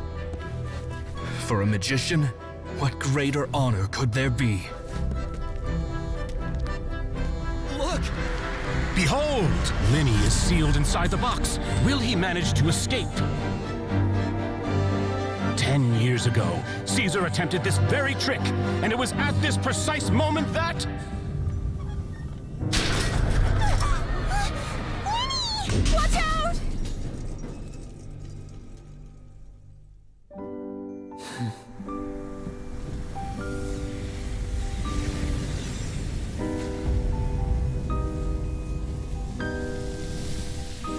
For a magician, what greater honor could there be? Look! Behold! Linny is sealed inside the box. Will he manage to escape? 10 years ago, Caesar attempted this very trick, and it was at this precise moment that... Watch out!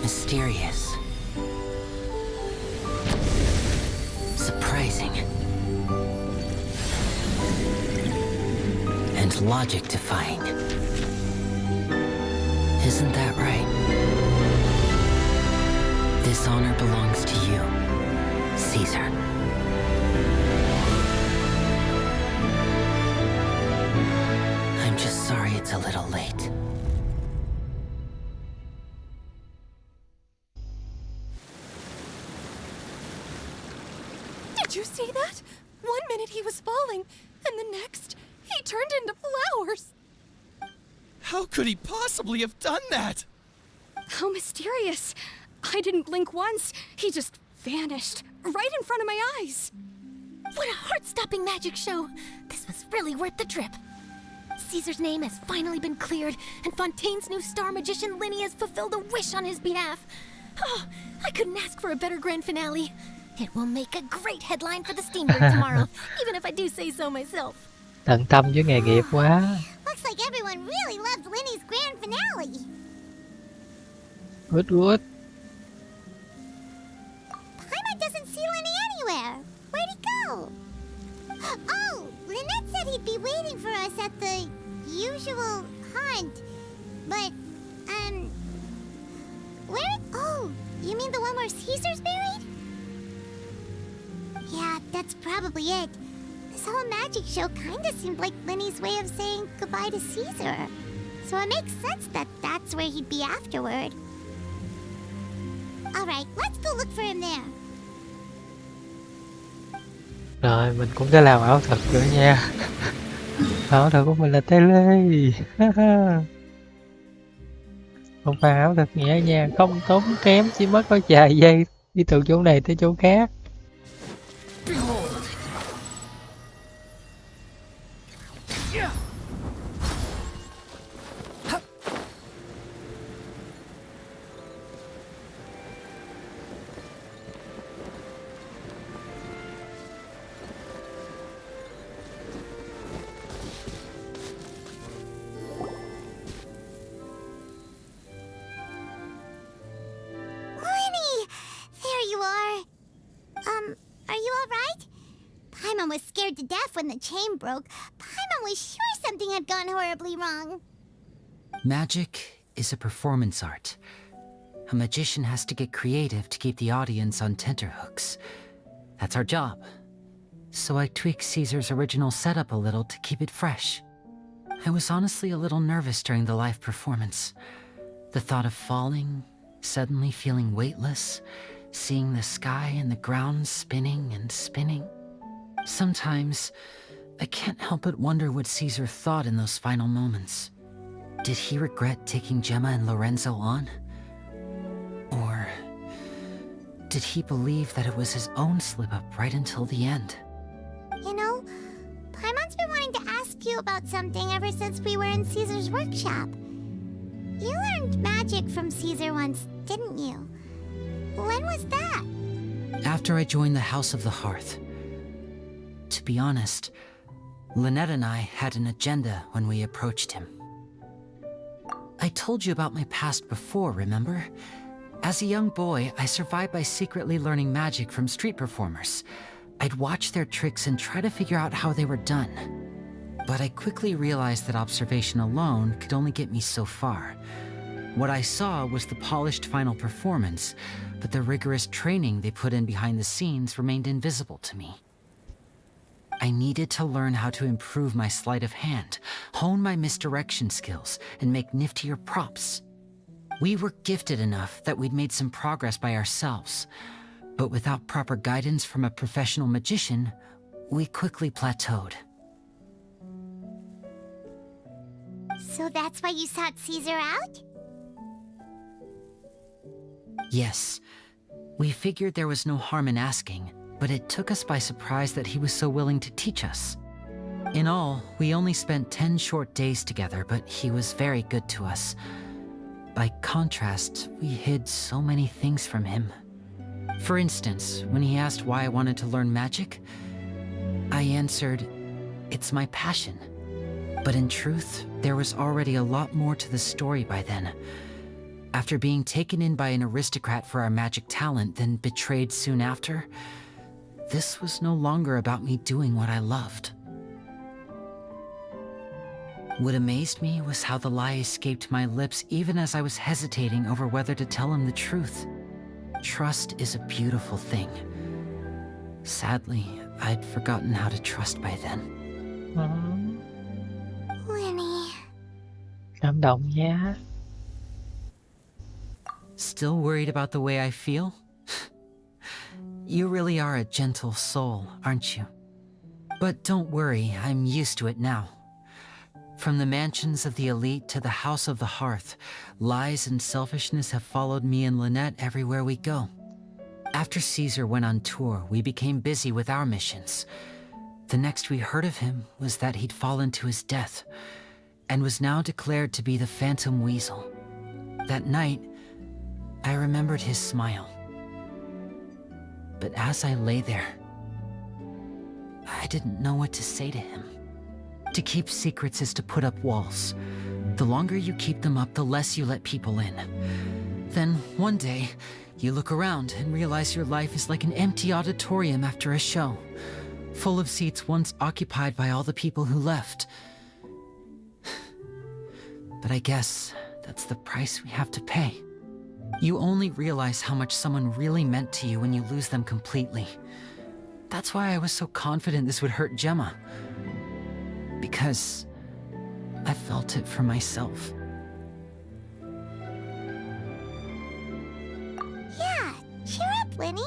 Mysterious. Surprising. And logic-defying. Isn't that right? This honor belongs to you, Caesar. I'm just sorry it's a little late. Did you see that? 1 minute he was falling, and the next, he turned into flowers. How could he possibly have done that? How mysterious. I didn't blink once. He just vanished, right in front of my eyes. What a heart-stopping magic show! This was really worth the trip. Caesar's name has finally been cleared, and Fontaine's new star magician Linny has fulfilled a wish on his behalf. Oh, I couldn't ask for a better grand finale. It will make a great headline for the steamboat tomorrow, even if I do say so myself. Tận tâm với nghề nghiệp quá. Looks like everyone really loved Linny's grand finale. Good, good. Paimon doesn't see Linny anywhere. Where'd he go? Oh, Lynette said he'd be waiting for us at the usual haunt. But, where? Oh, you mean the one where Caesar's buried? Yeah, that's probably it. This whole magic show kinda seemed like Linny's way of saying goodbye to Caesar. So it makes sense that that's where he'd be afterward. Alright, let's go look for him there. Rồi, mình cũng sẽ làm ảo thuật nữa nha. Ảo thuật của mình là tele. Không phải ảo thuật nhẹ nhàng, không tốn kém, chỉ mất có vài giây đi từ chỗ này tới chỗ khác. Paimon was scared to death when the chain broke. Paimon was sure something had gone horribly wrong. Magic is a performance art. A magician has to get creative to keep the audience on tenterhooks. That's our job. So I tweaked Caesar's original setup a little to keep it fresh. I was honestly a little nervous during the live performance. The thought of falling, suddenly feeling weightless, seeing the sky and the ground spinning and spinning. Sometimes, I can't help but wonder what Caesar thought in those final moments. Did he regret taking Gemma and Lorenzo on? Or did he believe that it was his own slip-up right until the end? You know, Paimon's been wanting to ask you about something ever since we were in Caesar's workshop. You learned magic from Caesar once, didn't you? When was that? After I joined the House of the Hearth. To be honest, Lynette and I had an agenda when we approached him. I told you about my past before, remember? As a young boy, I survived by secretly learning magic from street performers. I'd watch their tricks and try to figure out how they were done. But I quickly realized that observation alone could only get me so far. What I saw was the polished final performance, but the rigorous training they put in behind the scenes remained invisible to me. I needed to learn how to improve my sleight of hand, hone my misdirection skills, and make niftier props. We were gifted enough that we'd made some progress by ourselves. But without proper guidance from a professional magician, we quickly plateaued. So that's why you sought Caesar out? Yes. We figured there was no harm in asking, but it took us by surprise that he was so willing to teach us. In all, we only spent 10 short days together, but he was very good to us. By contrast, we hid so many things from him. For instance, when he asked why I wanted to learn magic, I answered, "It's my passion." But in truth, there was already a lot more to the story by then. After being taken in by an aristocrat for our magic talent, then betrayed soon after, this was no longer about me doing what I loved. What amazed me was how the lie escaped my lips even as I was hesitating over whether to tell him the truth. Trust is a beautiful thing. Sadly, I'd forgotten how to trust by then. Lenny. Cảm động nha. Still worried about the way I feel? You really are a gentle soul, aren't you? But don't worry, I'm used to it now. From the mansions of the elite to the house of the hearth, lies and selfishness have followed me and Lynette everywhere we go. After Caesar went on tour, we became busy with our missions. The next we heard of him was that he'd fallen to his death, and was now declared to be the Phantom Weasel. That night, I remembered his smile. But as I lay there, I didn't know what to say to him. To keep secrets is to put up walls. The longer you keep them up, the less you let people in. Then, one day, you look around and realize your life is like an empty auditorium after a show, full of seats once occupied by all the people who left. But I guess that's the price we have to pay. You only realize how much someone really meant to you when you lose them completely. That's why I was so confident this would hurt Gemma. Because I felt it for myself. Yeah, cheer up, Lenny.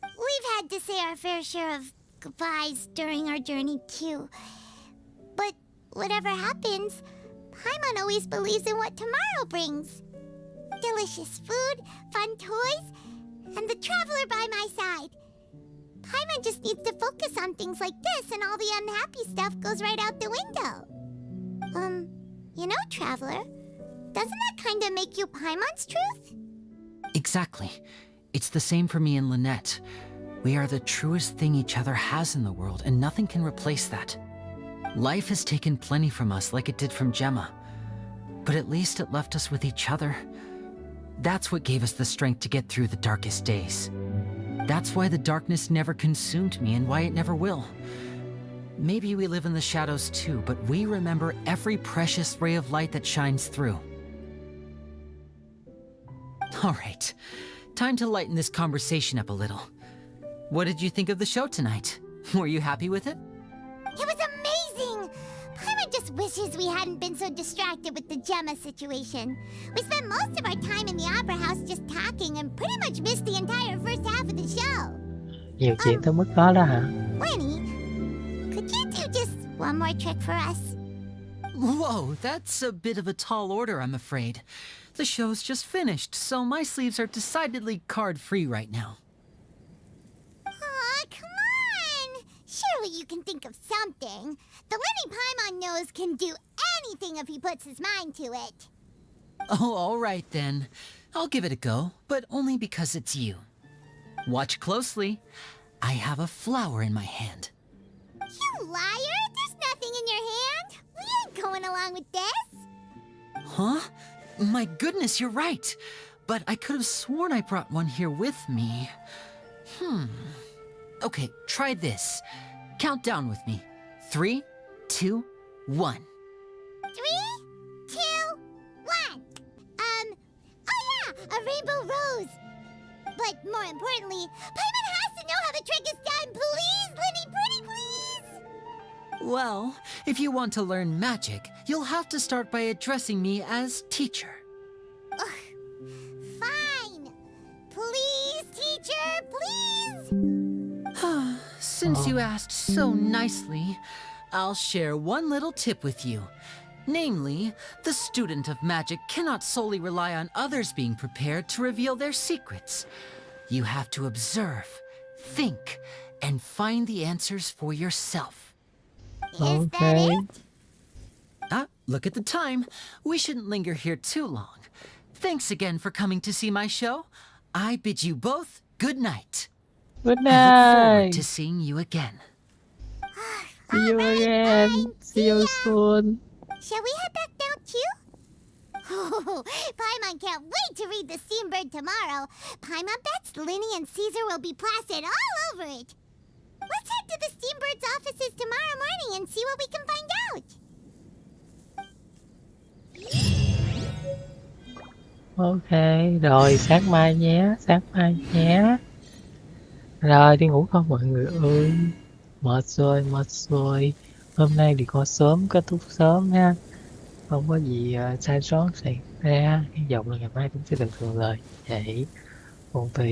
We've had to say our fair share of goodbyes during our journey, too. But whatever happens, Paimon always believes in what tomorrow brings. Delicious food, fun toys, and the traveler by my side. Paimon just needs to focus on things like this, and all the unhappy stuff goes right out the window. You know, Traveler, doesn't that kind of make you Paimon's truth? Exactly. It's the same for me and Lynette. We are the truest thing each other has in the world, and nothing can replace that. Life has taken plenty from us, like it did from Gemma. But at least it left us with each other. That's what gave us the strength to get through the darkest days. That's why the darkness never consumed me, and why it never will. Maybe we live in the shadows too, but we remember every precious ray of light that shines through. All right, time to lighten this conversation up a little. What did you think of the show tonight? Were you happy with it? It was amazing! Paimon just wishes we hadn't been so distracted with the Gemma situation. We spent most of our time in the Opera House just talking and pretty much missed the entire first half of the show. Nhiều chuyện tới mức đó đó hả? Lenny, could you do just one more trick for us? Whoa, that's a bit of a tall order, I'm afraid. The show's just finished, so my sleeves are decidedly card-free right now. Aw, come on! Surely you can think of something. The Lenny Paimon knows can do anything if he puts his mind to it. Oh, all right then. I'll give it a go, but only because it's you. Watch closely. I have a flower in my hand. You liar! There's nothing in your hand! We ain't going along with this! Huh? My goodness, you're right. But I could have sworn I brought one here with me. Okay, try this. Count down with me. 3, 2, 1. 3, 2, 1. Oh yeah, a rainbow rose. But more importantly, Paimon has to know how the trick is done. Please, Lenny, pretty please. Well, if you want to learn magic, you'll have to start by addressing me as teacher. Fine. Please, teacher, please. Since you asked so nicely, I'll share one little tip with you. Namely, the student of magic cannot solely rely on others being prepared to reveal their secrets. You have to observe, think, and find the answers for yourself. Is that it? Look at the time. We shouldn't linger here too long. Thanks again for coming to see my show. I bid you both good night. Good I look forward night. to seeing you again. See you again. See you soon. Shall we head back now too? Oh, Paimon can't wait to read the Steambird tomorrow. Paimon bets Linny and Caesar will be plastered all over it. Let's head to the Steambird's offices tomorrow morning and see what we can find out. Ok, rồi sáng mai nhé, sáng mai nhé. Rồi đi ngủ thôi mọi người ơi. Mệt rồi, mệt rồi. Hôm nay thì con sớm, kết thúc sớm ha. Không có gì sai sót xảy ra. Hy vọng là ngày mai cũng sẽ bình thường lời. Vậy, còn tùy.